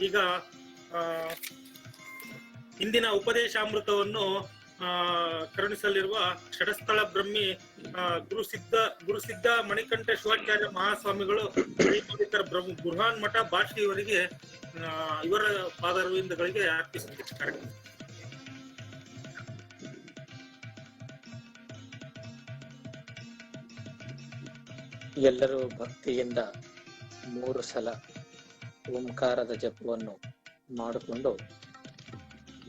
ಈಗ ಇಂದಿನ ಉಪದೇಶಾಮೃತವನ್ನು ಕರುಣಿಸಲಿರುವ ಷಡಸ್ಥಳ ಬ್ರಹ್ಮಿ ಗುರುಸಿದ್ಧ ಮಣಿಕಂಠ ಶಿವಾಚಾರ್ಯ ಮಹಾಸ್ವಾಮಿಗಳು ಬೃಹನ್ ಮಠ ಬಾಷ್ಟಿ ಇವರಿಗೆ ಇವರ ಪಾದರವಿಂದಗಳಿಗೆ ಅರ್ಪಿಸುತ್ತಿದ್ದಾರೆ. ಎಲ್ಲರೂ ಭಕ್ತಿಯಿಂದ 3 ಸಲ ಓಂಕಾರದ ಜಪವನ್ನು ಮಾಡಿಕೊಂಡು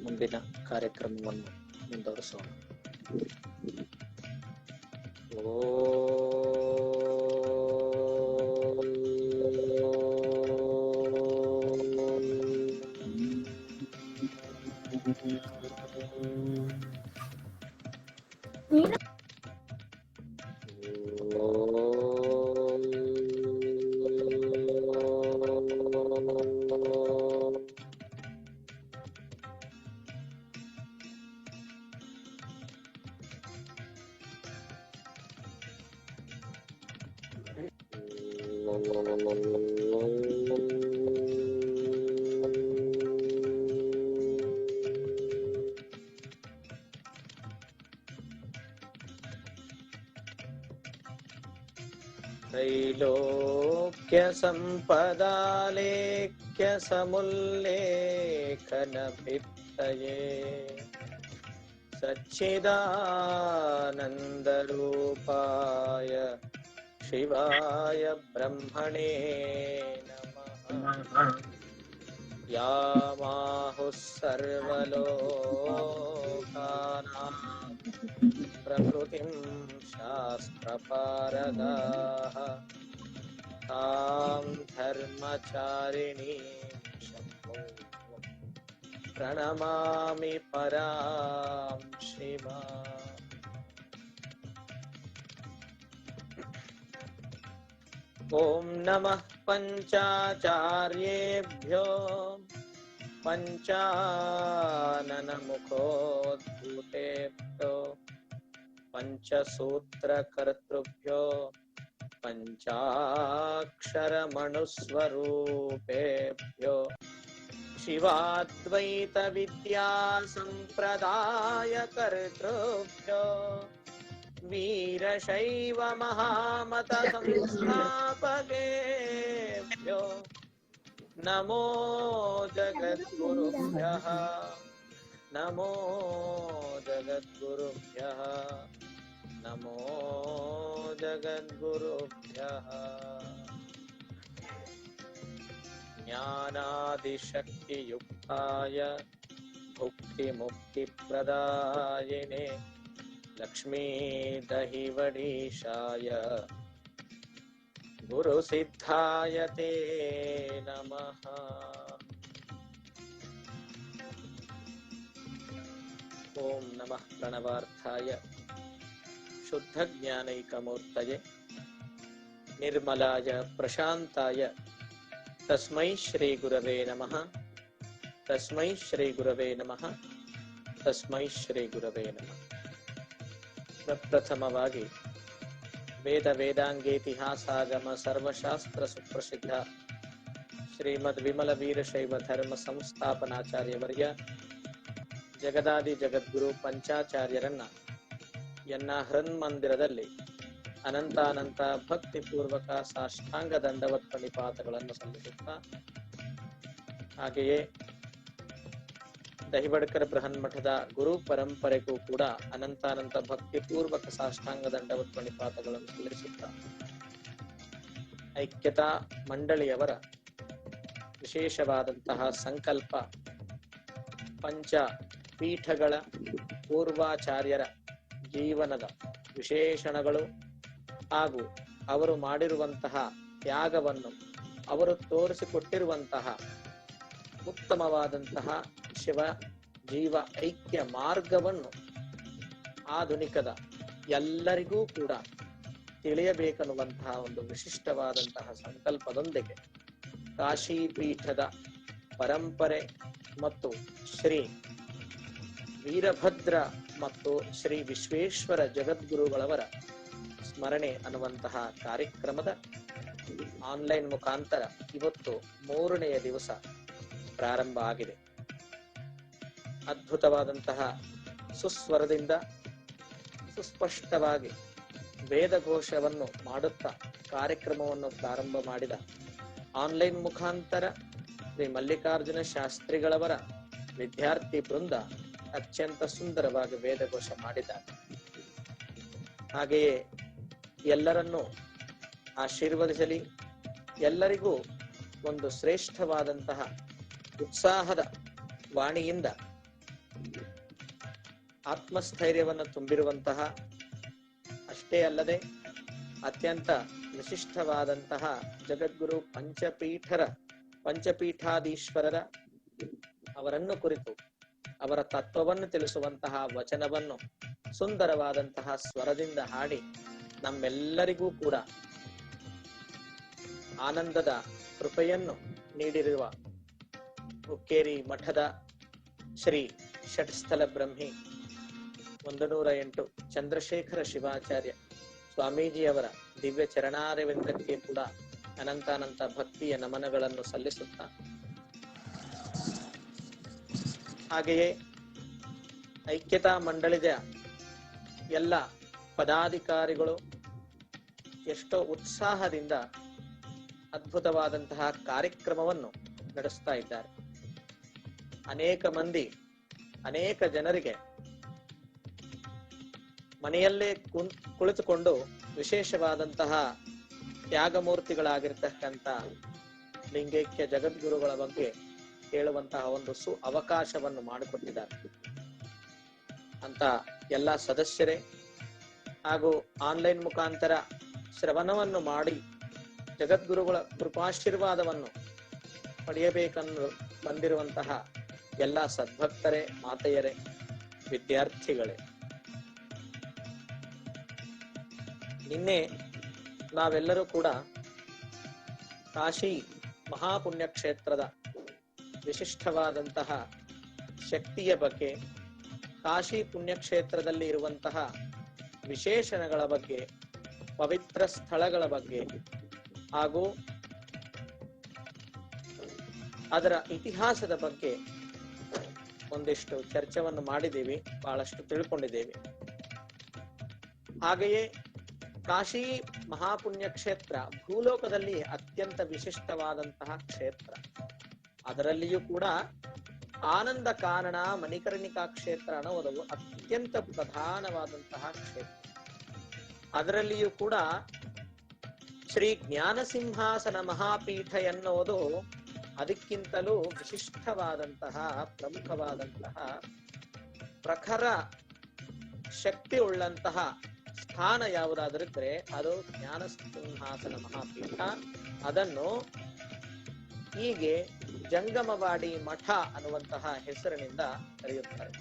ಮುಂದಿನ ಕಾರ್ಯಕ್ರಮವನ್ನು ಮುಂದುವರಿಸೋಣ. त्रैलोक्य संपदालेख्य समुल्लेखन भित्तये सच्चिदानंद रूपाय शिवाय ब्रह्मणे नमः। यामाहुः सर्वलोकानां प्रकृतिं शास्त्रपारगाः तां धर्मचारिणीं शम्भो प्रणमामि परां शिवाम्। ओम नमः पंचाचार्येभ्यो पंचानन मुखोद्भूतेभ्यो पंचसूत्रकर्तृभ्यो पंचाक्षरमणुस्वरूपेभ्यो शिवाद्वैत विद्या संप्रदाय कर्तृभ्यो वीरशैव महामत संस्थापकेभ्यो नमो जगद्गुरुभ्यः नमो जगद्गुरुभ्यः नमो जगद्गुरुभ्यः। ज्ञानादिशक्तियुक्ताय भुक्तिमुक्तिप्रदायिने लक्ष्मी दहिवडीशाय गुरुसिद्धाय ते नमः। ओम नमः प्रणवार्थाय शुद्ध ज्ञानैकमूर्तये निर्मलाय प्रशांताय तस्मै श्री गुरवे नमः तस्मै श्री गुरवे नमः तस्मै श्री गुरवे नमः। ಪ್ರಪ್ರಥಮವಾಗಿ ವೇದ ವೇದಾಂಗೇತಿಹಾಸಾಗಮ ಸರ್ವಶಾಸ್ತ್ರ ಸುಪ್ರಸಿದ್ಧ ಶ್ರೀಮದ್ ವಿಮಲ ವೀರಶೈವ ಧರ್ಮ ಸಂಸ್ಥಾಪನಾಚಾರ್ಯವರ್ಯ ಜಗದಾದಿ ಜಗದ್ಗುರು ಪಂಚಾಚಾರ್ಯರನ್ನ ಎನ್ನ ಹೃನ್ಮಂದಿರದಲ್ಲಿ ಅನಂತಾನಂತ ಭಕ್ತಿಪೂರ್ವಕ ಸಾಷ್ಟಾಂಗ ದಂಡವತ್ ಪ್ರಣಿಪಾತಗಳನ್ನು ಸಲ್ಲಿಸುತ್ತಾ, ಹಾಗೆಯೇ ದಹಿವಡ್ಕರ್ ಬೃಹನ್ಮಠದ ಗುರು ಪರಂಪರೆಗೂ ಕೂಡ ಅನಂತಾನಂತ ಭಕ್ತಿಪೂರ್ವಕ ಸಾಷ್ಟಾಂಗ ದಂಡವತ್ ಪ್ರಣಿಪಾತಗಳನ್ನು ಸಲ್ಲಿಸುತ್ತಾ, ಐಕ್ಯತಾ ಮಂಡಳಿಯವರ ವಿಶೇಷವಾದಂತಹ ಸಂಕಲ್ಪ ಪಂಚ ಪೀಠಗಳ ಪೂರ್ವಾಚಾರ್ಯರ ಜೀವನದ ವಿಶೇಷಣಗಳು ಹಾಗೂ ಅವರು ಮಾಡಿರುವಂತಹ ತ್ಯಾಗವನ್ನು, ಅವರು ತೋರಿಸಿಕೊಟ್ಟಿರುವಂತಹ ಉತ್ತಮವಾದಂತಹ ಶಿವ ಜೀವ ಐಕ್ಯ ಮಾರ್ಗವನ್ನು ಆಧುನಿಕದ ಎಲ್ಲರಿಗೂ ಕೂಡ ತಿಳಿಯಬೇಕನ್ನುವಂತಹ ಒಂದು ವಿಶಿಷ್ಟವಾದಂತಹ ಸಂಕಲ್ಪದೊಂದಿಗೆ ಕಾಶಿ ಪೀಠದ ಪರಂಪರೆ ಮತ್ತು ಶ್ರೀ ವೀರಭದ್ರ ಮತ್ತು ಶ್ರೀ ವಿಶ್ವೇಶ್ವರ ಜಗದ್ಗುರುಗಳವರ ಸ್ಮರಣೆ ಅನ್ನುವಂತಹ ಕಾರ್ಯಕ್ರಮದ ಆನ್ಲೈನ್ ಮುಖಾಂತರ ಇವತ್ತು 3ನೇ ದಿವಸ ಪ್ರಾರಂಭ ಆಗಿದೆ. ಅದ್ಭುತವಾದಂತಹ ಸುಸ್ವರದಿಂದ ಸುಸ್ಪಷ್ಟವಾಗಿ ವೇದಘೋಷವನ್ನು ಮಾಡುತ್ತಾ ಕಾರ್ಯಕ್ರಮವನ್ನು ಪ್ರಾರಂಭ ಮಾಡಿದ ಆನ್ಲೈನ್ ಮುಖಾಂತರ ಶ್ರೀ ಮಲ್ಲಿಕಾರ್ಜುನ ಶಾಸ್ತ್ರಿಗಳವರ ವಿದ್ಯಾರ್ಥಿ ಬೃಂದ ಅತ್ಯಂತ ಸುಂದರವಾಗಿ ವೇದಘೋಷ ಮಾಡಿದ್ದಾರೆ. ಹಾಗೆಯೇ ಎಲ್ಲರನ್ನೂ ಆಶೀರ್ವದಿಸಲಿ. ಎಲ್ಲರಿಗೂ ಒಂದು ಶ್ರೇಷ್ಠವಾದಂತಹ ಉತ್ಸಾಹದ ವಾಣಿಯಿಂದ ಆತ್ಮಸ್ಥೈರ್ಯವನ್ನು ತುಂಬಿರುವಂತಹ, ಅಷ್ಟೇ ಅಲ್ಲದೆ ಅತ್ಯಂತ ವಿಶಿಷ್ಟವಾದಂತಹ ಜಗದ್ಗುರು ಪಂಚಪೀಠಾಧೀಶ್ವರರ ಅವರನ್ನು ಕುರಿತು ಅವರ ತತ್ವವನ್ನು ತಿಳಿಸುವಂತಹ ವಚನವನ್ನು ಸುಂದರವಾದಂತಹ ಸ್ವರದಿಂದ ಹಾಡಿ ನಮ್ಮೆಲ್ಲರಿಗೂ ಕೂಡ ಆನಂದದ ಕೃಪೆಯನ್ನು ನೀಡಿರುವ ಹುಕ್ಕೇರಿ ಮಠದ ಶ್ರೀ ಷಟ್ಸ್ಥಲ ಬ್ರಹ್ಮಿ 108 ಚಂದ್ರಶೇಖರ ಶಿವಾಚಾರ್ಯ ಸ್ವಾಮೀಜಿಯವರ ದಿವ್ಯ ಚರಣಾರವಿಂದಕ್ಕೆ ಕೂಡ ಅನಂತಾನಂತ ಭಕ್ತಿಯ ನಮನಗಳನ್ನು ಸಲ್ಲಿಸುತ್ತಾ, ಹಾಗೆಯೇ ಐಕ್ಯತಾ ಮಂಡಳಿಯ ಎಲ್ಲ ಪದಾಧಿಕಾರಿಗಳು ಎಷ್ಟೋ ಉತ್ಸಾಹದಿಂದ ಅದ್ಭುತವಾದಂತಹ ಕಾರ್ಯಕ್ರಮವನ್ನು ನಡೆಸ್ತಾ ಇದ್ದಾರೆ. ಅನೇಕ ಜನರಿಗೆ ಮನೆಯಲ್ಲೇ ಕುಳಿತುಕೊಂಡು ವಿಶೇಷವಾದಂತಹ ತ್ಯಾಗಮೂರ್ತಿಗಳಾಗಿರ್ತಕ್ಕಂಥ ಲಿಂಗೈಕ್ಯ ಜಗದ್ಗುರುಗಳ ಬಗ್ಗೆ ಹೇಳುವಂತಹ ಒಂದು ಅವಕಾಶವನ್ನು ಮಾಡಿಕೊಟ್ಟಿದ್ದಾರೆ. ಅಂತ ಎಲ್ಲ ಸದಸ್ಯರೇ ಹಾಗೂ ಆನ್ಲೈನ್ ಮುಖಾಂತರ ಶ್ರವಣವನ್ನು ಮಾಡಿ ಜಗದ್ಗುರುಗಳ ಕೃಪಾಶೀರ್ವಾದವನ್ನು ಪಡೆಯಬೇಕೆಂದು ಬಂದಿರುವಂತಹ ಎಲ್ಲ ಸದ್ಭಕ್ತರೇ, ಮಾತೆಯರೇ, ವಿದ್ಯಾರ್ಥಿಗಳೇ, ನಿನ್ನೆ ನಾವೆಲ್ಲರೂ ಕೂಡ ಕಾಶಿ ಮಹಾಪುಣ್ಯಕ್ಷೇತ್ರದ ವಿಶಿಷ್ಟವಾದಂತಹ ಶಕ್ತಿಯ ಬಗ್ಗೆ, ಕಾಶಿ ಪುಣ್ಯಕ್ಷೇತ್ರದಲ್ಲಿ ಇರುವಂತಹ ವಿಶೇಷಣಗಳ ಬಗ್ಗೆ, ಪವಿತ್ರ ಸ್ಥಳಗಳ ಬಗ್ಗೆ ಹಾಗೂ ಅದರ ಇತಿಹಾಸದ ಬಗ್ಗೆ ಒಂದಿಷ್ಟು ಚರ್ಚೆಯನ್ನು ಮಾಡಿದ್ದೀವಿ, ಬಹಳಷ್ಟು ತಿಳ್ಕೊಂಡಿದ್ದೇವೆ. ಹಾಗೆಯೇ ಕಾಶಿ ಮಹಾಪುಣ್ಯ ಕ್ಷೇತ್ರ ಭೂಲೋಕದಲ್ಲಿ ಅತ್ಯಂತ ವಿಶಿಷ್ಟವಾದಂತಹ ಕ್ಷೇತ್ರ. ಅದರಲ್ಲಿಯೂ ಕೂಡ ಆನಂದ ಕಾರಣ ಮಣಿಕರ್ಣಿಕಾ ಕ್ಷೇತ್ರ ಅನ್ನೋದು ಅತ್ಯಂತ ಪ್ರಧಾನವಾದಂತಹ ಕ್ಷೇತ್ರ. ಅದರಲ್ಲಿಯೂ ಕೂಡ ಶ್ರೀ ಜ್ಞಾನಸಿಂಹಾಸನ ಮಹಾಪೀಠ ಎನ್ನುವುದು ಅದಕ್ಕಿಂತಲೂ ವಿಶಿಷ್ಟವಾದಂತಹ, ಪ್ರಮುಖವಾದಂತಹ, ಪ್ರಖರ ಶಕ್ತಿ ಉಳ್ಳಂತಹ ಸ್ಥಾನ ಯಾವುದಾದ್ರಿದ್ರೆ ಅದು ಜ್ಞಾನಸಿಂಹಾಸನ ಮಹಾಪೀಠ. ಅದನ್ನು ಹೀಗೆ ಜಂಗಮವಾಡಿ ಮಠ ಅನ್ನುವಂತಹ ಹೆಸರಿನಿಂದ ಕರೆಯುತ್ತಾರೆ.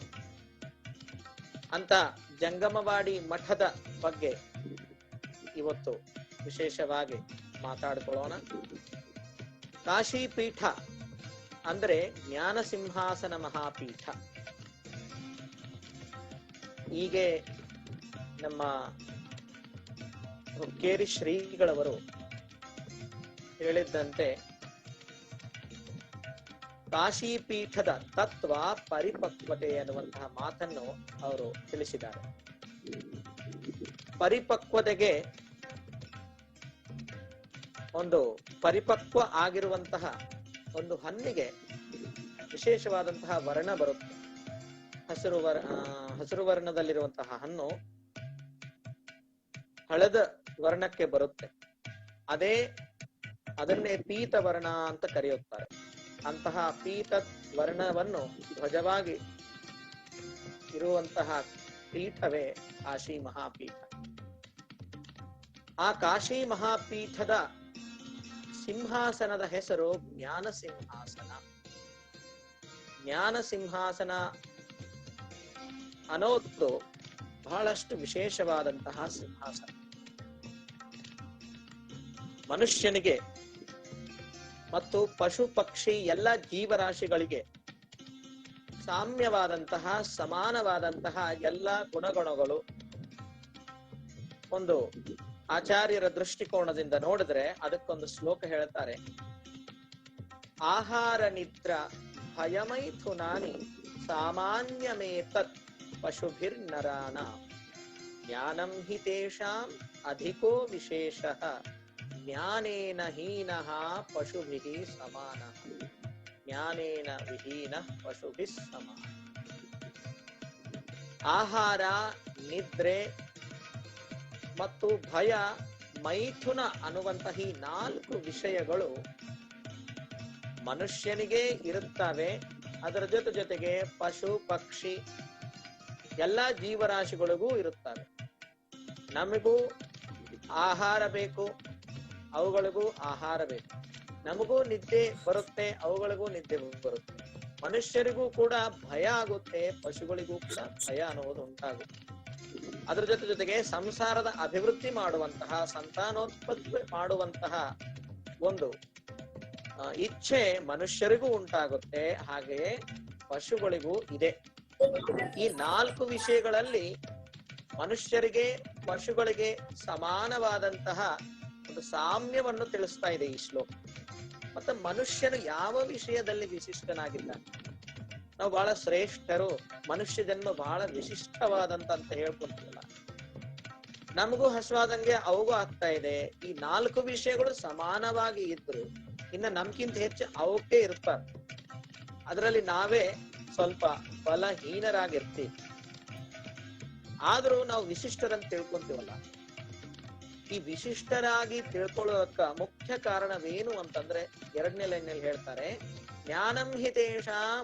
ಅಂತ ಜಂಗಮವಾಡಿ ಮಠದ ಬಗ್ಗೆ ಇವತ್ತು ವಿಶೇಷವಾಗಿ ಮಾತಾಡ್ಕೊಳ್ಳೋಣ. ಕಾಶಿ ಪೀಠ ಅಂದ್ರೆ ಜ್ಞಾನಸಿಂಹಾಸನ ಮಹಾಪೀಠ. ಹೀಗೆ ನಮ್ಮ ಹುಕ್ಕೇರಿ ಶ್ರೀಗಳವರು ಹೇಳಿದ್ದಂತೆ ಕಾಶಿ ಪೀಠದ ತತ್ವ ಪರಿಪಕ್ವತೆ ಅನ್ನುವಂತಹ ಮಾತನ್ನು ಅವರು ತಿಳಿಸಿದ್ದಾರೆ. ಪರಿಪಕ್ವತೆಗೆ ಒಂದು ಪರಿಪಕ್ವ ಆಗಿರುವಂತಹ ಒಂದು ಹಣ್ಣಿಗೆ ವಿಶೇಷವಾದಂತಹ ವರ್ಣ ಬರುತ್ತೆ. ಹಸಿರು ವರ್ಣದಲ್ಲಿರುವಂತಹ ಹಣ್ಣು ಹಳದ ವರ್ಣಕ್ಕೆ ಬರುತ್ತೆ. ಅದನ್ನೇ ಪೀತ ವರ್ಣ ಅಂತ ಕರೆಯುತ್ತಾರೆ. ಅಂತಹ ಪೀತ ವರ್ಣವನ್ನು ಧ್ವಜವಾಗಿ ಇರುವಂತಹ ಪೀಠವೇ ಕಾಶಿ ಮಹಾಪೀಠ. ಆ ಕಾಶಿ ಮಹಾಪೀಠದ ಸಿಂಹಾಸನದ ಹೆಸರು ಜ್ಞಾನ ಸಿಂಹಾಸನ. ಜ್ಞಾನ ಸಿಂಹಾಸನ ಅನ್ನೋದು ಬಹಳಷ್ಟು ವಿಶೇಷವಾದಂತಹ ಸಿಂಹಾಸನ. ಮನುಷ್ಯನಿಗೆ ಮತ್ತು ಪಶು ಪಕ್ಷಿ ಎಲ್ಲ ಜೀವರಾಶಿಗಳಿಗೆ ಸಾಮ್ಯವಾದಂತಹ, ಸಮಾನವಾದಂತಹ ಎಲ್ಲ ಗುಣಗಣಗಳು ಒಂದು ಆಚಾರ್ಯರ ದೃಷ್ಟಿಕೋನದಿಂದ ನೋಡಿದ್ರೆ ಅದಕ್ಕೊಂದು ಶ್ಲೋಕ ಹೇಳ್ತಾರೆ. ಆಹಾರ ನಿದ್ರ ಭಯಮೈಥುನಾನಿ ಸಾಮಾನ್ಯಮೇತತ್ ಪಶುಭಿರ್ನರಾಣ ಜ್ಞಾನಂ ಹಿ ತೇಷಾಂ ಅಧಿಕೋ ವಿಶೇಷಃ ಜ್ಞಾನೇನ ಹೀನಃ ಪಶುಭಿಃ ಸಮಾನಃ ಜ್ಞಾನೇನ ವಿಹೀನಃ ಪಶುಭಿಃ ಸಮಾನಃ. ಆಹಾರ, ನಿದ್ರೆ ಮತ್ತು ಭಯ, ಮೈಥುನ ಅನ್ನುವಂತಹ ಈ 4 ವಿಷಯಗಳು ಮನುಷ್ಯನಿಗೆ ಇರುತ್ತವೆ. ಅದರ ಜೊತೆಗೆ ಪಶು ಪಕ್ಷಿ ಎಲ್ಲ ಜೀವರಾಶಿಗಳಿಗೂ ಇರುತ್ತವೆ. ನಮಗೂ ಆಹಾರ ಬೇಕು, ಅವುಗಳಿಗೂ ಆಹಾರ ಬೇಕು. ನಮಗೂ ನಿದ್ದೆ ಬರುತ್ತೆ, ಅವುಗಳಿಗೂ ನಿದ್ದೆ ಬರುತ್ತೆ. ಮನುಷ್ಯರಿಗೂ ಕೂಡ ಭಯ ಆಗುತ್ತೆ, ಪಶುಗಳಿಗೂ ಕೂಡ ಭಯ ಅನ್ನುವುದು ಉಂಟಾಗುತ್ತೆ. ಅದರ ಜೊತೆಗೆ ಸಂಸಾರದ ಅಭಿವೃದ್ಧಿ ಮಾಡುವಂತಹ, ಸಂತಾನೋತ್ಪತ್ತಿ ಮಾಡುವಂತಹ ಒಂದು ಇಚ್ಛೆ ಮನುಷ್ಯರಿಗೂ ಉಂಟಾಗುತ್ತೆ, ಹಾಗೆಯೇ ಪಶುಗಳಿಗೂ ಇದೆ. ಈ 4 ವಿಷಯಗಳಲ್ಲಿ ಮನುಷ್ಯರಿಗೆ ಪಶುಗಳಿಗೆ ಸಮಾನವಾದಂತಹ ಒಂದು ಸಾಮ್ಯವನ್ನು ತಿಳಿಸ್ತಾ ಇದೆ ಈ ಶ್ಲೋಕ. ಮತ್ತೆ ಮನುಷ್ಯನು ಯಾವ ವಿಷಯದಲ್ಲಿ ವಿಶಿಷ್ಟನಾಗಿದ್ದಾನೆ? ನಾವು ಬಹಳ ಶ್ರೇಷ್ಠರು, ಮನುಷ್ಯ ಜನ್ಮ ಬಹಳ ವಿಶಿಷ್ಟವಾದಂತ ಅಂತ ಹೇಳ್ಕೊಂತೀವಲ್ಲ, ನಮಗೂ ಹಸುವಾದಂಗೆ ಅವಗೂ ಆಗ್ತಾ ಇದೆ. ಈ 4 ವಿಷಯಗಳು ಸಮಾನವಾಗಿ ಇದ್ರು ಇನ್ನು ನಮ್ಗಿಂತ ಹೆಚ್ಚು ಅವಕ್ಕೆ ಇರ್ತಾರೆ. ಅದರಲ್ಲಿ ನಾವೇ ಸ್ವಲ್ಪ ಬಲಹೀನರಾಗಿರ್ತೀವಿ. ಆದ್ರೂ ನಾವು ವಿಶಿಷ್ಟರಂತ ತಿಳ್ಕೊಂತೀವಲ್ಲ, ಈ ವಿಶಿಷ್ಟರಾಗಿ ತಿಳ್ಕೊಳ್ಳೋದಕ್ಕ ಮುಖ್ಯ ಕಾರಣವೇನು ಅಂತಂದ್ರೆ 2ನೇ ಲೈನ್ನಲ್ಲಿ ಹೇಳ್ತಾರೆ, ಜ್ಞಾನಂ ಹಿ ತೇಷಾಂ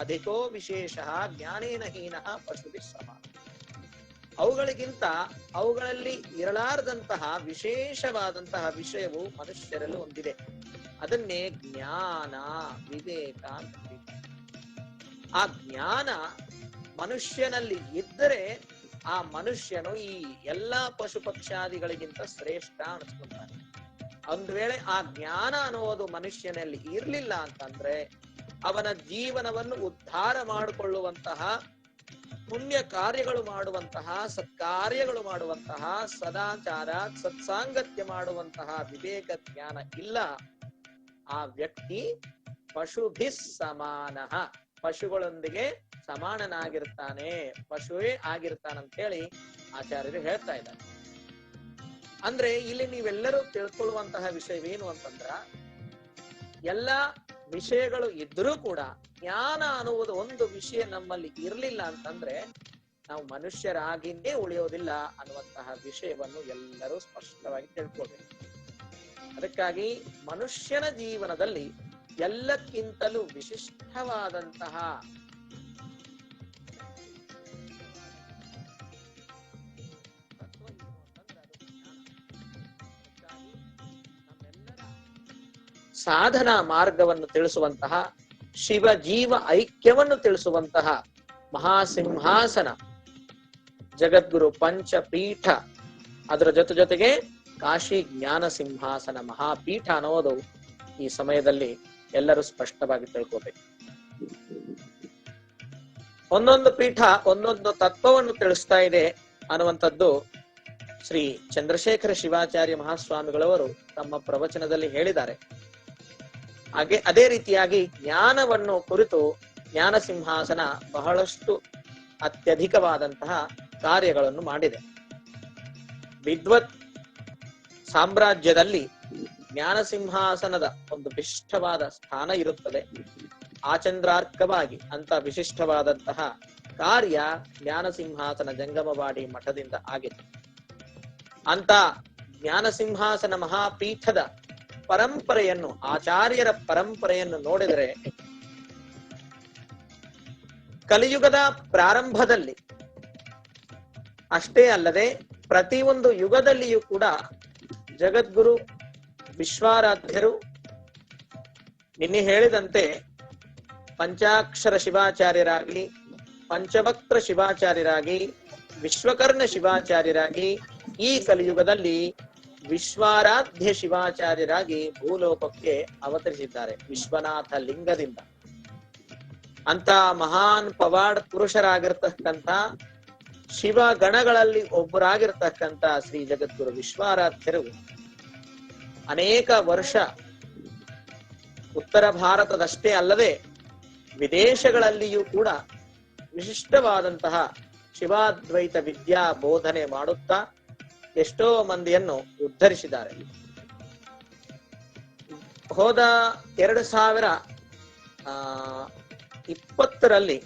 ಅಧಿಕೋ ವಿಶೇಷಃ ಜ್ಞಾನೇನ ಹೀನಃ ಪಶುಭಿಃ ಸಮಾನಃ. ಅವುಗಳಿಗಿಂತ ಅವುಗಳಲ್ಲಿ ಇರಲಾರದಂತಹ ವಿಶೇಷವಾದಂತಹ ವಿಷಯವು ಮನುಷ್ಯರಲ್ಲಿ ಹೊಂದಿದೆ. ಅದನ್ನೇ ಜ್ಞಾನ, ವಿವೇಕ ಅಂತ ಕರೀತಾರೆ. ಆ ಜ್ಞಾನ ಮನುಷ್ಯನಲ್ಲಿ ಇದ್ದರೆ ಆ ಮನುಷ್ಯನು ಈ ಎಲ್ಲಾ ಪಶು ಪಕ್ಷಾದಿಗಳಿಗಿಂತ ಶ್ರೇಷ್ಠ ಅನಿಸ್ಕೊಳ್ತಾನೆ. ಒಂದ್ ವೇಳೆ ಆ ಜ್ಞಾನ ಅನ್ನುವುದು ಮನುಷ್ಯನಲ್ಲಿ ಇರ್ಲಿಲ್ಲ ಅಂತಂದ್ರೆ ಅವನ ಜೀವನವನ್ನು ಉದ್ಧಾರ ಮಾಡಿಕೊಳ್ಳುವಂತಹ, ಪುಣ್ಯ ಕಾರ್ಯಗಳು ಮಾಡುವಂತಹ, ಸತ್ಕಾರ್ಯಗಳು ಮಾಡುವಂತಹ, ಸದಾಚಾರ ಸತ್ಸಾಂಗತ್ಯ ಮಾಡುವಂತಹ ವಿವೇಕ ಜ್ಞಾನ ಇಲ್ಲ. ಆ ವ್ಯಕ್ತಿ ಪಶುಭಿಸ್ ಸಮಾನಃ, ಪಶುಗಳೊಂದಿಗೆ ಸಮಾನನಾಗಿರ್ತಾನೆ, ಪಶುವೇ ಆಗಿರ್ತಾನಂತ ಹೇಳಿ ಆಚಾರ್ಯರು ಹೇಳ್ತಾ ಇದ್ದಾರೆ. ಅಂದ್ರೆ ಇಲ್ಲಿ ನೀವೆಲ್ಲರೂ ತಿಳ್ಕೊಳ್ಳುವಂತಹ ವಿಷಯವೇನು ಅಂತಂದ್ರ, ಎಲ್ಲ ವಿಷಯಗಳು ಇದ್ರೂ ಕೂಡ ಜ್ಞಾನ ಅನ್ನುವುದು ಒಂದು ವಿಷಯ ನಮ್ಮಲ್ಲಿ ಇರ್ಲಿಲ್ಲ ಅಂತಂದ್ರೆ ನಾವು ಮನುಷ್ಯರಾಗಿಯೇ ಉಳಿಯೋದಿಲ್ಲ ಅನ್ನುವಂತಹ ವಿಷಯವನ್ನು ಎಲ್ಲರೂ ಸ್ಪಷ್ಟವಾಗಿ ತಿಳ್ಕೊಳ್ಬೇಕು. ಅದಕ್ಕಾಗಿ ಮನುಷ್ಯನ ಜೀವನದಲ್ಲಿ ಎಲ್ಲಕ್ಕಿಂತಲೂ ವಿಶಿಷ್ಟವಾದಂತಹ ಸಾಧನಾ ಮಾರ್ಗವನ್ನು ತಿಳಿಸುವಂತಹ, ಶಿವ ಜೀವ ಐಕ್ಯವನ್ನು ತಿಳಿಸುವಂತಹ ಮಹಾಸಿಂಹಾಸನ ಜಗದ್ಗುರು ಪಂಚಪೀಠ, ಅದರ ಜೊತೆಗೆ ಕಾಶಿ ಜ್ಞಾನ ಸಿಂಹಾಸನ ಮಹಾಪೀಠ ಅನ್ನೋದು ಈ ಸಮಯದಲ್ಲಿ ಎಲ್ಲರೂ ಸ್ಪಷ್ಟವಾಗಿ ತಿಳ್ಕೋಬೇಕು. ಒಂದೊಂದು ಪೀಠ ಒಂದೊಂದು ತತ್ವವನ್ನು ತಿಳಿಸ್ತಾ ಇದೆ ಅನ್ನುವಂಥದ್ದು ಶ್ರೀ ಚಂದ್ರಶೇಖರ ಶಿವಾಚಾರ್ಯ ಮಹಾಸ್ವಾಮಿಗಳವರು ತಮ್ಮ ಪ್ರವಚನದಲ್ಲಿ ಹೇಳಿದ್ದಾರೆ. ಹಾಗೆ ಅದೇ ರೀತಿಯಾಗಿ ಜ್ಞಾನವನ್ನು ಕುರಿತು ಜ್ಞಾನ ಸಿಂಹಾಸನ ಬಹಳಷ್ಟು ಅತ್ಯಧಿಕವಾದಂತಹ ಕಾರ್ಯಗಳನ್ನು ಮಾಡಿದೆ. ವಿದ್ವತ್ ಸಾಮ್ರಾಜ್ಯದಲ್ಲಿ ಜ್ಞಾನ ಸಿಂಹಾಸನದ ಒಂದು ವಿಶಿಷ್ಟವಾದ ಸ್ಥಾನ ಇರುತ್ತದೆ. ಆಚಂದ್ರಾರ್ಕವಾಗಿ ಅಂತ ವಿಶಿಷ್ಟವಾದಂತಹ ಕಾರ್ಯ ಜ್ಞಾನ ಸಿಂಹಾಸನ ಜಂಗಮವಾಡಿ ಮಠದಿಂದ ಆಗಿದೆ. ಅಂತ ಜ್ಞಾನ ಸಿಂಹಾಸನ ಮಹಾಪೀಠದ ಪರಂಪರೆಯನ್ನು, ಆಚಾರ್ಯರ ಪರಂಪರೆಯನ್ನು ನೋಡಿದರೆ ಕಲಿಯುಗದ ಪ್ರಾರಂಭದಲ್ಲಿ ಅಷ್ಟೇ ಅಲ್ಲದೆ ಪ್ರತಿಯೊಂದು ಯುಗದಲ್ಲಿಯೂ ಕೂಡ ಜಗದ್ಗುರು ವಿಶ್ವಾರಾಧ್ಯರು ನಿನ್ನೆ ಹೇಳಿದಂತೆ ಪಂಚಾಕ್ಷರ ಶಿವಾಚಾರ್ಯರಾಗಿ, ಪಂಚವಕ್ತ್ರ ಶಿವಾಚಾರ್ಯರಾಗಿ, ವಿಶ್ವಕರ್ಣ ಶಿವಾಚಾರ್ಯರಾಗಿ ಈ ಕಲಿಯುಗದಲ್ಲಿ ವಿಶ್ವಾರಾಧ್ಯ ಶಿವಾಚಾರ್ಯರಾಗಿ ಭೂಲೋಕಕ್ಕೆ ಅವತರಿಸಿದ್ದಾರೆ ವಿಶ್ವನಾಥ ಲಿಂಗದಿಂದ. ಅಂತ ಮಹಾನ್ ಪವಾಡ ಪುರುಷರಾಗಿರ್ತಕ್ಕಂಥ ಶಿವ ಗಣಗಳಲ್ಲಿ ಒಬ್ಬರಾಗಿರ್ತಕ್ಕಂಥ ಶ್ರೀ ಜಗದ್ಗುರು ವಿಶ್ವಾರಾಧ್ಯರು ಅನೇಕ ವರ್ಷ ಉತ್ತರ ಭಾರತದಷ್ಟೇ ಅಲ್ಲದೆ ವಿದೇಶಗಳಲ್ಲಿಯೂ ಕೂಡ ವಿಶಿಷ್ಟವಾದಂತಹ ಶಿವಾದ್ವೈತ ವಿದ್ಯಾ ಬೋಧನೆ ಮಾಡುತ್ತಾ ಎಷ್ಟೋ ಮಂದಿಯನ್ನು ಉದ್ಧರಿಸಿದ್ದಾರೆ. ಹೋದ 2020ರಲ್ಲಿ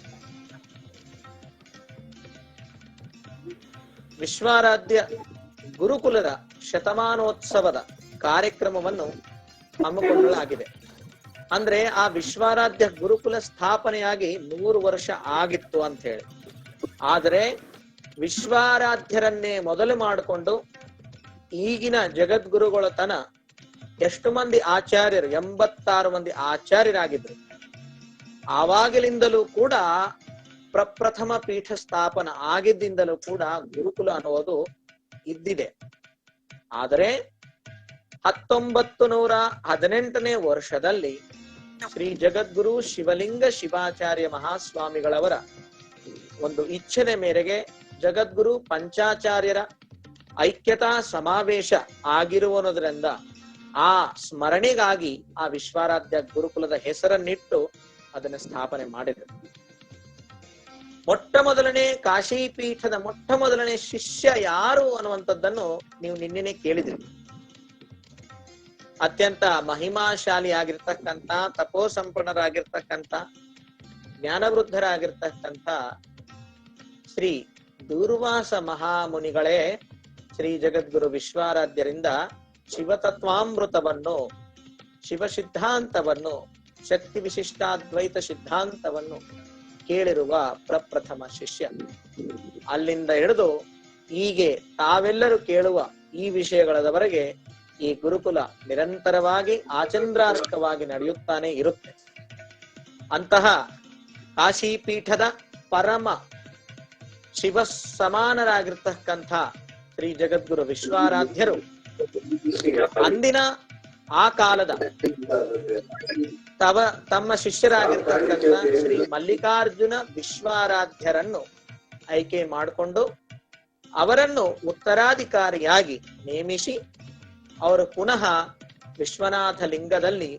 ವಿಶ್ವಾರಾಧ್ಯ ಗುರುಕುಲದ ಶತಮಾನೋತ್ಸವದ ಕಾರ್ಯಕ್ರಮವನ್ನು ಹಮ್ಮಿಕೊಳ್ಳಲಾಗಿದೆ. ಅಂದ್ರೆ ಆ ವಿಶ್ವಾರಾಧ್ಯ ಗುರುಕುಲ ಸ್ಥಾಪನೆಯಾಗಿ 100 ವರ್ಷ ಆಗಿತ್ತು ಅಂತ ಹೇಳಿ. ಆದರೆ ವಿಶ್ವಾರಾಧ್ಯರನ್ನೇ ಮೊದಲು ಮಾಡಿಕೊಂಡು ಈಗಿನ ಜಗದ್ಗುರುಗಳ ತನ ಎಷ್ಟು ಮಂದಿ ಆಚಾರ್ಯರು, 86 ಮಂದಿ ಆಚಾರ್ಯರಾಗಿದ್ರು. ಆವಾಗಲಿಂದಲೂ ಕೂಡ ಪ್ರಪ್ರಥಮ ಪೀಠ ಸ್ಥಾಪನ ಆಗಿದ್ದಿಂದಲೂ ಕೂಡ ಗುರುಕುಲ ಅನ್ನುವುದು ಇದ್ದಿದೆ. ಆದರೆ 1918ನೇ ವರ್ಷದಲ್ಲಿ ಶ್ರೀ ಜಗದ್ಗುರು ಶಿವಲಿಂಗ ಶಿವಾಚಾರ್ಯ ಮಹಾಸ್ವಾಮಿಗಳವರ ಒಂದು ಇಚ್ಛೆಯ ಮೇರೆಗೆ ಜಗದ್ಗುರು ಪಂಚಾಚಾರ್ಯರ ಐಕ್ಯತಾ ಸಮಾವೇಶ ಆಗಿರುವುದರಿಂದ ಆ ಸ್ಮರಣೆಗಾಗಿ ಆ ವಿಶ್ವಾರಾಧ್ಯ ಗುರುಕುಲದ ಹೆಸರನ್ನಿಟ್ಟು ಅದನ್ನು ಸ್ಥಾಪನೆ ಮಾಡಿದರು. ಮೊಟ್ಟ ಮೊದಲನೇ ಕಾಶಿ ಪೀಠದ ಮೊಟ್ಟ ಮೊದಲನೇ ಶಿಷ್ಯ ಯಾರು ಅನ್ನುವಂಥದ್ದನ್ನು ನೀವು ನಿನ್ನೆ ಕೇಳಿದ್ರಿ. ಅತ್ಯಂತ ಮಹಿಮಾಶಾಲಿ ಆಗಿರ್ತಕ್ಕಂಥ, ತಪೋಸಂಪನ್ನರಾಗಿರ್ತಕ್ಕಂಥ, ಜ್ಞಾನವೃದ್ಧರಾಗಿರ್ತಕ್ಕಂಥ ಶ್ರೀ ದೂರ್ವಾಸ ಮಹಾಮುನಿಗಳೇ ಶ್ರೀ ಜಗದ್ಗುರು ವಿಶ್ವಾರಾಧ್ಯರಿಂದ ಶಿವತತ್ವಾಮೃತವನ್ನು, ಶಿವ ಸಿದ್ಧಾಂತವನ್ನು, ಶಕ್ತಿ ವಿಶಿಷ್ಟಾದ್ವೈತ ಸಿದ್ಧಾಂತವನ್ನು ಕೇಳಿರುವ ಪ್ರಪ್ರಥಮ ಶಿಷ್ಯ. ಅಲ್ಲಿಂದ ಹಿಡಿದು ಹೀಗೆ ತಾವೆಲ್ಲರೂ ಕೇಳುವ ಈ ವಿಷಯಗಳವರೆಗೆ ಈ ಗುರುಕುಲ ನಿರಂತರವಾಗಿ ಆಚಂದ್ರಾರ್ಕವಾಗಿ ನಡೆಯುತ್ತಾನೆ ಇರುತ್ತೆ. ಅಂತಹ ಕಾಶಿ ಪೀಠದ ಪರಮ ಶಿವ ಸಮಾನರಾಗಿರ್ತಕ್ಕಂಥ ಶ್ರೀ ಜಗದ್ಗುರು ವಿಶ್ವಾರಾಧ್ಯರು ಅಂದಿನ ಆ ಕಾಲದ ತಮ್ಮ ಶಿಷ್ಯರಾಗಿರ್ತಕ್ಕಂಥ ಶ್ರೀ ಮಲ್ಲಿಕಾರ್ಜುನ ವಿಶ್ವಾರಾಧ್ಯರನ್ನು ಆಯ್ಕೆ ಮಾಡಿಕೊಂಡು ಅವರನ್ನು ಉತ್ತರಾಧಿಕಾರಿಯಾಗಿ ನೇಮಿಸಿ ಅವರು ಪುನಃ ವಿಶ್ವನಾಥ ಲಿಂಗದಲ್ಲಿ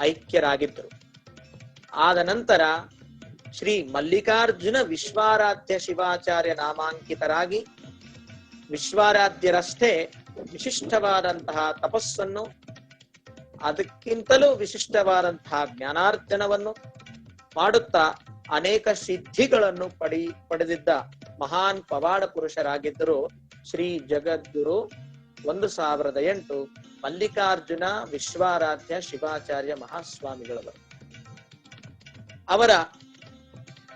ಐಕ್ಯರಾಗಿದ್ದರು. ಆದ ನಂತರ ಶ್ರೀ ಮಲ್ಲಿಕಾರ್ಜುನ ವಿಶ್ವಾರಾಧ್ಯ ಶಿವಾಚಾರ್ಯ ನಾಮಾಂಕಿತರಾಗಿ ವಿಶ್ವಾರಾಧ್ಯರಷ್ಟೇ ವಿಶಿಷ್ಟವಾದಂತಹ ತಪಸ್ಸನ್ನು, ಅದಕ್ಕಿಂತಲೂ ವಿಶಿಷ್ಟವಾದಂತಹ ಜ್ಞಾನಾರ್ಜನವನ್ನು ಮಾಡುತ್ತಾ ಅನೇಕ ಸಿದ್ಧಿಗಳನ್ನು ಪಡೆದಿದ್ದ ಮಹಾನ್ ಪವಾಡ ಪುರುಷರಾಗಿದ್ದರು ಶ್ರೀ ಜಗದ್ಗುರು 1008 ಮಲ್ಲಿಕಾರ್ಜುನ ವಿಶ್ವಾರಾಧ್ಯ ಶಿವಾಚಾರ್ಯ ಮಹಾಸ್ವಾಮಿಗಳವರು. ಅವರ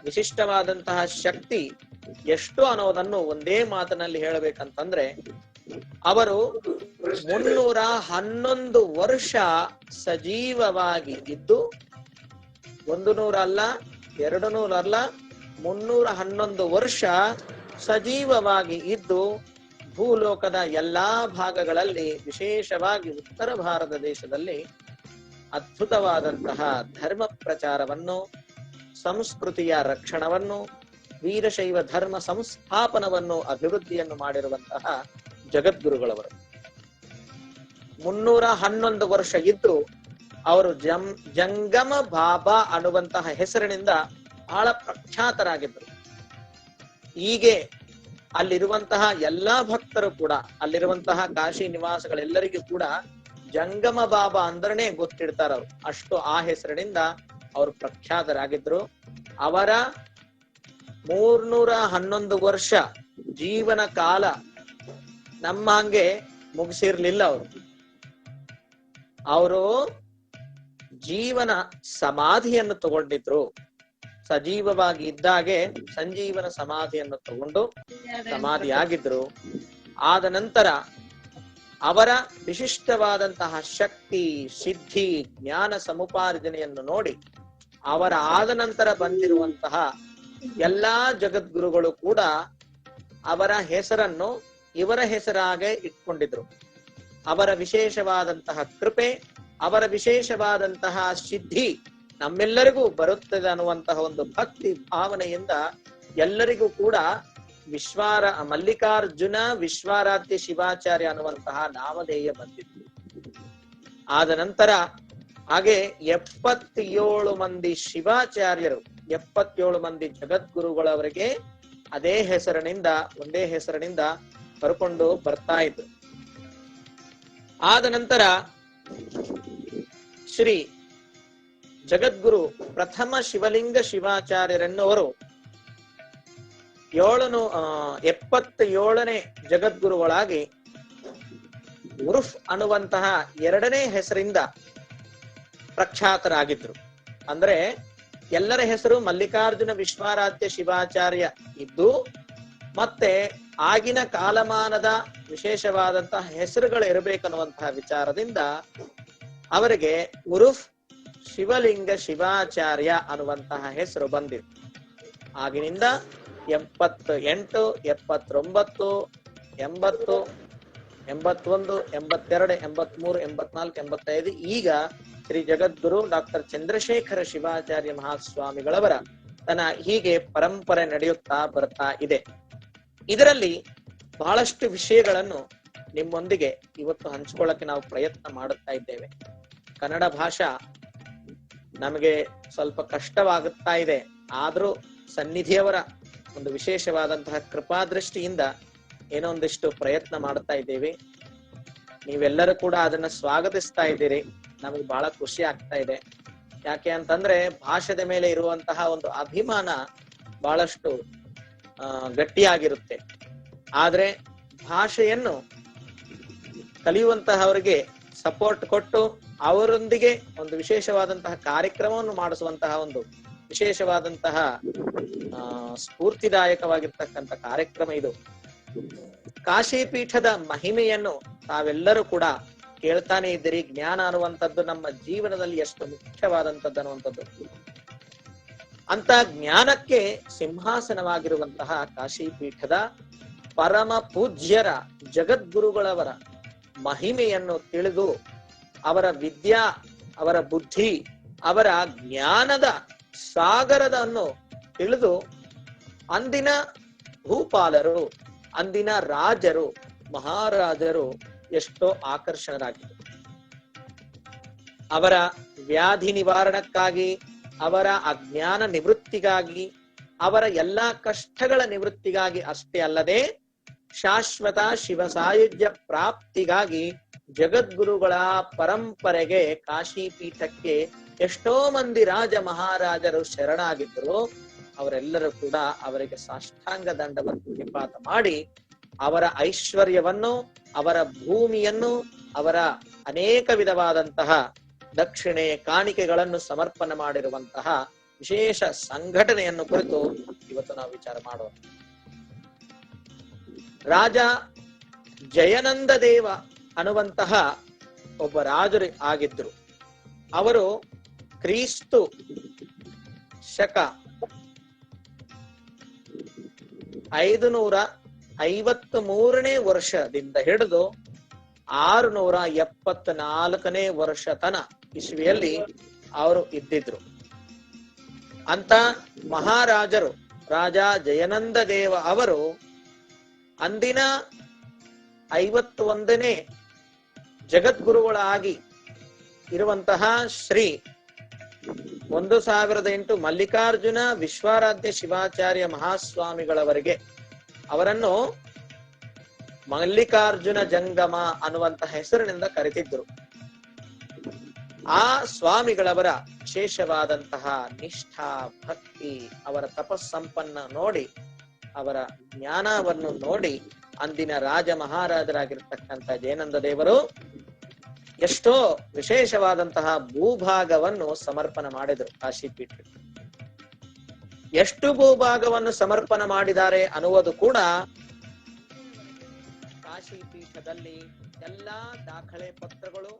ವಿಶಿಷ್ಟವಾದಂತಹ ಶಕ್ತಿ ಎಷ್ಟು ಅನ್ನೋದನ್ನು ಒಂದೇ ಮಾತಿನಲ್ಲಿ ಹೇಳಬೇಕಂತಂದ್ರೆ, ಅವರು 311 ವರ್ಷ ಸಜೀವವಾಗಿ ಇದ್ದು, 100 ಅಲ್ಲ, 200 ಅಲ್ಲ, 311 ವರ್ಷ ಸಜೀವವಾಗಿ ಇದ್ದು ಭೂಲೋಕದ ಎಲ್ಲಾ ಭಾಗಗಳಲ್ಲಿ, ವಿಶೇಷವಾಗಿ ಉತ್ತರ ಭಾರತ ದೇಶದಲ್ಲಿ ಅದ್ಭುತವಾದಂತಹ ಧರ್ಮ ಪ್ರಚಾರವನ್ನು, ಸಂಸ್ಕೃತಿಯ ರಕ್ಷಣವನ್ನು, ವೀರಶೈವ ಧರ್ಮ ಸಂಸ್ಥಾಪನವನ್ನು, ಅಭಿವೃದ್ಧಿಯನ್ನು ಮಾಡಿರುವಂತಹ ಜಗದ್ಗುರುಗಳವರು. 311 ವರ್ಷ ಇದ್ದು ಅವರು ಜಂಗಮ ಬಾಬಾ ಅನ್ನುವಂತಹ ಹೆಸರಿನಿಂದ ಬಹಳ ಪ್ರಖ್ಯಾತರಾಗಿದ್ದರು. ಹೀಗೆ ಅಲ್ಲಿರುವಂತಹ ಎಲ್ಲಾ ಭಕ್ತರು ಕೂಡ, ಅಲ್ಲಿರುವಂತಹ ಕಾಶಿ ನಿವಾಸಗಳೆಲ್ಲರಿಗೂ ಕೂಡ ಜಂಗಮ ಬಾಬಾ ಅಂದ್ರನೇ ಗೊತ್ತಿಡ್ತಾರ ಅವರು. ಅಷ್ಟು ಆ ಹೆಸರಿನಿಂದ ಅವರು ಪ್ರಖ್ಯಾತರಾಗಿದ್ರು. ಅವರ 311 ವರ್ಷ ಜೀವನ ಕಾಲ ನಮ್ಮ ಹಂಗೆ ಮುಗಿಸಿರ್ಲಿಲ್ಲ. ಅವರು ಜೀವನ ಸಮಾಧಿಯನ್ನು ತಗೊಂಡಿದ್ರು. ಸಜೀವವಾಗಿ ಇದ್ದಾಗೆ ಸಂಜೀವನ ಸಮಾಧಿಯನ್ನು ತಗೊಂಡು ಸಮಾಧಿಯಾಗಿದ್ರು. ಆದ ನಂತರ ಅವರ ವಿಶಿಷ್ಟವಾದಂತಹ ಶಕ್ತಿ, ಸಿದ್ಧಿ, ಜ್ಞಾನ ಸಮುಪಾರ್ಜನೆಯನ್ನು ನೋಡಿ ಅವರ ಆದ ನಂತರ ಬಂದಿರುವಂತಹ ಎಲ್ಲಾ ಜಗದ್ಗುರುಗಳು ಕೂಡ ಅವರ ಹೆಸರನ್ನು ಇವರ ಹೆಸರಾಗೆ ಇಟ್ಕೊಂಡಿದ್ರು. ಅವರ ವಿಶೇಷವಾದಂತಹ ಕೃಪೆ, ಅವರ ವಿಶೇಷವಾದಂತಹ ಸಿದ್ಧಿ ನಮ್ಮೆಲ್ಲರಿಗೂ ಬರುತ್ತದೆ ಅನ್ನುವಂತಹ ಒಂದು ಭಕ್ತಿ ಭಾವನೆಯಿಂದ ಎಲ್ಲರಿಗೂ ಕೂಡ ಮಲ್ಲಿಕಾರ್ಜುನ ವಿಶ್ವಾರಾಧ್ಯ ಶಿವಾಚಾರ್ಯ ಅನ್ನುವಂತಹ ನಾಮಧೇಯ ಬಂದಿತ್ತು. ಆದ ನಂತರ ಹಾಗೆ 77 ಮಂದಿ ಶಿವಾಚಾರ್ಯರು, 77 ಮಂದಿ ಜಗದ್ಗುರುಗಳವರಿಗೆ ಅದೇ ಹೆಸರಿನಿಂದ, ಒಂದೇ ಹೆಸರಿನಿಂದ ಕರ್ಕೊಂಡು ಬರ್ತಾ ಇದ್ರು. ಆದ ನಂತರ ಶ್ರೀ ಜಗದ್ಗುರು ಪ್ರಥಮ ಶಿವಲಿಂಗ ಶಿವಾಚಾರ್ಯರೆನ್ನುವರು 77ನೇ ಜಗದ್ಗುರುಗಳಾಗಿ ಉರುಫ್ ಅನ್ನುವಂತಹ 2ನೇ ಹೆಸರಿಂದ ಪ್ರಖ್ಯಾತರಾಗಿದ್ರು. ಅಂದ್ರೆ ಎಲ್ಲರ ಹೆಸರು ಮಲ್ಲಿಕಾರ್ಜುನ ವಿಶ್ವಾರಾಧ್ಯ ಶಿವಾಚಾರ್ಯ ಇದ್ದು, ಮತ್ತೆ ಆಗಿನ ಕಾಲಮಾನದ ವಿಶೇಷವಾದಂತಹ ಹೆಸರುಗಳು ಇರಬೇಕನ್ನುವಂತಹ ವಿಚಾರದಿಂದ ಅವರಿಗೆ ಉರುಫ್ ಶಿವಲಿಂಗ ಶಿವಾಚಾರ್ಯ ಅನ್ನುವಂತಹ ಹೆಸರು ಬಂದಿದೆ. ಆಗಿನಿಂದ 78, 79, 80, 81, 82, 83, 84, 85 ಈಗ ಶ್ರೀ ಜಗದ್ಗುರು ಡಾಕ್ಟರ್ ಚಂದ್ರಶೇಖರ ಶಿವಾಚಾರ್ಯ ಮಹಾಸ್ವಾಮಿಗಳವರ ತನ್ನ ಹೀಗೆ ಪರಂಪರೆ ನಡೆಯುತ್ತಾ ಬರ್ತಾ ಇದೆ. ಇದರಲ್ಲಿ ಬಹಳಷ್ಟು ವಿಷಯಗಳನ್ನು ನಿಮ್ಮೊಂದಿಗೆ ಇವತ್ತು ಹಂಚಿಕೊಳ್ಳಕ್ಕೆ ನಾವು ಪ್ರಯತ್ನ ಮಾಡುತ್ತಾ ಇದ್ದೇವೆ. ಕನ್ನಡ ಭಾಷಾ ನಮಗೆ ಸ್ವಲ್ಪ ಕಷ್ಟವಾಗುತ್ತಾ ಇದೆ, ಆದ್ರೂ ಸನ್ನಿಧಿಯವರ ಒಂದು ವಿಶೇಷವಾದಂತಹ ಕೃಪಾದೃಷ್ಟಿಯಿಂದ ಏನೋ ಒಂದಿಷ್ಟು ಪ್ರಯತ್ನ ಮಾಡ್ತಾ ಇದ್ದೇವೆ. ನೀವೆಲ್ಲರೂ ಕೂಡ ಅದನ್ನ ಸ್ವಾಗತಿಸ್ತಾ ಇದ್ದೀರಿ. ನಮಗೆ ಬಹಳ ಖುಷಿ ಆಗ್ತಾ ಇದೆ. ಯಾಕೆ ಅಂತಂದ್ರೆ ಭಾಷೆದ ಮೇಲೆ ಇರುವಂತಹ ಒಂದು ಅಭಿಮಾನ ಬಹಳಷ್ಟು ಗಟ್ಟಿಯಾಗಿರುತ್ತೆ. ಆದ್ರೆ ಭಾಷೆಯನ್ನು ಕಲಿಯುವಂತಹವರಿಗೆ ಸಪೋರ್ಟ್ ಕೊಟ್ಟು ಅವರೊಂದಿಗೆ ಒಂದು ವಿಶೇಷವಾದಂತಹ ಕಾರ್ಯಕ್ರಮವನ್ನು ಮಾಡಿಸುವಂತಹ ಒಂದು ವಿಶೇಷವಾದಂತಹ ಸ್ಫೂರ್ತಿದಾಯಕವಾಗಿರ್ತಕ್ಕಂಥ ಕಾರ್ಯಕ್ರಮ ಇದು. ಕಾಶಿ ಪೀಠದ ಮಹಿಮೆಯನ್ನು ತಾವೆಲ್ಲರೂ ಕೂಡ ಕೇಳ್ತಾನೆ ಇದ್ದೀರಿ. ಜ್ಞಾನ ಅನ್ನುವಂಥದ್ದು ನಮ್ಮ ಜೀವನದಲ್ಲಿ ಎಷ್ಟು ಮುಖ್ಯವಾದಂಥದ್ದು ಅನ್ನುವಂಥದ್ದು. ಅಂತ ಜ್ಞಾನಕ್ಕೆ ಸಿಂಹಾಸನವಾಗಿರುವಂತಹ ಕಾಶಿ ಪೀಠದ ಪರಮ ಪೂಜ್ಯರ ಜಗದ್ಗುರುಗಳವರ ಮಹಿಮೆಯನ್ನು ತಿಳಿದು ಅವರ ವಿದ್ಯಾ, ಅವರ ಬುದ್ಧಿ, ಅವರ ಜ್ಞಾನದ ಸಾಗರದನ್ನು ತಿಳಿದು ಅಂದಿನ ಭೂಪಾಲರು, ಅಂದಿನ ರಾಜರು, ಮಹಾರಾಜರು ಎಷ್ಟೋ ಆಕರ್ಷಣರಾಗಿದ್ದರು. ಅವರ ವ್ಯಾಧಿ ನಿವಾರಣಕ್ಕಾಗಿ, ಅವರ ಅಜ್ಞಾನ ನಿವೃತ್ತಿಗಾಗಿ, ಅವರ ಎಲ್ಲಾ ಕಷ್ಟಗಳ ನಿವೃತ್ತಿಗಾಗಿ ಅಷ್ಟೇ ಅಲ್ಲದೆ ಶಾಶ್ವತ ಶಿವ ಸಾಯುಜ್ಯ ಪ್ರಾಪ್ತಿಗಾಗಿ ಜಗದ್ಗುರುಗಳ ಪರಂಪರೆಗೆ, ಕಾಶಿ ಪೀಠಕ್ಕೆ ಎಷ್ಟೋ ಮಂದಿ ರಾಜ ಮಹಾರಾಜರು ಶರಣಾಗಿದ್ದರು. ಅವರೆಲ್ಲರೂ ಕೂಡ ಅವರಿಗೆ ಸಾಷ್ಟಾಂಗ ದಂಡವನ್ನು ನಿಪಾತ ಮಾಡಿ ಅವರ ಐಶ್ವರ್ಯವನ್ನು, ಅವರ ಭೂಮಿಯನ್ನು, ಅವರ ಅನೇಕ ವಿಧವಾದಂತಹ ದಕ್ಷಿಣೆ ಕಾಣಿಕೆಗಳನ್ನು ಸಮರ್ಪಣೆ ಮಾಡಿರುವಂತಹ ವಿಶೇಷ ಸಂಘಟನೆಯನ್ನು ಕುರಿತು ಇವತ್ತು ನಾವು ವಿಚಾರ ಮಾಡೋಣ. ರಾಜ ಜಯನಂದ ದೇವ ಅನ್ನುವಂತಹ ಒಬ್ಬ ರಾಜರು ಆಗಿದ್ರು. ಅವರು ಕ್ರಿಸ್ತು ಶಕ 553ನೇ ವರ್ಷದಿಂದ ಹಿಡಿದು 674ನೇ ವರ್ಷ ತನ ಇಸ್ವಿಯಲ್ಲಿ ಅವರು ಇದ್ದಿದ್ರು. ಅಂತ ಮಹಾರಾಜರು ರಾಜ ಜಯನಂದ ದೇವ ಅವರು ಅಂದಿನ 51ನೇ ಜಗದ್ಗುರುಗಳಾಗಿ ಇರುವಂತಹ ಶ್ರೀ 1008 ಮಲ್ಲಿಕಾರ್ಜುನ ವಿಶ್ವಾರಾಧ್ಯ ಶಿವಾಚಾರ್ಯ ಮಹಾಸ್ವಾಮಿಗಳವರಿಗೆ, ಅವರನ್ನು ಮಲ್ಲಿಕಾರ್ಜುನ ಜಂಗಮ ಅನ್ನುವಂತಹ ಹೆಸರಿನಿಂದ ಕರೆತಿದ್ರು. ಆ ಸ್ವಾಮಿಗಳವರ ವಿಶೇಷವಾದಂತಹ ನಿಷ್ಠಾ, ಭಕ್ತಿ, ಅವರ ತಪಸ್ಸಂಪನ್ನ ನೋಡಿ, ಅವರ ಜ್ಞಾನವನ್ನು ನೋಡಿ ಅಂದಿನ ರಾಜ ಮಹಾರಾಜರಾಗಿರ್ತಕ್ಕಂಥ ಜಯನಂದ ದೇವರು ಎಷ್ಟೋ ವಿಶೇಷವಾದಂತಹ ಭೂಭಾಗವನ್ನು ಸಮರ್ಪಣೆ ಮಾಡಿದರು ಕಾಶಿ ಪೀಠಕ್ಕೆ. ಎಷ್ಟು ಭೂಭಾಗವನ್ನು ಸಮರ್ಪಣೆ ಮಾಡಿದ್ದಾರೆ ಅನ್ನುವುದು ಕೂಡ ಕಾಶಿ ಪೀಠದಲ್ಲಿ ಎಲ್ಲಾ ದಾಖಲೆ ಪತ್ರಗಳು,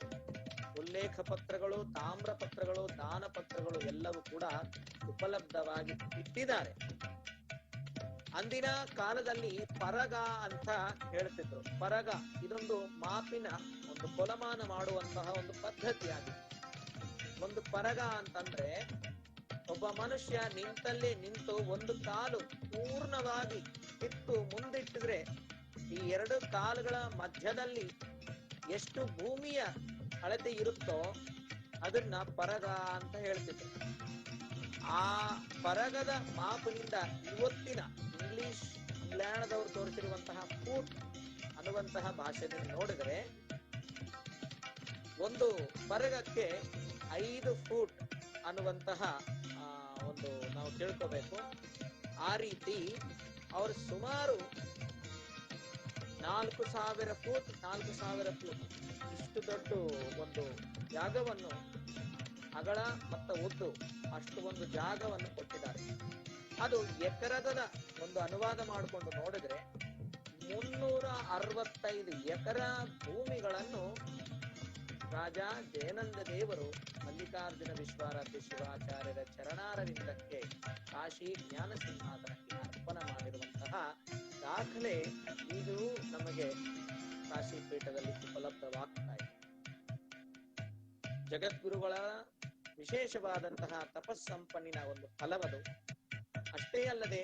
ಉಲ್ಲೇಖ ಪತ್ರಗಳು, ತಾಮ್ರ ಪತ್ರಗಳು, ದಾನ ಪತ್ರಗಳು ಎಲ್ಲವೂ ಕೂಡ ಉಪಲಬ್ಧವಾಗಿ ಇಟ್ಟಿದ್ದಾರೆ. ಅಂದಿನ ಕಾಲದಲ್ಲಿ ಪರಗ ಅಂತ ಹೇಳ್ತಿದ್ರು. ಪರಗ ಇದೊಂದು ಮಾಪಿನ ಒಂದು ಕೊಲಮಾನ ಮಾಡುವಂತಹ ಒಂದು ಪದ್ಧತಿಯಾಗಿದೆ. ಒಂದು ಪರಗ ಅಂತಂದ್ರೆ ಒಬ್ಬ ಮನುಷ್ಯ ನಿಂತಲ್ಲೇ ನಿಂತು ಒಂದು ಕಾಲು ಪೂರ್ಣವಾಗಿ ಕಿತ್ತು ಮುಂದಿಟ್ಟಿದ್ರೆ ಈ ಎರಡು ಕಾಲುಗಳ ಮಧ್ಯದಲ್ಲಿ ಎಷ್ಟು ಭೂಮಿಯ ಅಳತೆ ಇರುತ್ತೋ ಅದನ್ನ ಪರಗ ಅಂತ ಹೇಳ್ತಿದ್ರು. ಆ ಪರಗದ ಮಾಪಿನಿಂದ ಇವತ್ತಿನ ಇಂಗ್ಲೆಂಡ್ದವರು ತೋರಿಸಿರುವಂತಹ ಫೂಟ್ ಅನ್ನುವಂತಹ ಭಾಷೆಯನ್ನು ನೋಡಿದ್ರೆ ಒಂದು ಪರಗಕ್ಕೆ 5 ಫೂಟ್ ಅನ್ನುವಂತಹ ಒಂದು ನಾವು ತಿಳ್ಕೋಬೇಕು. ಆ ರೀತಿ ಅವರು ಸುಮಾರು 4000 ಫೂಟ್ ಇಷ್ಟು ದೊಡ್ಡ ಒಂದು ಜಾಗವನ್ನು, ಅಗಲ ಮತ್ತು ಉದ್ದು ಅಷ್ಟು ಒಂದು ಜಾಗವನ್ನು ಕೊಟ್ಟಿದ್ದಾರೆ. ಅದು ಎಕರದ ಒಂದು ಅನುವಾದ ಮಾಡಿಕೊಂಡು ನೋಡಿದ್ರೆ 365 ಎಕರ ಭೂಮಿಗಳನ್ನು ರಾಜ ಜಯನಂದ ದೇವರು ಮಲ್ಲಿಕಾರ್ಜುನ ವಿಶ್ವಾರಾಧ್ಯ ಶಿವಾಚಾರ್ಯರ ಚರಣಾರವಿಂದಕ್ಕೆ ಕಾಶಿ ಜ್ಞಾನ ಸಿಂಹಾಸನಕ್ಕೆ ಅರ್ಪಣೆ ಮಾಡಿರುವಂತಹ ದಾಖಲೆ ಇದು ನಮಗೆ ಕಾಶಿ ಪೀಠದಲ್ಲಿ ಉಪಲಬ್ಧವಾಗ್ತಾ ಇದೆ. ಜಗದ್ಗುರುಗಳ ವಿಶೇಷವಾದಂತಹ ತಪಸ್ಸಂಪನ್ನಿನ ಒಂದು ಫಲವದು. ಅಷ್ಟೇ ಅಲ್ಲದೆ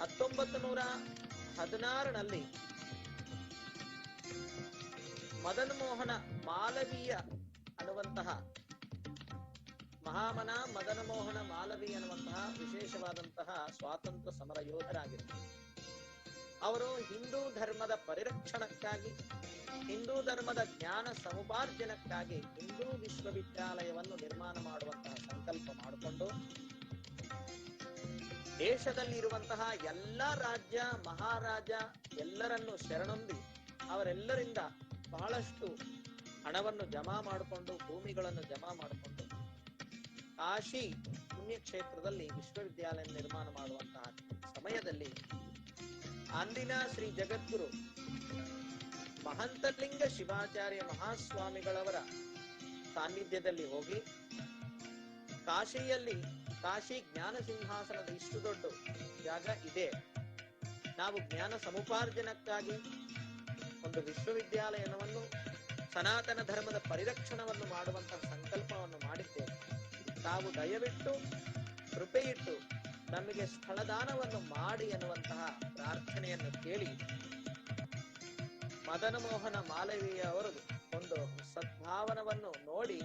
1916ರಲ್ಲಿ ಮದನ್ ಮೋಹನ ಮಾಲವೀಯ ಅನ್ನುವಂತಹ ಮಹಾಮನ ಮದನ ಮೋಹನ ಮಾಲವೀಯ ಅನ್ನುವಂತಹ ವಿಶೇಷವಾದಂತಹ ಸ್ವಾತಂತ್ರ್ಯ ಸಮರ ಯೋಧರಾಗಿದ್ದರು. ಅವರು ಹಿಂದೂ ಧರ್ಮದ ಪರಿರಕ್ಷಣಕ್ಕಾಗಿ, ಹಿಂದೂ ಧರ್ಮದ ಜ್ಞಾನ ಸಮುಪಾರ್ಜನಕ್ಕಾಗಿ ಹಿಂದೂ ವಿಶ್ವವಿದ್ಯಾಲಯವನ್ನು ನಿರ್ಮಾಣ ಮಾಡುವಂತಹ ಸಂಕಲ್ಪ ಮಾಡಿಕೊಂಡು ದೇಶದಲ್ಲಿ ಇರುವಂತಹ ಎಲ್ಲ ರಾಜ್ಯ ಮಹಾರಾಜ ಎಲ್ಲರನ್ನು ಶರಣೊಂದಿ ಅವರೆಲ್ಲರಿಂದ ಬಹಳಷ್ಟು ಹಣವನ್ನು ಜಮಾ ಮಾಡಿಕೊಂಡು, ಭೂಮಿಗಳನ್ನು ಜಮಾ ಮಾಡಿಕೊಂಡು ಕಾಶಿ ಪುಣ್ಯಕ್ಷೇತ್ರದಲ್ಲಿ ವಿಶ್ವವಿದ್ಯಾಲಯ ನಿರ್ಮಾಣ ಮಾಡುವಂತಹ ಸಮಯದಲ್ಲಿ ಅಂದಿನ ಶ್ರೀ ಜಗದ್ಗುರು ಮಹಂತಲಿಂಗ ಶಿವಾಚಾರ್ಯ ಮಹಾಸ್ವಾಮಿಗಳವರ ಸಾನ್ನಿಧ್ಯದಲ್ಲಿ ಹೋಗಿ ಕಾಶಿಯಲ್ಲಿ ಕಾಶಿ ಜ್ಞಾನ ಸಿಂಹಾಸನದ ಇಷ್ಟು ದೊಡ್ಡ ಜಾಗ ಇದೆ, ನಾವು ಜ್ಞಾನ ಸಮುಪಾರ್ಜನಕ್ಕಾಗಿ ಒಂದು ವಿಶ್ವವಿದ್ಯಾಲಯವನ್ನು ಸನಾತನ ಧರ್ಮದ ಪರಿರಕ್ಷಣವನ್ನು ಮಾಡುವಂತಹ ಸಂಕಲ್ಪವನ್ನು ಮಾಡಿದ್ದೇವೆ, ತಾವು ದಯವಿಟ್ಟು ಕೃಪೆಯಿಟ್ಟು ನಮಗೆ ಸ್ಥಳದಾನವನ್ನು ಮಾಡಿ ಅನ್ನುವಂತಹ ಪ್ರಾರ್ಥನೆಯನ್ನು ಕೇಳಿ ಮದನ ಮೋಹನ ಮಾಲವೀಯ ಅವರು ಒಂದು ಸದ್ಭಾವನವನ್ನು ನೋಡಿ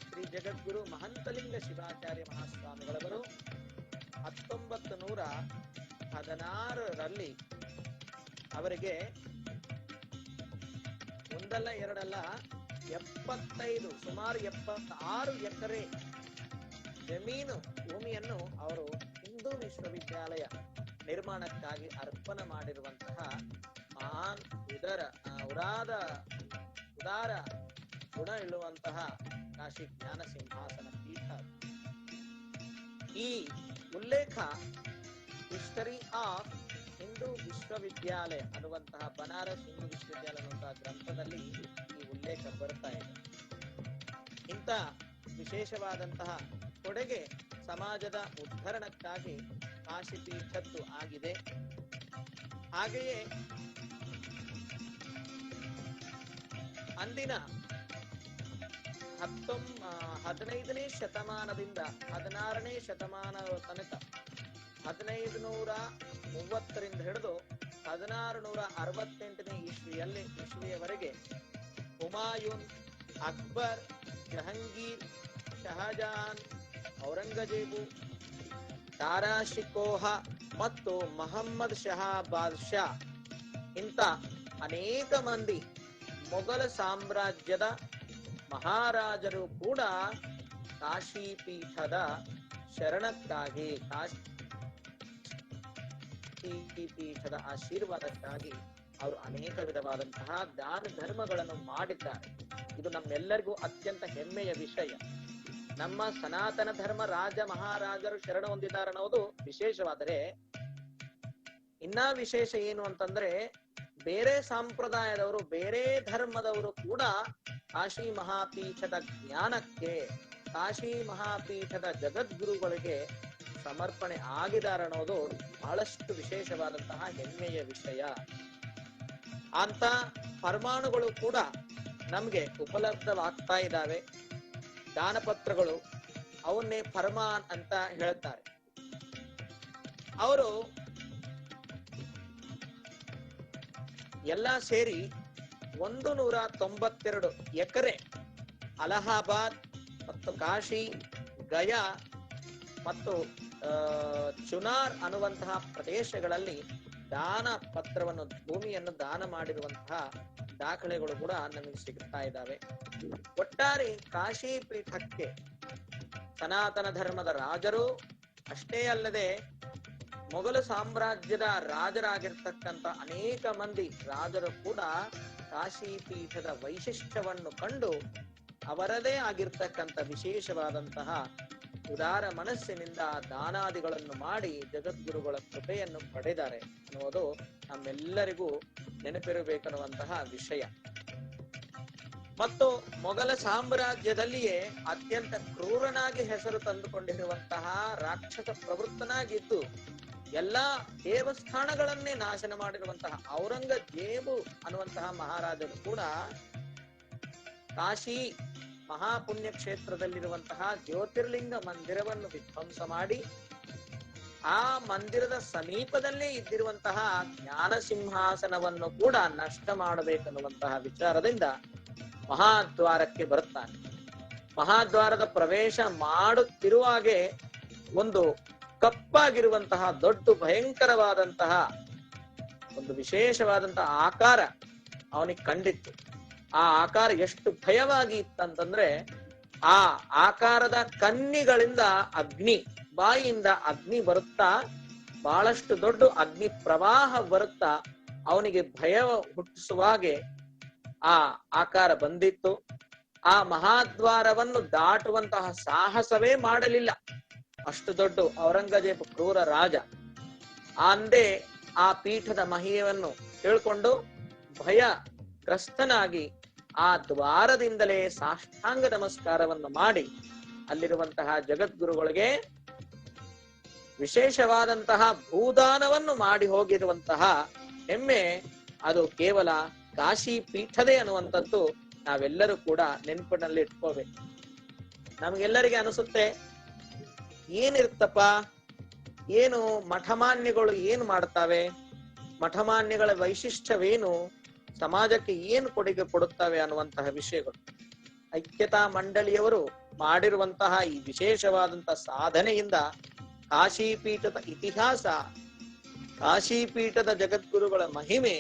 ಶ್ರೀ ಜಗದ್ಗುರು ಮಹಂತಲಿಂಗ ಶಿವಾಚಾರ್ಯ ಮಹಾಸ್ವಾಮಿಗಳವರು 1916ರಲ್ಲಿ ಅವರಿಗೆ ಒಂದಲ್ಲ ಎರಡಲ್ಲ 75 ಸುಮಾರು 76 ಎಕರೆ ಜಮೀನು ಭೂಮಿಯನ್ನು ಅವರು ಹಿಂದೂ ವಿಶ್ವವಿದ್ಯಾಲಯ ನಿರ್ಮಾಣಕ್ಕಾಗಿ ಅರ್ಪಣೆ ಮಾಡಿರುವಂತಹ ಮಹಾನ್ ಉದಾರ ಗುಣ ಇಳುವಂತಹ ಕಾಶಿ ಜ್ಞಾನ ಸಿಂಹಾಸನ ಪೀಠ. ಈ ಉಲ್ಲೇಖ ಹಿಸ್ಟರಿ ಆಫ್ ಹಿಂದೂ ವಿಶ್ವವಿದ್ಯಾಲಯ ಅನ್ನುವಂತಹ ಬನಾರಸ್ ಹಿಂದೂ ವಿಶ್ವವಿದ್ಯಾಲಯ ಅನ್ನುವಂತಹ ಗ್ರಂಥದಲ್ಲಿ ಈ ಉಲ್ಲೇಖ ಬರ್ತಾ ಇದೆ. ಇಂಥ ವಿಶೇಷವಾದಂತಹ ಕೊಡುಗೆ ಸಮಾಜದ ಉದ್ಧರಣಕ್ಕಾಗಿ ಕಾಶಿ ಪೀಠದ್ದು ಆಗಿದೆ. ಹಾಗೆಯೇ ಅಂದಿನ 15ನೇ ಶತಮಾನದಿಂದ 16ನೇ ಶತಮಾನ ತನಕ 1530ರಿಂದ ಹಿಡಿದು 1668ನೇ ಇಸ್ವಿಯವರೆಗೆ ಹುಮಾಯೂನ್, ಅಕ್ಬರ್, ಜಹಂಗೀರ್, ಶಹಜಾನ್, ಔರಂಗಜೇಬು, ದಾರಾ ಶಿಕೋಹ ಮತ್ತು ಮೊಹಮ್ಮದ್ ಶಹಾ ಬಾದ್ಶಾ ಇಂಥ ಅನೇಕ ಮಂದಿ ಮೊಘಲ ಸಾಮ್ರಾಜ್ಯದ ಮಹಾರಾಜರು ಕೂಡ ಕಾಶಿ ಪೀಠದ ಶರಣಕ್ಕಾಗಿ, ಕಾಶಿ ಪೀಠದ ಆಶೀರ್ವಾದಕ್ಕಾಗಿ ಅವರು ಅನೇಕ ವಿಧವಾದಂತಹ ದಾನ ಧರ್ಮಗಳನ್ನು ಮಾಡಿದ್ದಾರೆ. ಇದು ನಮ್ಮೆಲ್ಲರಿಗೂ ಅತ್ಯಂತ ಹೆಮ್ಮೆಯ ವಿಷಯ. ನಮ್ಮ ಸನಾತನ ಧರ್ಮ ರಾಜ ಮಹಾರಾಜರು ಶರಣ ಹೊಂದಿದ್ದಾರೆ ಅನ್ನೋದು ವಿಶೇಷವಾದರೆ, ಇನ್ನ ವಿಶೇಷ ಏನು ಅಂತಂದ್ರೆ ಬೇರೆ ಸಂಪ್ರದಾಯದವರು, ಬೇರೆ ಧರ್ಮದವರು ಕೂಡ ಕಾಶಿ ಮಹಾಪೀಠದ ಜ್ಞಾನಕ್ಕೆ, ಕಾಶಿ ಮಹಾಪೀಠದ ಜಗದ್ಗುರುಗಳಿಗೆ ಸಮರ್ಪಣೆ ಆಗಿದ್ದಾರೆ ಅನ್ನೋದು ಬಹಳಷ್ಟು ವಿಶೇಷವಾದಂತಹ ಹೆಮ್ಮೆಯ ವಿಷಯ. ಅಂತ ಪರಮಾಣುಗಳು ಕೂಡ ನಮ್ಗೆ ಉಪಲಬ್ಧವಾಗ್ತಾ ಇದ್ದಾವೆ. ದಾನಪತ್ರಗಳು ಅವನ್ನೇ ಫರ್ಮಾನ್ ಅಂತ ಹೇಳ್ತಾರೆ. ಅವರು ಎಲ್ಲ ಸೇರಿ 192 ಎಕರೆ ಅಲಹಾಬಾದ್ ಮತ್ತು ಕಾಶಿ, ಗಯಾ ಮತ್ತು ಚುನಾರ್ ಅನ್ನುವಂತಹ ಪ್ರದೇಶಗಳಲ್ಲಿ ದಾನ ಪತ್ರವನ್ನು, ಭೂಮಿಯನ್ನು ದಾನ ಮಾಡಿರುವಂತಹ ದಾಖಲೆಗಳು ಕೂಡ ನಮಗೆ ಸಿಗ್ತಾ ಇದ್ದಾವೆ. ಒಟ್ಟಾರೆ ಕಾಶಿ ಪೀಠಕ್ಕೆ ಸನಾತನ ಧರ್ಮದ ರಾಜರು ಅಷ್ಟೇ ಅಲ್ಲದೆ ಮೊಘಲ ಸಾಮ್ರಾಜ್ಯದ ರಾಜರಾಗಿರ್ತಕ್ಕಂಥ ಅನೇಕ ಮಂದಿ ರಾಜರು ಕೂಡ ಕಾಶಿ ಪೀಠದ ವೈಶಿಷ್ಟ್ಯವನ್ನು ಕಂಡು ಅವರದೇ ಆಗಿರ್ತಕ್ಕಂಥ ವಿಶೇಷವಾದಂತಹ ಉದಾರ ಮನಸ್ಸಿನಿಂದ ದಾನಾದಿಗಳನ್ನು ಮಾಡಿ ಜಗದ್ಗುರುಗಳ ಕೃಪೆಯನ್ನು ಪಡೆದಾರೆ ಅನ್ನುವುದು ನಮ್ಮೆಲ್ಲರಿಗೂ ನೆನಪಿರಬೇಕನ್ನುವಂತಹ ವಿಷಯ. ಮತ್ತು ಮೊಘಲ ಸಾಮ್ರಾಜ್ಯದಲ್ಲಿಯೇ ಅತ್ಯಂತ ಕ್ರೂರನಾಗಿ ಹೆಸರು ತಂದುಕೊಂಡಿರುವಂತಹ ರಾಕ್ಷಸ ಪ್ರವೃತ್ತನಾಗಿದ್ದು ಎಲ್ಲಾ ದೇವಸ್ಥಾನಗಳನ್ನೇ ನಾಶನ ಮಾಡಿರುವಂತಹ ಔರಂಗಜೇಬು ಅನ್ನುವಂತಹ ಮಹಾರಾಜರು ಕೂಡ ಕಾಶಿ ಮಹಾಪುಣ್ಯ ಕ್ಷೇತ್ರದಲ್ಲಿರುವಂತಹ ಜ್ಯೋತಿರ್ಲಿಂಗ ಮಂದಿರವನ್ನು ವಿಧ್ವಂಸ ಮಾಡಿ ಆ ಮಂದಿರದ ಸಮೀಪದಲ್ಲೇ ಇದ್ದಿರುವಂತಹ ಜ್ಞಾನ ಸಿಂಹಾಸನವನ್ನು ಕೂಡ ನಷ್ಟ ಮಾಡಬೇಕನ್ನುವಂತಹ ವಿಚಾರದಿಂದ ಮಹಾದ್ವಾರಕ್ಕೆ ಬರುತ್ತಾನೆ. ಮಹಾದ್ವಾರದ ಪ್ರವೇಶ ಮಾಡುತ್ತಿರುವಾಗೆ ಒಂದು ಕಪ್ಪಾಗಿರುವಂತಹ ದೊಡ್ಡ ಭಯಂಕರವಾದಂತಹ ಒಂದು ವಿಶೇಷವಾದಂತಹ ಆಕಾರ ಅವನಿಗೆ ಕಂಡಿತ್ತು. ಆ ಆಕಾರ ಎಷ್ಟು ಭಯವಾಗಿ ಇತ್ತಂತಂದ್ರೆ ಆ ಆಕಾರದ ಕನ್ನಿಗಳಿಂದ ಅಗ್ನಿ, ಬಾಯಿಯಿಂದ ಅಗ್ನಿ ಬರುತ್ತಾ ಬಹಳಷ್ಟು ದೊಡ್ಡ ಅಗ್ನಿ ಪ್ರವಾಹ ಬರುತ್ತಾ ಅವನಿಗೆ ಭಯ ಹುಟ್ಟಿಸುವಾಗೆ ಆ ಆಕಾರ ಬಂದಿತ್ತು. ಆ ಮಹಾದ್ವಾರವನ್ನು ದಾಟುವಂತಹ ಸಾಹಸವೇ ಮಾಡಲಿಲ್ಲ. ಅಷ್ಟು ದೊಡ್ಡ ಔರಂಗಜೇಬ ಕ್ರೂರ ರಾಜ. ಅಂದೇ ಆ ಪೀಠದ ಮಹಿಮೆಯನ್ನು ತಿಳ್ಕೊಂಡು ಭಯಗ್ರಸ್ತನಾಗಿ ಆ ದ್ವಾರದಿಂದಲೇ ಸಾಷ್ಟಾಂಗ ನಮಸ್ಕಾರವನ್ನು ಮಾಡಿ ಅಲ್ಲಿರುವಂತಹ ಜಗದ್ಗುರುಗಳಿಗೆ ವಿಶೇಷವಾದಂತಹ ಭೂದಾನವನ್ನು ಮಾಡಿ ಹೋಗಿರುವಂತಹ ಹೆಮ್ಮೆ ಅದು ಕೇವಲ ಕಾಶಿ ಪೀಠದೇ ಅನ್ನುವಂಥದ್ದು ನಾವೆಲ್ಲರೂ ಕೂಡ ನೆನಪಿನಲ್ಲಿ ಇಟ್ಕೋಬೇಕು. ನಮ್ಗೆಲ್ಲರಿಗೆ ಅನಿಸುತ್ತೆ, ಏನಿರುತ್ತಪ್ಪ, ಏನು ಮಠಮಾನ್ಯಗಳು ಏನು ಮಾಡ್ತಾವೆ, ಮಠಮಾನ್ಯಗಳ ವೈಶಿಷ್ಟ್ಯವೇನು, ಸಮಾಜಕ್ಕೆ ಏನು ಕೊಡುಗೆ ಕೊಡುತ್ತವೆ ಅನ್ನುವಂತಹ ವಿಷಯಗಳು. ಐಕ್ಯತಾ ಮಂಡಳಿಯವರು ಮಾಡಿರುವಂತಹ ಈ ವಿಶೇಷವಾದಂತಹ ಸಾಧನೆಯಿಂದ ಕಾಶಿಪೀಠದ ಇತಿಹಾಸ, ಕಾಶಿಪೀಠದ ಜಗದ್ಗುರುಗಳ ಮಹಿಮೆ,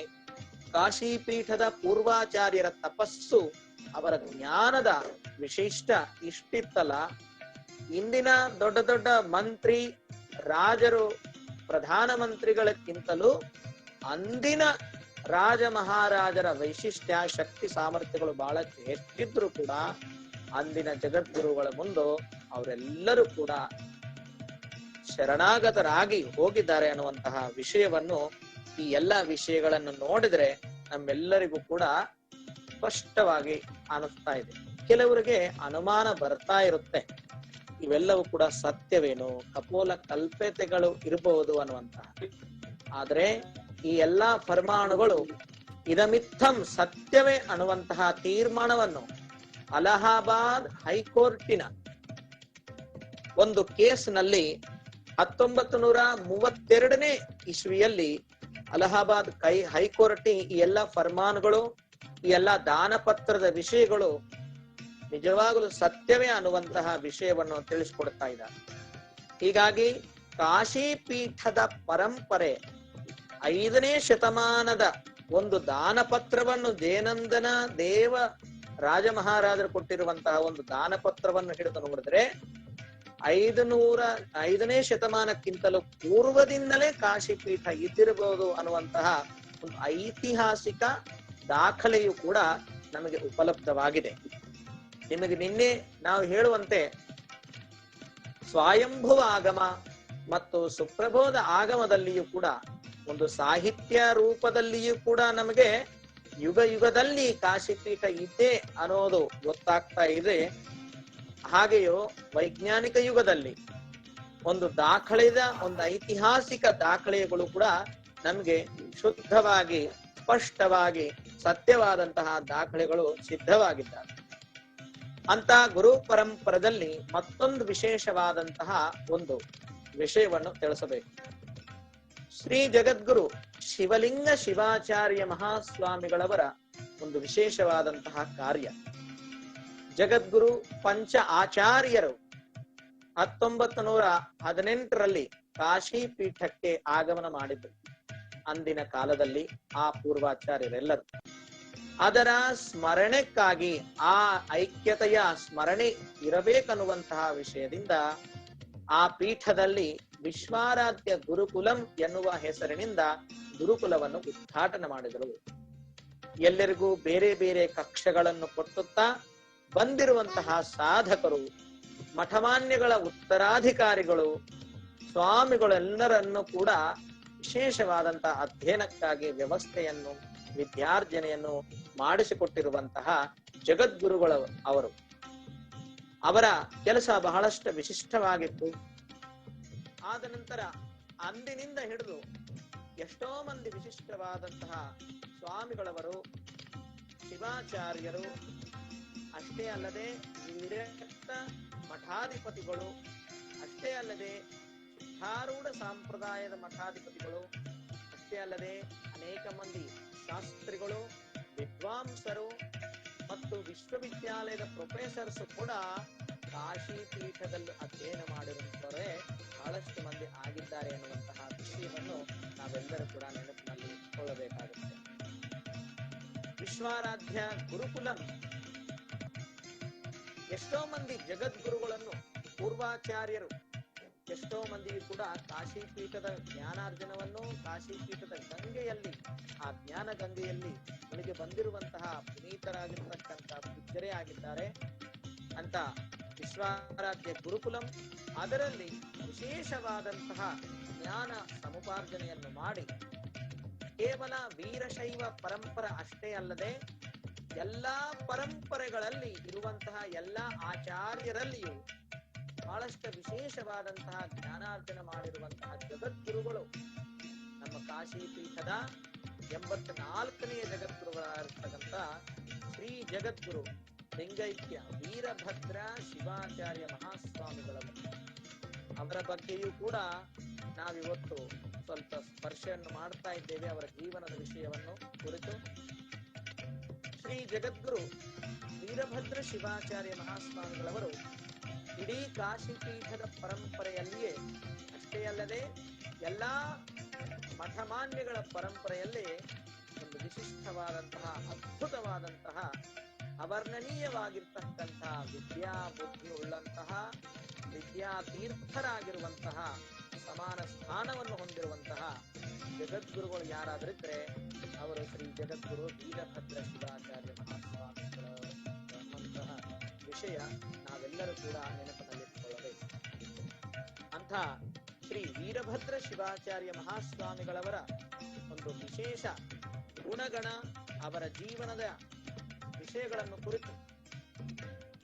ಕಾಶಿಪೀಠದ ಪೂರ್ವಾಚಾರ್ಯರ ತಪಸ್ಸು, ಅವರ ಜ್ಞಾನದ ವಿಶಿಷ್ಟ ಇಷ್ಟಿತ್ತಲ್ಲ. ಇಂದಿನ ದೊಡ್ಡ ದೊಡ್ಡ ಮಂತ್ರಿ ರಾಜರು, ಪ್ರಧಾನ ಮಂತ್ರಿಗಳಕ್ಕಿಂತಲೂ ಅಂದಿನ ರಾಜ ಮಹಾರಾಜರ ವೈಶಿಷ್ಟ್ಯ, ಶಕ್ತಿ, ಸಾಮರ್ಥ್ಯಗಳು ಬಹಳ ಹೆಚ್ಚಿದ್ರು ಕೂಡ ಅಂದಿನ ಜಗದ್ಗುರುಗಳ ಮುಂದೆ ಅವರೆಲ್ಲರೂ ಕೂಡ ಶರಣಾಗತರಾಗಿ ಹೋಗಿದ್ದಾರೆ ಅನ್ನುವಂತಹ ವಿಷಯವನ್ನು, ಈ ಎಲ್ಲ ವಿಷಯಗಳನ್ನು ನೋಡಿದ್ರೆ ನಮ್ಮೆಲ್ಲರಿಗೂ ಕೂಡ ಸ್ಪಷ್ಟವಾಗಿ ಅನಿಸ್ತಾ ಇದೆ. ಕೆಲವರಿಗೆ ಅನುಮಾನ ಬರ್ತಾ ಇರುತ್ತೆ, ಇವೆಲ್ಲವೂ ಕೂಡ ಸತ್ಯವೇನು, ಕಪೋಲ ಕಲ್ಪತೆಗಳು ಇರಬಹುದು ಅನ್ನುವಂತಹ. ಆದ್ರೆ ಈ ಎಲ್ಲಾ ಫರ್ಮಾನುಗಳು ಇದಮಿತ್ತಂ ಸತ್ಯವೇ ಅನ್ನುವಂತಹ ತೀರ್ಮಾನವನ್ನು ಅಲಹಾಬಾದ್ ಹೈಕೋರ್ಟಿನ ಒಂದು ಕೇಸ್ನಲ್ಲಿ 1932ನೇ ಇಸ್ವಿಯಲ್ಲಿ ಅಲಹಾಬಾದ್ ಹೈಕೋರ್ಟ್ ಈ ಎಲ್ಲಾ ಫರ್ಮಾನುಗಳು, ಈ ಎಲ್ಲಾ ದಾನ ಪತ್ರದ ವಿಷಯಗಳು ನಿಜವಾಗಲೂ ಸತ್ಯವೇ ಅನ್ನುವಂತಹ ವಿಷಯವನ್ನು ತಿಳಿಸ್ಕೊಡ್ತಾ ಇದ್ದಾರೆ. ಹೀಗಾಗಿ ಕಾಶಿ ಪೀಠದ ಪರಂಪರೆ 5ನೇ ಶತಮಾನದ ಒಂದು ದಾನ ಪತ್ರವನ್ನು, ಜೇನಂದನ ದೇವ ರಾಜ ಮಹಾರಾಜರು ಕೊಟ್ಟಿರುವಂತಹ ಒಂದು ದಾನ ಪತ್ರವನ್ನು ಹಿಡಿದು ನೋಡಿದ್ರೆ 505ನೇ ಶತಮಾನಕ್ಕಿಂತಲೂ ಪೂರ್ವದಿಂದಲೇ ಕಾಶಿ ಪೀಠ ಇದ್ದಿರಬಹುದು ಅನ್ನುವಂತಹ ಒಂದು ಐತಿಹಾಸಿಕ ದಾಖಲೆಯು ಕೂಡ ನಮಗೆ ಉಪಲಬ್ಧವಾಗಿದೆ. ನಿಮಗೆ ನಿನ್ನೆ ನಾವು ಹೇಳುವಂತೆ ಸ್ವಯಂಭುವ ಆಗಮ ಮತ್ತು ಸುಪ್ರಬೋಧ ಆಗಮದಲ್ಲಿಯೂ ಕೂಡ ಒಂದು ಸಾಹಿತ್ಯ ರೂಪದಲ್ಲಿಯೂ ಕೂಡ ನಮಗೆ ಯುಗ ಯುಗದಲ್ಲಿ ಕಾಶಿಪೀಠ ಇದೆ ಅನ್ನೋದು ಗೊತ್ತಾಗ್ತಾ ಇದೆ. ಹಾಗೆಯೋ ವೈಜ್ಞಾನಿಕ ಯುಗದಲ್ಲಿ ಒಂದು ದಾಖಲೆದ ಒಂದು ಐತಿಹಾಸಿಕ ದಾಖಲೆಗಳು ಕೂಡ ನಮ್ಗೆ ಶುದ್ಧವಾಗಿ, ಸ್ಪಷ್ಟವಾಗಿ ಸತ್ಯವಾದಂತಹ ದಾಖಲೆಗಳು ಸಿದ್ಧವಾಗಿದ್ದಾವೆ. ಅಂತ ಗುರು ಪರಂಪರದಲ್ಲಿ ಮತ್ತೊಂದು ವಿಶೇಷವಾದಂತಹ ಒಂದು ವಿಷಯವನ್ನು ತಿಳಿಸಬೇಕು. ಶ್ರೀ ಜಗದ್ಗುರು ಶಿವಲಿಂಗ ಶಿವಾಚಾರ್ಯ ಮಹಾಸ್ವಾಮಿಗಳವರ ಒಂದು ವಿಶೇಷವಾದಂತಹ ಕಾರ್ಯ. ಜಗದ್ಗುರು ಪಂಚ ಆಚಾರ್ಯರು 1918ರಲ್ಲಿ ಕಾಶಿ ಪೀಠಕ್ಕೆ ಆಗಮನ ಮಾಡಿದ್ರು. ಅಂದಿನ ಕಾಲದಲ್ಲಿ ಆ ಪೂರ್ವಾಚಾರ್ಯರೆಲ್ಲರು ಅದರ ಸ್ಮರಣೆಕ್ಕಾಗಿ, ಆ ಐಕ್ಯತೆಯ ಸ್ಮರಣೆ ಇರಬೇಕನ್ನುವಂತಹ ವಿಷಯದಿಂದ ಆ ಪೀಠದಲ್ಲಿ ವಿಶ್ವಾರಾಧ್ಯ ಗುರುಕುಲಂ ಎನ್ನುವ ಹೆಸರಿನಿಂದ ಗುರುಕುಲವನ್ನು ಉದ್ಘಾಟನೆ ಮಾಡಿದರು. ಎಲ್ಲರಿಗೂ ಬೇರೆ ಬೇರೆ ಕಕ್ಷೆಗಳನ್ನು ಕೊಟ್ಟುತ್ತಾ ಬಂದಿರುವಂತಹ ಸಾಧಕರು, ಮಠಮಾನ್ಯಗಳ ಉತ್ತರಾಧಿಕಾರಿಗಳು, ಸ್ವಾಮಿಗಳೆಲ್ಲರನ್ನು ಕೂಡ ವಿಶೇಷವಾದಂತಹ ಅಧ್ಯಯನಕ್ಕಾಗಿ ವ್ಯವಸ್ಥೆಯನ್ನು, ವಿದ್ಯಾರ್ಜನೆಯನ್ನು ಮಾಡಿಸಿಕೊಟ್ಟಿರುವಂತಹ ಜಗದ್ಗುರುಗಳು ಅವರು. ಅವರ ಕೆಲಸ ಬಹಳಷ್ಟು ವಿಶಿಷ್ಟವಾಗಿತ್ತು. ಆದ ನಂತರ ಅಂದಿನಿಂದ ಹಿಡಿದು ಎಷ್ಟೋ ಮಂದಿ ವಿಶಿಷ್ಟವಾದಂತಹ ಸ್ವಾಮಿಗಳವರು, ಶಿವಾಚಾರ್ಯರು, ಅಷ್ಟೇ ಅಲ್ಲದೆ ವಿರಕ್ತ ಮಠಾಧಿಪತಿಗಳು, ಅಷ್ಟೇ ಅಲ್ಲದೆ ಸಿದ್ಧಾರೂಢ ಸಂಪ್ರದಾಯದ ಮಠಾಧಿಪತಿಗಳು, ಅಷ್ಟೇ ಅಲ್ಲದೆ ಅನೇಕ ಮಂದಿ ಶಾಸ್ತ್ರಿಗಳು, ವಿದ್ವಾಂಸರು ಮತ್ತು ವಿಶ್ವವಿದ್ಯಾಲಯದ ಪ್ರೊಫೆಸರ್ಸ್ ಕೂಡ ಕಾಶಿ ಪೀಠದಲ್ಲಿ ಅಧ್ಯಯನ ಮಾಡಿರುವವರೇ ಬಹಳಷ್ಟು ಮಂದಿ ಆಗಿದ್ದಾರೆ ಎನ್ನುವಂತಹ ವಿಷಯವನ್ನು ನಾವೆಲ್ಲರೂ ಕೂಡ ನೆನಪಿನಲ್ಲಿ ಇಟ್ಟುಕೊಳ್ಳಬೇಕಾಗುತ್ತೆ. ವಿಶ್ವಾರಾಧ್ಯ ಗುರುಕುಲಂ ಎಷ್ಟೋ ಮಂದಿ ಜಗದ್ಗುರುಗಳನ್ನು, ಪೂರ್ವಾಚಾರ್ಯರು ಎಷ್ಟೋ ಮಂದಿಗೂ ಕೂಡ ಕಾಶಿ ಪೀಠದ ಜ್ಞಾನಾರ್ಜನವನ್ನು, ಕಾಶಿ ಪೀಠದ ಗಂಗೆಯಲ್ಲಿ, ಆ ಜ್ಞಾನ ಗಂಗೆಯಲ್ಲಿ ಮುಳುಗಿ ಬಂದಿರುವಂತಹ ಪುನೀತರಾಗಿರ್ತಕ್ಕಂಥ ಪೂಜ್ಯರೇ ಆಗಿದ್ದಾರೆ. ಅಂತ ವಿಶ್ವಾರಾಧ್ಯ ಗುರುಕುಲಂ ಅದರಲ್ಲಿ ವಿಶೇಷವಾದಂತಹ ಜ್ಞಾನ ಸಮುಪಾರ್ಜನೆಯನ್ನು ಮಾಡಿ ಕೇವಲ ವೀರಶೈವ ಪರಂಪರೆ ಅಷ್ಟೇ ಅಲ್ಲದೆ ಎಲ್ಲಾ ಪರಂಪರೆಗಳಲ್ಲಿ ಇರುವಂತಹ ಎಲ್ಲಾ ಆಚಾರ್ಯರಲ್ಲಿಯೂ ಬಹಳಷ್ಟು ವಿಶೇಷವಾದಂತಹ ಜ್ಞಾನಾರ್ಜನ ಮಾಡಿರುವಂತಹ ಜಗದ್ಗುರುಗಳು ನಮ್ಮ ಕಾಶಿ ಪೀಠದ 84ನೇ ಜಗದ್ಗುರುಗಳಾಗಿರ್ತಕ್ಕಂಥ ಶ್ರೀ ಜಗದ್ಗುರು ಲಿಂಗೈಕ್ಯ ವೀರಭದ್ರ ಶಿವಾಚಾರ್ಯ ಮಹಾಸ್ವಾಮಿಗಳವರು. ಅವರ ಬಗ್ಗೆಯೂ ಕೂಡ ನಾವಿವತ್ತು ಸ್ವಲ್ಪ ಸ್ಪರ್ಶೆಯನ್ನು ಮಾಡ್ತಾ ಇದ್ದೇವೆ, ಅವರ ಜೀವನದ ವಿಷಯವನ್ನು ಕುರಿತು. ಶ್ರೀ ಜಗದ್ಗುರು ವೀರಭದ್ರ ಶಿವಾಚಾರ್ಯ ಮಹಾಸ್ವಾಮಿಗಳವರು ಇಡೀ ಕಾಶಿ ಪೀಠದ ಪರಂಪರೆಯಲ್ಲಿಯೇ ಅಷ್ಟೇ ಅಲ್ಲದೆ ಎಲ್ಲಾ ಮಠಮಾನ್ಯಗಳ ಪರಂಪರೆಯಲ್ಲಿ ಒಂದು ವಿಶಿಷ್ಟವಾದಂತಹ, ಅದ್ಭುತವಾದಂತಹ, ಅವರ್ಣನೀಯವಾಗಿರ್ತಕ್ಕಂತಹ ವಿದ್ಯಾ ಬುದ್ಧಿ ಉಳ್ಳಂತಹ, ವಿದ್ಯಾತೀರ್ಥರಾಗಿರುವಂತಹ, ಸಮಾನ ಸ್ಥಾನವನ್ನು ಹೊಂದಿರುವಂತಹ ಜಗದ್ಗುರುಗಳು ಯಾರಾದ್ರಿದ್ರೆ ಅವರು ಶ್ರೀ ಜಗದ್ಗುರು ವೀರಭದ್ರ ಶಿವಾಚಾರ್ಯ ಮಹಾಸ್ವಾಮಿಗಳ ವಿಷಯ ನಾವೆಲ್ಲರೂ ಕೂಡ ನೆನಪಿನಲ್ಲಿಟ್ಟುಕೊಳ್ಳಬೇಕು. ಅಂಥ ಶ್ರೀ ವೀರಭದ್ರ ಶಿವಾಚಾರ್ಯ ಮಹಾಸ್ವಾಮಿಗಳವರ ಒಂದು ವಿಶೇಷ ಗುಣಗಣ, ಅವರ ಜೀವನದ ವಿಷಯಗಳನ್ನು ಕುರಿತು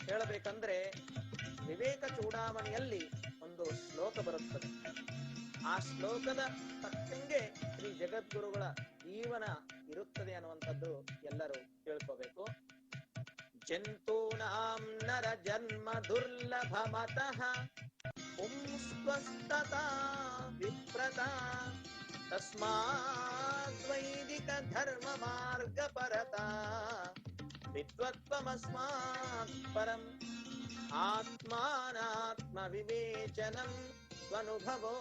ಹೇಳಬೇಕಂದ್ರೆ ವಿವೇಕ ಚೂಡಾಮಣಿಯಲ್ಲಿ ಒಂದು ಶ್ಲೋಕ ಬರುತ್ತದೆ. ಆ ಶ್ಲೋಕದ ತಕ್ಕಂಗೆ ಶ್ರೀ ಜಗದ್ಗುರುಗಳ ಜೀವನ ಇರುತ್ತದೆ ಅನ್ನುವಂಥದ್ದು ಎಲ್ಲರೂ ತಿಳ್ಕೋಬೇಕು. ಜಂತೂನಾಂ ನರ ಜನ್ಮ ದುರ್ಲಭಮತಃ ಪುಂಸ್ತ್ವಸ್ತತಾ ವಿಪ್ರತ ತಸ್ಮಾದ್ ವೈದಿಕ ಧರ್ಮ ಮಾರ್ಗ ಪರತ ವಿದ್ವತ್ವಮಸ್ಮಾತ್ ಪರಂ ಆತ್ಮಾನಾತ್ಮ ವಿವೇಚನಂ ಸ್ವನುಭವೋ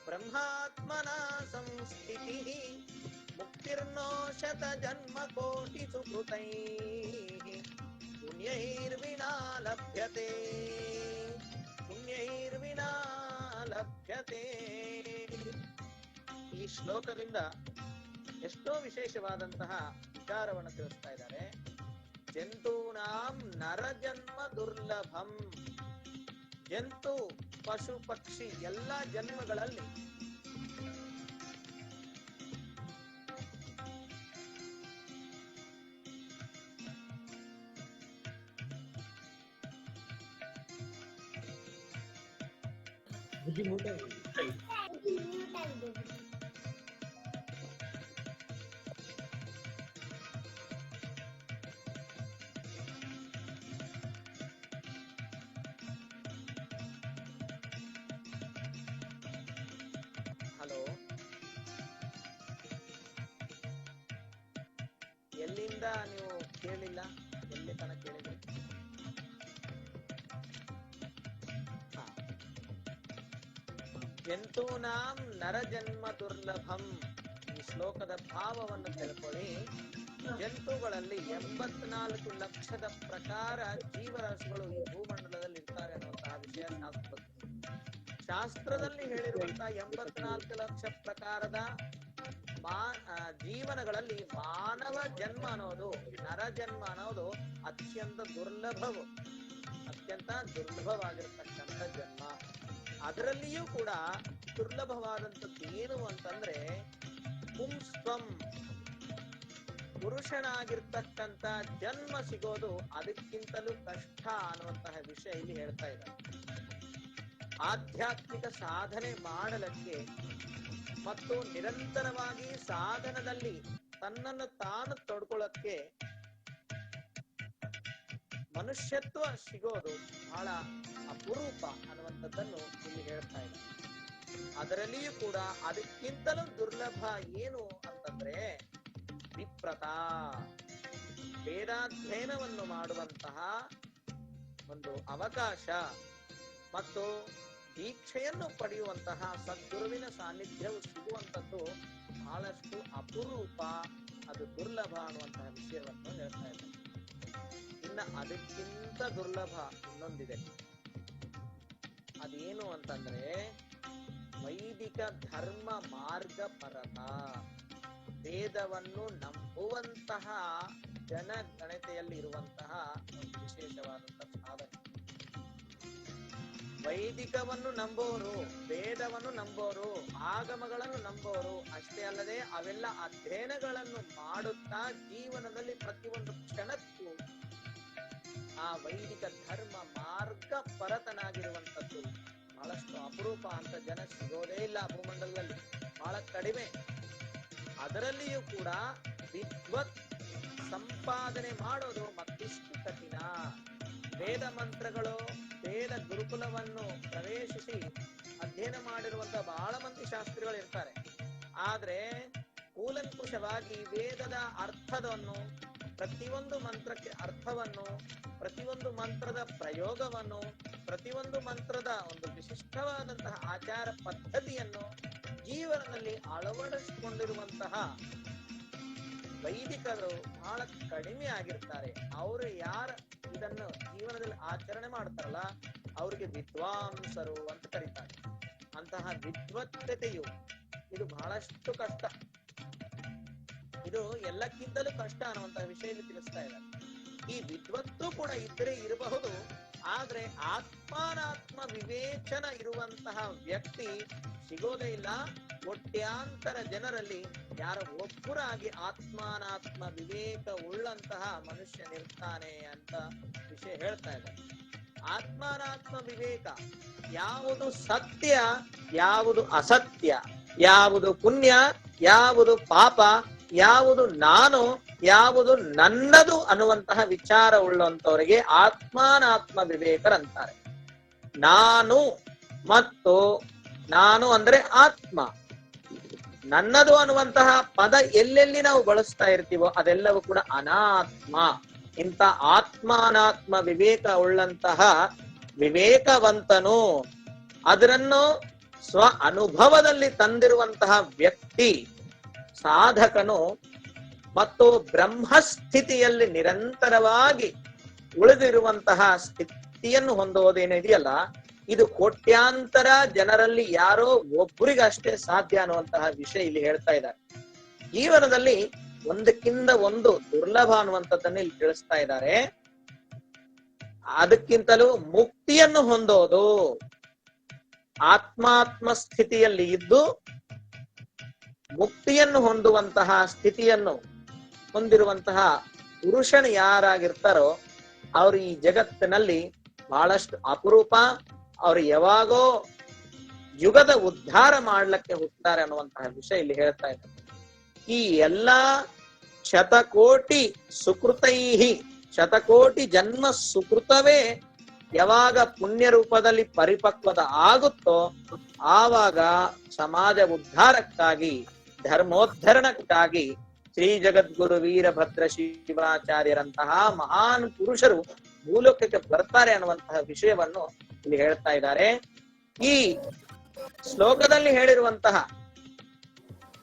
ಬ್ರಹ್ಮಾತ್ಮನ ಸಂಸ್ಥಿತಿಃ ಮುಕ್ತಿರ್ನೋ ಶತ ಜನ್ಮ ಕೋಟಿ ಸುಕೃತೈಃ ಪುಣ್ಯೈರ್ವಿನಾ ಲಭ್ಯತೆ, ಪುಣ್ಯೈರ್ವಿನಾ ಲಭ್ಯತೆ. ಈ ಶ್ಲೋಕದಿಂದ ಎಷ್ಟೋ ವಿಶೇಷವಾದಂತಹ ವಿಚಾರವನ್ನು ತಿಳಿಸ್ತಾ ಇದ್ದಾರೆ. ಜಂತೂನಾಂ ನರಜನ್ಮ ದುರ್ಲಭಂ. ಜಂತು, ಪಶು, ಪಕ್ಷಿ ಎಲ್ಲ ಜನ್ಮಗಳಲ್ಲಿ ಹಲೋ, ಎಲ್ಲಿಂದ ನೀವು ಕೇಳಿಲ್ಲ? ಎಲ್ಲಿ ತನಕ ಕೇಳಿದ್ರಿ? ಜಂತೂನಾಂ ನರಜನ್ಮ ದುರ್ಲಭಂ. ಈ ಶ್ಲೋಕದ ಭಾವವನ್ನು ತಿಳ್ಕೊಳ್ಳಿ. ಜಂತುಗಳಲ್ಲಿ 84 ಲಕ್ಷದ ಪ್ರಕಾರ ಜೀವರಾಶಿಗಳು ಈ ಭೂಮಂಡಲದಲ್ಲಿ ಇರ್ತಾರೆ ಅನ್ನುವಂತಹ ವಿಷಯ ಶಾಸ್ತ್ರದಲ್ಲಿ ಹೇಳಿರುವಂತಹ 84 ಲಕ್ಷ ಪ್ರಕಾರದ ಜೀವನಗಳಲ್ಲಿ ಮಾನವ ಜನ್ಮ ಅನ್ನೋದು, ನರ ಜನ್ಮ ಅನ್ನೋದು ಅತ್ಯಂತ ದುರ್ಲಭವಾಗಿರ್ತಕ್ಕಂಥ ಜನ್ಮ. ಅದರಲ್ಲಿಯೂ ಕೂಡ ದುರ್ಲಭವಾದಂಥದ್ದು ಏನು ಅಂತಂದ್ರೆ ಪುಂಸ್ತ್ವಂ, ಪುರುಷನಾಗಿರ್ತಕ್ಕಂಥ ಜನ್ಮ ಸಿಗೋದು ಅದಕ್ಕಿಂತಲೂ ಕಷ್ಟ ಅನ್ನುವಂತಹ ವಿಷಯ ಇಲ್ಲಿ ಹೇಳ್ತಾ ಇದ್ದಾರೆ. ಆಧ್ಯಾತ್ಮಿಕ ಸಾಧನೆ ಮಾಡಲಿಕ್ಕೆ ಮತ್ತು ನಿರಂತರವಾಗಿ ಸಾಧನದಲ್ಲಿ ತನ್ನನ್ನು ತಾನು ತೊಡ್ಕೊಳ್ಳಕ್ಕೆ ಮನುಷ್ಯತ್ವ ಸಿಗೋದು ಬಹಳ ಅಪರೂಪ ಅನ್ನುವಂಥದ್ದನ್ನು ಇಲ್ಲಿ ಹೇಳ್ತಾ ಇದೆ. ಅದರಲ್ಲಿಯೂ ಕೂಡ ಅದಕ್ಕಿಂತಲೂ ದುರ್ಲಭ ಏನು ಅಂತಂದ್ರೆ ವಿಪ್ರತ, ವೇದಾಧ್ಯಯನವನ್ನು ಮಾಡುವಂತಹ ಒಂದು ಅವಕಾಶ ಮತ್ತು ದೀಕ್ಷೆಯನ್ನು ಪಡೆಯುವಂತಹ ಸದ್ಗುರುವಿನ ಸಾನ್ನಿಧ್ಯವು ಸಿಗುವಂಥದ್ದು ಬಹಳಷ್ಟು ಅಪರೂಪ, ಅದು ದುರ್ಲಭ ಅನ್ನುವಂತಹ ವಿಷಯವನ್ನು ಹೇಳ್ತಾ ಇದ್ದಾರೆ. ಇನ್ನು ಅದಕ್ಕಿಂತ ದುರ್ಲಭ ಇನ್ನೊಂದಿದೆ. ಅದೇನು ಅಂತಂದ್ರೆ ವೈದಿಕ ಧರ್ಮ ಮಾರ್ಗ ಪರತ, ವೇದವನ್ನು ನಂಬುವಂತಹ ಜನಗಣತೆಯಲ್ಲಿ ಇರುವಂತಹ ಒಂದು ವಿಶೇಷವಾದಂತಹ ಸಾಧನೆ. ವೈದಿಕವನ್ನು ನಂಬೋರು, ವೇದವನ್ನು ನಂಬೋರು, ಆಗಮಗಳನ್ನು ನಂಬೋರು ಅಷ್ಟೇ ಅಲ್ಲದೆ ಅವೆಲ್ಲ ಅಧ್ಯಯನಗಳನ್ನು ಮಾಡುತ್ತಾ ಜೀವನದಲ್ಲಿ ಪ್ರತಿಯೊಂದು ಕ್ಷಣಕ್ಕೂ ಆ ವೈದಿಕ ಧರ್ಮ ಮಾರ್ಗ ಪರತನಾಗಿರುವಂಥದ್ದು ಬಹಳಷ್ಟು ಅಪರೂಪ. ಅಂತ ಜನ ಸಿಗೋದೇ ಇಲ್ಲ ಭೂಮಂಡಲದಲ್ಲಿ, ಬಹಳ ಕಡಿಮೆ. ಅದರಲ್ಲಿಯೂ ಕೂಡ ವಿದ್ವತ್ ಸಂಪಾದನೆ ಮಾಡೋದು ಮತ್ತಿಷ್ಟು ಕಠಿಣ. ವೇದ ಮಂತ್ರಗಳು, ವೇದ ಗುರುಕುಲವನ್ನು ಪ್ರವೇಶಿಸಿ ಅಧ್ಯಯನ ಮಾಡಿರುವಂತಹ ಬಹಳ ಮಂದಿ ಶಾಸ್ತ್ರಿಗಳು ಇರ್ತಾರೆ. ಆದ್ರೆ ಕೂಲಂಕುಷವಾಗಿ ವೇದದ ಅರ್ಥವನ್ನು, ಪ್ರತಿಯೊಂದು ಮಂತ್ರಕ್ಕೆ ಅರ್ಥವನ್ನು, ಪ್ರತಿಯೊಂದು ಮಂತ್ರದ ಪ್ರಯೋಗವನ್ನು, ಪ್ರತಿಯೊಂದು ಮಂತ್ರದ ಒಂದು ವಿಶಿಷ್ಟವಾದಂತಹ ಆಚಾರ ಪದ್ಧತಿಯನ್ನು ಜೀವನದಲ್ಲಿ ಅಳವಡಿಸಿಕೊಂಡಿರುವಂತಹ ವೈದಿಕರು ಬಹಳ ಕಡಿಮೆ ಆಗಿರ್ತಾರೆ. ಅವರು ಯಾರು ಇದನ್ನು ಜೀವನದಲ್ಲಿ ಆಚರಣೆ ಮಾಡ್ತಾರಲ್ಲ ಅವ್ರಿಗೆ ವಿದ್ವಾಂಸರು ಅಂತ ಕರೀತಾರೆ. ಅಂತಹ ವಿದ್ವತ್ತತೆಯು ಇದು ಬಹಳಷ್ಟು ಕಷ್ಟ. ಇದು ಎಲ್ಲಕ್ಕಿಂತಲೂ ಕಷ್ಟ ಅನ್ನುವಂತಹ ವಿಷಯದಲ್ಲಿ ತಿಳಿಸ್ತಾ ಇದ್ದಾರೆ. ಈ ವಿದ್ವತ್ತು ಕೂಡ ಇದ್ದರೆ ಇರಬಹುದು, ಆದ್ರೆ ಆತ್ಮಾನಾತ್ಮ ವಿವೇಚನ ಇರುವಂತಹ ವ್ಯಕ್ತಿ ಸಿಗೋದೇ ಇಲ್ಲ. ಕೋಟ್ಯಾಂತರ ಜನರಲ್ಲಿ ಯಾರೋ ಒಬ್ಬರಾಗಿ ಆತ್ಮಾನಾತ್ಮ ವಿವೇಕ ಉಳ್ಳಂತಹ ಮನುಷ್ಯನಿರ್ತಾನೆ ಅಂತ ವಿಷಯ ಹೇಳ್ತಾ ಇದ್ದಾರೆ. ಆತ್ಮಾನಾತ್ಮ ವಿವೇಕ, ಯಾವುದು ಸತ್ಯ, ಯಾವುದು ಅಸತ್ಯ, ಯಾವುದು ಪುಣ್ಯ, ಯಾವುದು ಪಾಪ, ಯಾವುದು ನಾನು, ಯಾವುದು ನನ್ನದು ಅನ್ನುವಂತಹ ವಿಚಾರ ಉಳ್ಳಂತವರಿಗೆ ಆತ್ಮಾನಾತ್ಮ ವಿವೇಕರಂತಾರೆ. ನಾನು ಮತ್ತು ನಾನು ಅಂದ್ರೆ ಆತ್ಮ, ನನ್ನದು ಅನ್ನುವಂತಹ ಪದ ಎಲ್ಲೆಲ್ಲಿ ನಾವು ಬಳಸ್ತಾ ಇರ್ತೀವೋ ಅದೆಲ್ಲವೂ ಕೂಡ ಅನಾತ್ಮ. ಇಂಥ ಆತ್ಮಾನಾತ್ಮ ವಿವೇಕ ಉಳ್ಳಂತಹ ವಿವೇಕವಂತನು, ಅದನ್ನು ಸ್ವ ಅನುಭವದಲ್ಲಿ ತಂದಿರುವಂತಹ ವ್ಯಕ್ತಿ, ಸಾಧಕನು ಮತ್ತು ಬ್ರಹ್ಮಸ್ಥಿತಿಯಲ್ಲಿ ನಿರಂತರವಾಗಿ ಉಳಿದಿರುವಂತಹ ಸ್ಥಿತಿಯನ್ನು ಹೊಂದುವುದೇನಿದೆಯಲ್ಲ, ಇದು ಕೋಟ್ಯಾಂತರ ಜನರಲ್ಲಿ ಯಾರೋ ಒಬ್ಬರಿಗಷ್ಟೇ ಸಾಧ್ಯ ಅನ್ನುವಂತಹ ವಿಷಯ ಇಲ್ಲಿ ಹೇಳ್ತಾ ಇದ್ದಾರೆ. ಜೀವನದಲ್ಲಿ ಒಂದಕ್ಕಿಂತ ಒಂದು ದುರ್ಲಭ ಅನ್ನುವಂಥದ್ದನ್ನ ಇಲ್ಲಿ ತಿಳಿಸ್ತಾ ಇದ್ದಾರೆ. ಅದಕ್ಕಿಂತಲೂ ಮುಕ್ತಿಯನ್ನು ಹೊಂದೋದು, ಆತ್ಮಾತ್ಮ ಸ್ಥಿತಿಯಲ್ಲಿ ಇದ್ದು ಮುಕ್ತಿಯನ್ನು ಹೊಂದುವಂತಹ ಸ್ಥಿತಿಯನ್ನು ಹೊಂದಿರುವಂತಹ ಪುರುಷನು ಯಾರಾಗಿರ್ತಾರೋ ಅವರು ಈ ಜಗತ್ತಿನಲ್ಲಿ ಬಹಳಷ್ಟು ಅಪರೂಪ. ಅವರು ಯಾವಾಗೋ ಯುಗದ ಉದ್ಧಾರ ಮಾಡ್ಲಿಕ್ಕೆ ಹುಟ್ಟುತ್ತಾರೆ ಅನ್ನುವಂತಹ ವಿಷಯ ಇಲ್ಲಿ ಹೇಳ್ತಾ ಇದ್ದಾರೆ. ಈ ಎಲ್ಲಾ ಶತಕೋಟಿ ಸುಕೃತೈಹಿ, ಶತಕೋಟಿ ಜನ್ಮ ಸುಕೃತವೇ ಯಾವಾಗ ಪುಣ್ಯ ರೂಪದಲ್ಲಿ ಪರಿಪಕ್ವದ ಆಗುತ್ತೋ ಆವಾಗ ಸಮಾಜ ಉದ್ಧಾರಕ್ಕಾಗಿ, ಧರ್ಮೋದ್ಧರಣಕ್ಕಾಗಿ ಶ್ರೀ ಜಗದ್ಗುರು ವೀರಭದ್ರ ಶಿವಾಚಾರ್ಯರಂತಹ ಮಹಾನ್ ಪುರುಷರು ಭೂಲೋಕಕ್ಕೆ ಬರ್ತಾರೆ ಅನ್ನುವಂತಹ ವಿಷಯವನ್ನು ಇಲ್ಲಿ ಹೇಳ್ತಾ ಇದ್ದಾರೆ. ಈ ಶ್ಲೋಕದಲ್ಲಿ ಹೇಳಿರುವಂತಹ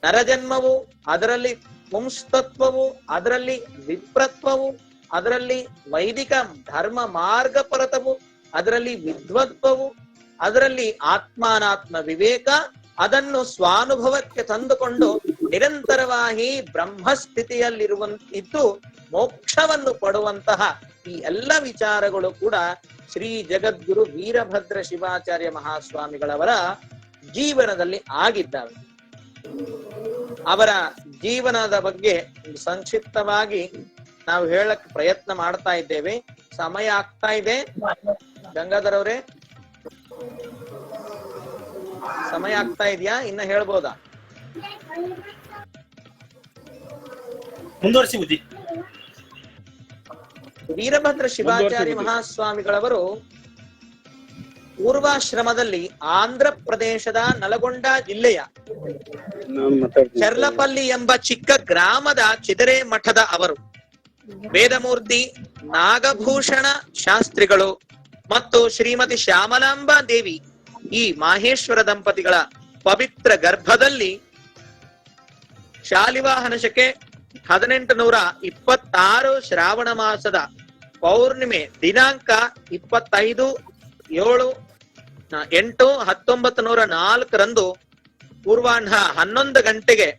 ನರಜನ್ಮವು, ಅದರಲ್ಲಿ ಪುಂಸ್ತತ್ವವು, ಅದರಲ್ಲಿ ವಿಪ್ರತ್ವವು, ಅದರಲ್ಲಿ ವೈದಿಕ ಧರ್ಮ ಮಾರ್ಗ ಪರತವು, ಅದರಲ್ಲಿ ವಿದ್ವತ್ವವು, ಅದರಲ್ಲಿ ಆತ್ಮಾನಾತ್ಮ ವಿವೇಕ, ಅದನ್ನು ಸ್ವಾನುಭವಕ್ಕೆ ತಂದುಕೊಂಡು ನಿರಂತರವಾಗಿ ಬ್ರಹ್ಮಸ್ಥಿತಿಯಲ್ಲಿರುವಂತಿದ್ದು ಮೋಕ್ಷವನ್ನು ಪಡುವಂತಹ ಈ ಎಲ್ಲ ವಿಚಾರಗಳು ಕೂಡ ಶ್ರೀ ಜಗದ್ಗುರು ವೀರಭದ್ರ ಶಿವಾಚಾರ್ಯ ಮಹಾಸ್ವಾಮಿಗಳವರ ಜೀವನದಲ್ಲಿ ಆಗಿದ್ದಾವೆ. ಅವರ ಜೀವನದ ಬಗ್ಗೆ ಸಂಕ್ಷಿಪ್ತವಾಗಿ ನಾವು ಹೇಳಕ್ ಪ್ರಯತ್ನ ಮಾಡ್ತಾ ಇದ್ದೇವೆ. ಸಮಯ ಆಗ್ತಾ ಇದೆ. ಗಂಗಾಧರ್ ಅವರೇ, ಸಮಯ ಆಗ್ತಾ ಇದೆಯಾ? ಇನ್ನ ಹೇಳ್ಬೋದಾ? ಮುಂದುವರಿಸಿ ಬುದ್ಧಿ. ವೀರಭದ್ರ ಶಿವಾಚಾರ್ಯ ಮಹಾಸ್ವಾಮಿಗಳವರು ಪೂರ್ವಾಶ್ರಮದಲ್ಲಿ ಆಂಧ್ರ ಪ್ರದೇಶದ ನಲಗೊಂಡ ಜಿಲ್ಲೆಯ ಚರ್ಲಪಲ್ಲಿ ಎಂಬ ಚಿಕ್ಕ ಗ್ರಾಮದ ಚಿದರೆ ಮಠದ ಅವರು ವೇದಮೂರ್ತಿ ನಾಗಭೂಷಣ ಶಾಸ್ತ್ರಿಗಳು ಮತ್ತು ಶ್ರೀಮತಿ ಶ್ಯಾಮಲಾಂಬಾ ದೇವಿ ಈ ಮಾಹೇಶ್ವರ ದಂಪತಿಗಳ ಪವಿತ್ರ ಗರ್ಭದಲ್ಲಿ ಶಾಲಿವಾಹನ ಶಕೆ 1826 ಶ್ರಾವಣ ಮಾಸದ ಪೌರ್ಣಿಮೆ ದಿನಾಂಕ 25/8/1904 ಪೂರ್ವಾಹ್ನ 11 ಗಂಟೆಗೆ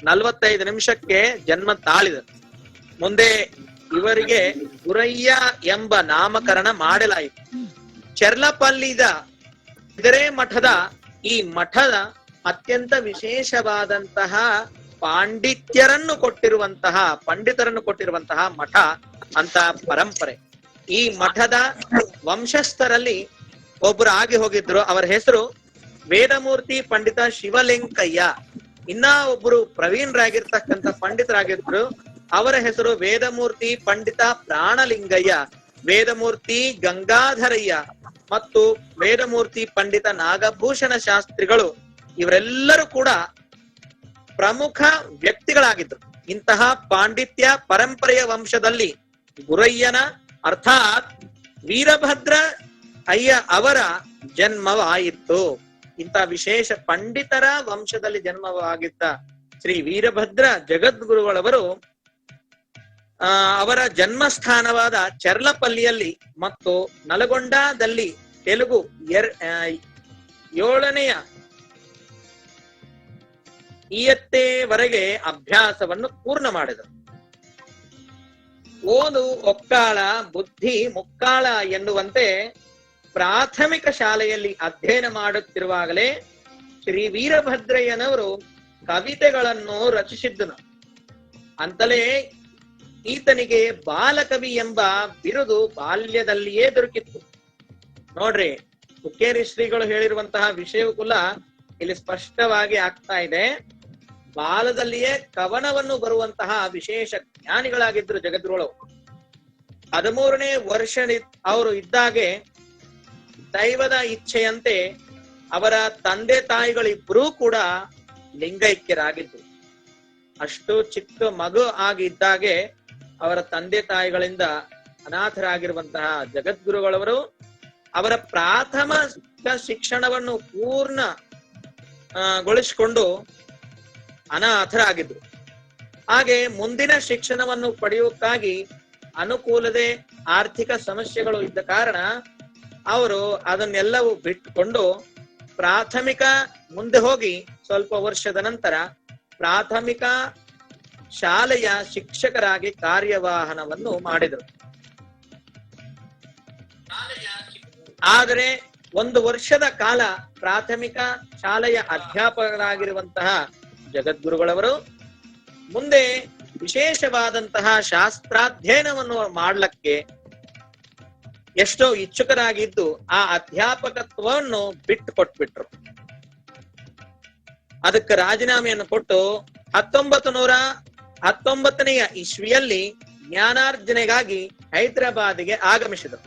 45 ನಿಮಿಷಕ್ಕೆ ಜನ್ಮ ತಾಳಿದರು. ಮುಂದೆ ಇವರಿಗೆ ಗುರಯ್ಯ ಎಂಬ ನಾಮಕರಣ ಮಾಡಲಾಯಿತು. ಚೆರ್ಲಪಲ್ಲಿದ ಚಿದರೆ ಮಠದ ಈ ಮಠದ ಅತ್ಯಂತ ವಿಶೇಷವಾದಂತಹ ಪಂಡಿತರನ್ನು ಕೊಟ್ಟಿರುವಂತಹ ಮಠ ಅಂತ ಪರಂಪರೆ. ಈ ಮಠದ ವಂಶಸ್ಥರಲ್ಲಿ ಒಬ್ಬರು ಆಗಿ ಹೋಗಿದ್ರು. ಅವರ ಹೆಸರು ವೇದಮೂರ್ತಿ ಪಂಡಿತ ಶಿವಲಿಂಗಯ್ಯ. ಇನ್ನ ಒಬ್ಬರು ಪ್ರವೀಣರಾಗಿರ್ತಕ್ಕಂಥ ಪಂಡಿತರಾಗಿದ್ರು. ಅವರ ಹೆಸರು ವೇದಮೂರ್ತಿ ಪಂಡಿತ ಪ್ರಾಣಲಿಂಗಯ್ಯ, ವೇದಮೂರ್ತಿ ಗಂಗಾಧರಯ್ಯ ಮತ್ತು ವೇದಮೂರ್ತಿ ಪಂಡಿತ ನಾಗಭೂಷಣ ಶಾಸ್ತ್ರಿಗಳು. ಇವರೆಲ್ಲರೂ ಕೂಡ ಪ್ರಮುಖ ವ್ಯಕ್ತಿಗಳಾಗಿದ್ರು. ಇಂತಹ ಪಾಂಡಿತ್ಯ ಪರಂಪರೆಯ ವಂಶದಲ್ಲಿ ಗುರಯ್ಯನ ಅರ್ಥಾತ್ ವೀರಭದ್ರ ಅಯ್ಯ ಅವರ ಜನ್ಮವಾಯಿತು. ಇಂಥ ವಿಶೇಷ ಪಂಡಿತರ ವಂಶದಲ್ಲಿ ಜನ್ಮವಾಗಿದ್ದ ಶ್ರೀ ವೀರಭದ್ರ ಜಗದ್ಗುರುಗಳವರು ಅವರ ಜನ್ಮಸ್ಥಾನವಾದ ಚರ್ಲಪಲ್ಲಿಯಲ್ಲಿ ಮತ್ತು ನಲಗೊಂಡದಲ್ಲಿ ತೆಲುಗು 7ನೇ ಇಯತ್ತೆವರೆಗೆ ಅಭ್ಯಾಸವನ್ನು ಪೂರ್ಣ ಮಾಡಿದರು. ಓದು ಒಕ್ಕಾಳ ಬುದ್ಧಿ ಮುಕ್ಕಾಳ ಎನ್ನುವಂತೆ ಪ್ರಾಥಮಿಕ ಶಾಲೆಯಲ್ಲಿ ಅಧ್ಯಯನ ಮಾಡುತ್ತಿರುವಾಗಲೇ ಶ್ರೀ ವೀರಭದ್ರಯ್ಯನವರು ಕವಿತೆಗಳನ್ನು ರಚಿಸಿದ್ದನು. ಅಂತಲೇ ಈತನಿಗೆ ಬಾಲಕವಿ ಎಂಬ ಬಿರುದು ಬಾಲ್ಯದಲ್ಲಿಯೇ ದೊರಕಿತ್ತು. ನೋಡ್ರಿ, ಹುಕ್ಕೇರಿ ಶ್ರೀಗಳು ಹೇಳಿರುವಂತಹ ವಿಷಯವೂ ಕೂಡ ಇಲ್ಲಿ ಸ್ಪಷ್ಟವಾಗಿ ಆಗ್ತಾ ಇದೆ. ಬಾಲದಲ್ಲಿಯೇ ಕವನವನ್ನು ಬರುವಂತಹ ವಿಶೇಷ ಜ್ಞಾನಿಗಳಾಗಿದ್ರು ಜಗದ್ಗುರು. 13ನೇ ವರ್ಷ ಅವರು ಇದ್ದಾಗೆ ದೈವದ ಇಚ್ಛೆಯಂತೆ ಅವರ ತಂದೆ ತಾಯಿಗಳಿಬ್ಬರೂ ಕೂಡ ಲಿಂಗೈಕ್ಯರಾಗಿದ್ರು. ಅಷ್ಟು ಚಿಕ್ಕ ಮಗು ಆಗಿದ್ದಾಗೆ ಅವರ ತಂದೆ ತಾಯಿಗಳಿಂದ ಅನಾಥರಾಗಿರುವಂತಹ ಜಗದ್ಗುರುಗಳವರು ಅವರ ಪ್ರಾಥಮಿಕ ಶಿಕ್ಷಣವನ್ನು ಪೂರ್ಣಗೊಳಿಸಿಕೊಂಡು ಅನಾಥರಾಗಿದ್ರು. ಹಾಗೆ ಮುಂದಿನ ಶಿಕ್ಷಣವನ್ನು ಪಡೆಯುವುದಕ್ಕಾಗಿ ಅನುಕೂಲತೆ ಆರ್ಥಿಕ ಸಮಸ್ಯೆಗಳು ಇದ್ದ ಕಾರಣ ಅವರು ಅದನ್ನೆಲ್ಲವೂ ಬಿಟ್ಟುಕೊಂಡು ಪ್ರಾಥಮಿಕ ಮುಂದೆ ಹೋಗಿ ಸ್ವಲ್ಪ ವರ್ಷದ ನಂತರ ಪ್ರಾಥಮಿಕ ಶಾಲೆಯ ಶಿಕ್ಷಕರಾಗಿ ಕಾರ್ಯವಾಹನವನ್ನು ಮಾಡಿದರು. ಆದರೆ 1 ವರ್ಷದ ಕಾಲ ಪ್ರಾಥಮಿಕ ಶಾಲೆಯ ಅಧ್ಯಾಪಕರಾಗಿರುವಂತಹ ಜಗದ್ಗುರುಗಳವರು ಮುಂದೆ ವಿಶೇಷವಾದಂತಹ ಶಾಸ್ತ್ರಾಧ್ಯಯನವನ್ನು ಮಾಡ್ಲಿಕ್ಕೆ ಎಷ್ಟೋ ಇಚ್ಛುಕರಾಗಿದ್ದು ಆ ಅಧ್ಯಾಪಕತ್ವವನ್ನು ಬಿಟ್ಟು ಕೊಟ್ಬಿಟ್ರು. ಅದಕ್ಕೆ ರಾಜೀನಾಮೆಯನ್ನು ಕೊಟ್ಟು 1919ನೇ ಇಸ್ವಿಯಲ್ಲಿ ಜ್ಞಾನಾರ್ಜನೆಗಾಗಿ ಹೈದರಾಬಾದಿಗೆ ಆಗಮಿಸಿದರು.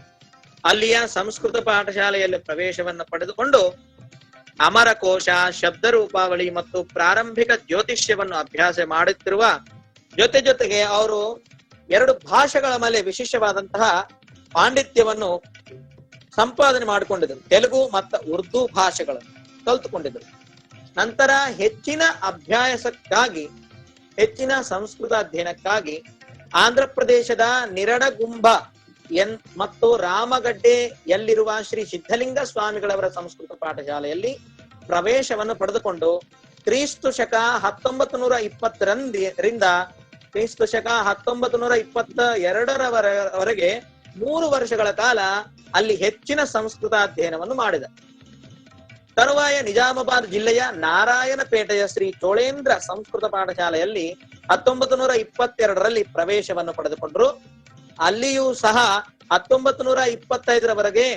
ಅಲ್ಲಿಯ ಸಂಸ್ಕೃತ ಪಾಠಶಾಲೆಯಲ್ಲಿ ಪ್ರವೇಶವನ್ನು ಪಡೆದುಕೊಂಡು ಅಮರಕೋಶ, ಶಬ್ದರೂಪಾವಳಿ ಮತ್ತು ಪ್ರಾರಂಭಿಕ ಜ್ಯೋತಿಷ್ಯವನ್ನು ಅಭ್ಯಾಸ ಮಾಡುತ್ತಿರುವ ಜೊತೆಗೆ ಅವರು 2 ಭಾಷೆಗಳ ಮೇಲೆ ವಿಶೇಷವಾದಂತಹ ಪಾಂಡಿತ್ಯವನ್ನು ಸಂಪಾದನೆ ಮಾಡಿಕೊಂಡಿದ್ದರು. ತೆಲುಗು ಮತ್ತು ಉರ್ದು ಭಾಷೆಗಳನ್ನು. ಕಲ್ತುಕೊಂಡಿದ್ರು. ನಂತರ ಹೆಚ್ಚಿನ ಅಭ್ಯಾಸಕ್ಕಾಗಿ, ಹೆಚ್ಚಿನ ಸಂಸ್ಕೃತ ಅಧ್ಯಯನಕ್ಕಾಗಿ ಆಂಧ್ರ ಪ್ರದೇಶದ ನಿರಡಗುಂಬ ಮತ್ತು ರಾಮಗಡ್ಡೆಯಲ್ಲಿರುವ ಶ್ರೀ ಸಿದ್ಧಲಿಂಗ ಸ್ವಾಮಿಗಳವರ ಸಂಸ್ಕೃತ ಪಾಠಶಾಲೆಯಲ್ಲಿ ಪ್ರವೇಶವನ್ನು ಪಡೆದುಕೊಂಡು ಕ್ರಿಸ್ತು ಶಕ 1920ರಿಂದ ಕ್ರಿಸ್ತು ಶಕ 1922ರವರೆಗೆ 3 ವರ್ಷಗಳ ಕಾಲ ಅಲ್ಲಿ ಹೆಚ್ಚಿನ ಸಂಸ್ಕೃತ ಅಧ್ಯಯನವನ್ನು ಮಾಡಿದ. ತರುವಾಯ ನಿಜಾಮಾಬಾದ್ ಜಿಲ್ಲೆಯ ನಾರಾಯಣಪೇಟೆಯ ಶ್ರೀ ಚೋಳೇಂದ್ರ ಸಂಸ್ಕೃತ ಪಾಠಶಾಲೆಯಲ್ಲಿ 1922ರಲ್ಲಿ ಪ್ರವೇಶವನ್ನು ಪಡೆದುಕೊಂಡರು. ಅಲ್ಲಿಯೂ ಸಹ 1925ರವರೆಗೆ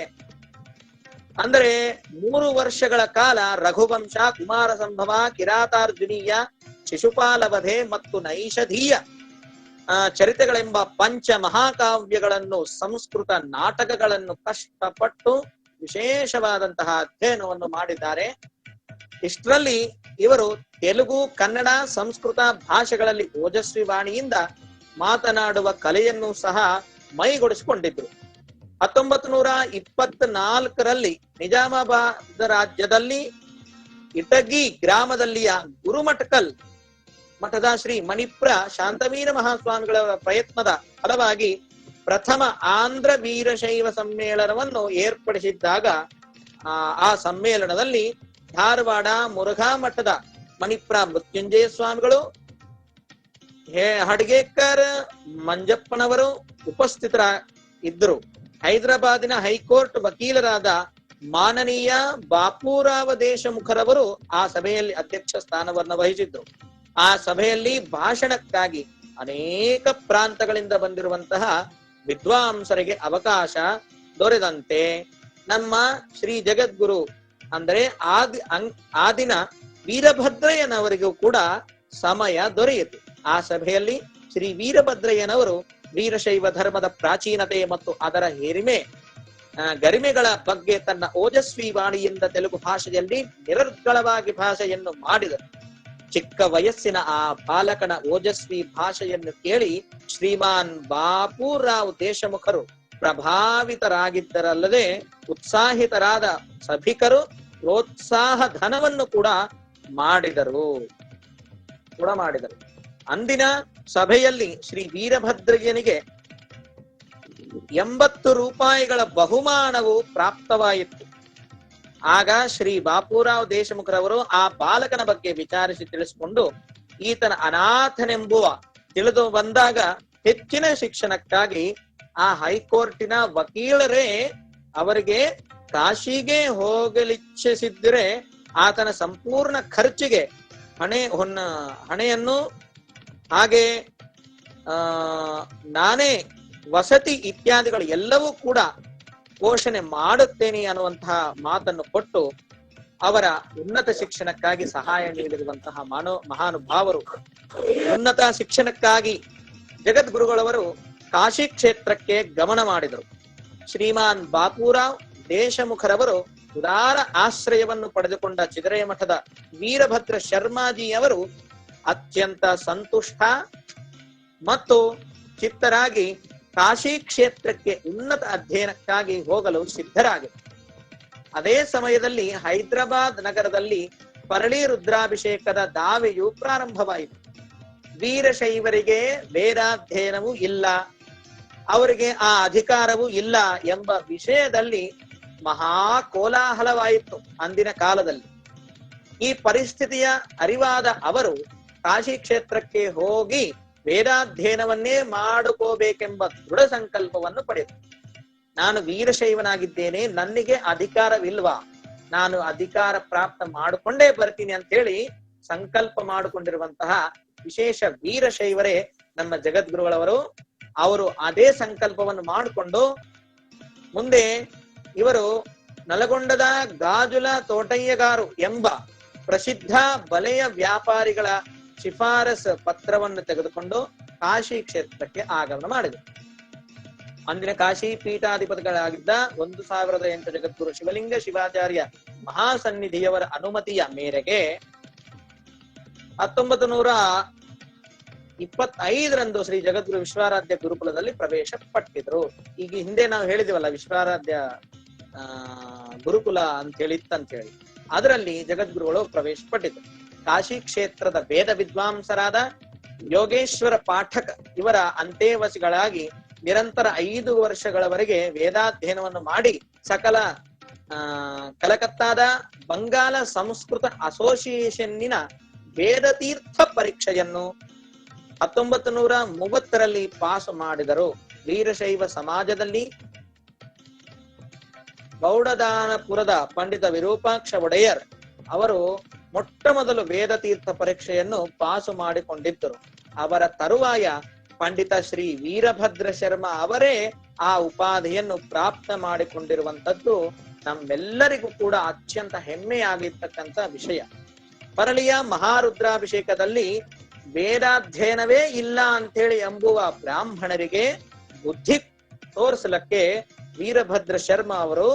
ಅಂದರೆ 3 ವರ್ಷಗಳ ಕಾಲ ರಘುವಂಶ, ಕುಮಾರ ಸಂಭವ, ಕಿರಾತಾರ್ಜುನೀಯ, ಶಿಶುಪಾಲವಧೆ ಮತ್ತು ನೈಷಧೀಯ ಚರಿತೆಗಳೆಂಬ ಪಂಚ ಮಹಾಕಾವ್ಯಗಳನ್ನು, ಸಂಸ್ಕೃತ ನಾಟಕಗಳನ್ನು ಕಷ್ಟಪಟ್ಟು ವಿಶೇಷವಾದಂತಹ ಅಧ್ಯಯನವನ್ನು ಮಾಡಿದ್ದಾರೆ. ಇಷ್ಟರಲ್ಲಿ ಇವರು ತೆಲುಗು, ಕನ್ನಡ, ಸಂಸ್ಕೃತ ಭಾಷೆಗಳಲ್ಲಿ ಓಜಸ್ವಿ ವಾಣಿಯಿಂದ ಮಾತನಾಡುವ ಕಲೆಯನ್ನು ಸಹ ಮೈಗೂಡಿಸಿಕೊಂಡಿದ್ರು. 1924ರಲ್ಲಿ ನಿಜಾಮಾಬಾದ್ ರಾಜ್ಯದಲ್ಲಿ ಇಟಗಿ ಗ್ರಾಮದಲ್ಲಿಯ ಗುರುಮಠಕಲ್ ಮಠದ ಶ್ರೀ ಮಣಿಪ್ರ ಶಾಂತವೀರ ಮಹಾಸ್ವಾಮಿಗಳ ಪ್ರಯತ್ನದ ಫಲವಾಗಿ ಪ್ರಥಮ ಆಂಧ್ರ ವೀರಶೈವ ಸಮ್ಮೇಳನವನ್ನು ಏರ್ಪಡಿಸಿದ್ದಾಗ ಆ ಸಮ್ಮೇಳನದಲ್ಲಿ ಧಾರವಾಡ ಮುರುಘಾ ಮಠದ ಮಣಿಪ್ರ ಮೃತ್ಯುಂಜಯ ಸ್ವಾಮಿಗಳು, ಹಡ್ಗೇಕರ್ ಮಂಜಪ್ಪನವರು ಉಪಸ್ಥಿತರ ಇದ್ದರು. ಹೈದರಾಬಾದಿನ ಹೈಕೋರ್ಟ್ ವಕೀಲರಾದ ಮಾನನೀಯ ಬಾಪೂರಾವ ದೇಶಮುಖರವರು ಆ ಸಭೆಯಲ್ಲಿ ಅಧ್ಯಕ್ಷ ಸ್ಥಾನವನ್ನು ವಹಿಸಿದ್ರು. ಆ ಸಭೆಯಲ್ಲಿ ಭಾಷಣಕ್ಕಾಗಿ ಅನೇಕ ಪ್ರಾಂತಗಳಿಂದ ಬಂದಿರುವಂತಹ ವಿದ್ವಾಂಸರಿಗೆ ಅವಕಾಶ ದೊರೆದಂತೆ ನಮ್ಮ ಶ್ರೀ ಜಗದ್ಗುರು ಅಂದರೆ ಆದಿನ ವೀರಭದ್ರಯ್ಯನವರಿಗೂ ಕೂಡ ಸಮಯ ದೊರೆಯಿತು. ಆ ಸಭೆಯಲ್ಲಿ ಶ್ರೀ ವೀರಭದ್ರಯ್ಯನವರು ವೀರಶೈವ ಧರ್ಮದ ಪ್ರಾಚೀನತೆ ಮತ್ತು ಅದರ ಗರಿಮೆಗಳ ಬಗ್ಗೆ ತನ್ನ ಓಜಸ್ವಿ ವಾಣಿಯಿಂದ ತೆಲುಗು ಭಾಷೆಯಲ್ಲಿ ನಿರರ್ಗಳವಾಗಿ ಭಾಷೆಯನ್ನು ಮಾಡಿದರು. ಚಿಕ್ಕ ವಯಸ್ಸಿನ ಆ ಬಾಲಕನ ಓಜಸ್ವಿ ಭಾಷೆಯನ್ನು ಕೇಳಿ ಶ್ರೀಮಾನ್ ಬಾಪೂರಾವ್ ದೇಶಮುಖರು ಪ್ರಭಾವಿತರಾಗಿದ್ದರಲ್ಲದೆ ಉತ್ಸಾಹಿತರಾದ ಸಭಿಕರು ಪ್ರೋತ್ಸಾಹ ಧನವನ್ನು ಕೂಡ ಮಾಡಿದರು. ಅಂದಿನ ಸಭೆಯಲ್ಲಿ ಶ್ರೀ ವೀರಭದ್ರಯ್ಯನಿಗೆ 80 ರೂಪಾಯಿಗಳ ಬಹುಮಾನವು ಪ್ರಾಪ್ತವಾಯಿತು. ಆಗ ಶ್ರೀ ಬಾಪೂರಾವ್ ದೇಶಮುಖರವರು ಆ ಬಾಲಕನ ಬಗ್ಗೆ ವಿಚಾರಿಸಿ ತಿಳಿಸಿಕೊಂಡು ಈತನ ಅನಾಥನೆಂಬುವ ತಿಳಿದು ಬಂದಾಗ ಹೆಚ್ಚಿನ ಶಿಕ್ಷಣಕ್ಕಾಗಿ ಆ ಹೈಕೋರ್ಟಿನ ವಕೀಲರೇ ಅವರಿಗೆ ಕಾಶಿಗೆ ಹೋಗಲಿಚ್ಛಿಸಿದ್ದರೆ ಆತನ ಸಂಪೂರ್ಣ ಖರ್ಚಿಗೆ ಹಣೆಯನ್ನು ಹಾಗೆ ನಾನೇ ವಸತಿ ಇತ್ಯಾದಿಗಳು ಎಲ್ಲವೂ ಕೂಡ ಪೋಷಣೆ ಮಾಡುತ್ತೇನೆ ಅನ್ನುವಂತಹ ಮಾತನ್ನು ಕೊಟ್ಟು ಅವರ ಉನ್ನತ ಶಿಕ್ಷಣಕ್ಕಾಗಿ ಸಹಾಯ ನೀಡಿರುವಂತಹ ಮಹಾನುಭಾವರು. ಉನ್ನತ ಶಿಕ್ಷಣಕ್ಕಾಗಿ ಜಗದ್ಗುರುಗಳವರು ಕಾಶಿ ಕ್ಷೇತ್ರಕ್ಕೆ ಗಮನ ಮಾಡಿದರು. ಶ್ರೀಮಾನ್ ಬಾಪೂರಾವ್ ದೇಶಮುಖರವರು ಉದಾರ ಆಶ್ರಯವನ್ನು ಪಡೆದುಕೊಂಡ ಚಿಗರೆಯ ಮಠದ ವೀರಭದ್ರ ಶರ್ಮಾಜಿಯವರು ಅತ್ಯಂತ ಸಂತುಷ್ಟ ಮತ್ತು ಚಿತ್ತರಾಗಿ ಕಾಶಿ ಕ್ಷೇತ್ರಕ್ಕೆ ಉನ್ನತ ಅಧ್ಯಯನಕ್ಕಾಗಿ ಹೋಗಲು ಸಿದ್ಧರಾಗಿದ್ದರು. ಅದೇ ಸಮಯದಲ್ಲಿ ಹೈದರಾಬಾದ್ ನಗರದಲ್ಲಿ ಪರಳಿ ರುದ್ರಾಭಿಷೇಕದ ದಾವೆಯು ಪ್ರಾರಂಭವಾಯಿತು. ವೀರಶೈವರಿಗೆ ವೇದಾಧ್ಯಯನವೂ ಇಲ್ಲ, ಅವರಿಗೆ ಆ ಅಧಿಕಾರವೂ ಇಲ್ಲ ಎಂಬ ವಿಷಯದಲ್ಲಿ ಮಹಾ ಕೋಲಾಹಲವಾಯಿತು ಅಂದಿನ ಕಾಲದಲ್ಲಿ. ಈ ಪರಿಸ್ಥಿತಿಯ ಅರಿವಾದ ಅವರು ಕಾಶಿ ಕ್ಷೇತ್ರಕ್ಕೆ ಹೋಗಿ ವೇದಾಧ್ಯಯನವನ್ನೇ ಮಾಡಿಕೋಬೇಕೆಂಬ ದೃಢ ಸಂಕಲ್ಪವನ್ನು ಪಡೆದರು. ನಾನು ವೀರಶೈವನಾಗಿದ್ದೇನೆ, ನನಗೆ ಅಧಿಕಾರವಿಲ್ವಾ, ನಾನು ಅಧಿಕಾರ ಪ್ರಾಪ್ತ ಮಾಡಿಕೊಂಡೇ ಬರ್ತೀನಿ ಅಂತ ಹೇಳಿ ಸಂಕಲ್ಪ ಮಾಡಿಕೊಂಡಿರುವಂತಹ ವಿಶೇಷ ವೀರಶೈವರೇ ನಮ್ಮ ಜಗದ್ಗುರುಗಳವರು. ಅವರು ಅದೇ ಸಂಕಲ್ಪವನ್ನು ಮಾಡಿಕೊಂಡು ಮುಂದೆ ಇವರು ನಲಗೊಂಡದ ಗಾಜುಲ ತೋಟಯ್ಯಗಾರು ಎಂಬ ಪ್ರಸಿದ್ಧ ಬಲೆಯ ವ್ಯಾಪಾರಿಗಳ ಶಿಫಾರಸ್ ಪತ್ರವನ್ನು ತೆಗೆದುಕೊಂಡು ಕಾಶಿ ಕ್ಷೇತ್ರಕ್ಕೆ ಆಗಮನ ಮಾಡಿದರು. ಅಂದಿನ ಕಾಶಿ ಪೀಠಾಧಿಪತಿಗಳಾಗಿದ್ದ 1008 ಜಗದ್ಗುರು ಶಿವಲಿಂಗ ಶಿವಾಚಾರ್ಯ ಮಹಾಸನ್ನಿಧಿಯವರ ಅನುಮತಿಯ ಮೇರೆಗೆ 1925ರಂದು ಶ್ರೀ ಜಗದ್ಗುರು ವಿಶ್ವಾರಾಧ್ಯ ಗುರುಕುಲದಲ್ಲಿ ಪ್ರವೇಶ ಪಟ್ಟಿದ್ರು. ಈಗ ಹಿಂದೆ ನಾವು ಹೇಳಿದಿವಲ್ಲ ವಿಶ್ವಾರಾಧ್ಯ ಗುರುಕುಲ ಅಂತ ಹೇಳಿತ್ತಂತ ಹೇಳಿ, ಅದರಲ್ಲಿ ಜಗದ್ಗುರುಗಳು ಪ್ರವೇಶ ಪಟ್ಟಿತು. ಕಾಶಿ ಕ್ಷೇತ್ರದ ವೇದ ವಿದ್ವಾಂಸರಾದ ಯೋಗೇಶ್ವರ ಪಾಠಕ ಇವರ ಅಂತೇವಾಸಿಗಳಾಗಿ ನಿರಂತರ 5 ವರ್ಷಗಳವರೆಗೆ ವೇದಾಧ್ಯಯನವನ್ನು ಮಾಡಿ ಸಕಲ ಕಲಕತ್ತಾದ ಬಂಗಾಲ ಸಂಸ್ಕೃತ ಅಸೋಸಿಯೇಷನ್ನಿನ ವೇದತೀರ್ಥ ಪರೀಕ್ಷೆಯನ್ನು 1930ರಲ್ಲಿ ಪಾಸು ಮಾಡಿದರು. ವೀರಶೈವ ಸಮಾಜದಲ್ಲಿ ಗೌಡದಾನಪುರದ ಪಂಡಿತ ವಿರೂಪಾಕ್ಷ ಒಡೆಯರ್ ಅವರು ಮೊಟ್ಟ ಮೊದಲು ವೇದತೀರ್ಥ ಪರೀಕ್ಷೆಯನ್ನು ಪಾಸು ಮಾಡಿಕೊಂಡಿದ್ದರು. ಅವರ ತರುವಾಯ ಪಂಡಿತ ಶ್ರೀ ವೀರಭದ್ರ ಶರ್ಮಾ ಅವರೇ ಆ ಉಪಾಧಿಯನ್ನು ಪ್ರಾಪ್ತ ಮಾಡಿಕೊಂಡಿರುವಂತದ್ದು ನಮ್ಮೆಲ್ಲರಿಗೂ ಕೂಡ ಅತ್ಯಂತ ಹೆಮ್ಮೆಯಾಗಿರ್ತಕ್ಕಂಥ ವಿಷಯ. ಪರಳಿಯ ಮಹಾರುದ್ರಾಭಿಷೇಕದಲ್ಲಿ ವೇದಾಧ್ಯಯನವೇ ಇಲ್ಲ ಅಂತೇಳಿ ಎಂಬುವ ಬ್ರಾಹ್ಮಣರಿಗೆ ಬುದ್ಧಿ ತೋರಿಸಲಕ್ಕೆ ವೀರಭದ್ರ ಶರ್ಮಾ ಅವರು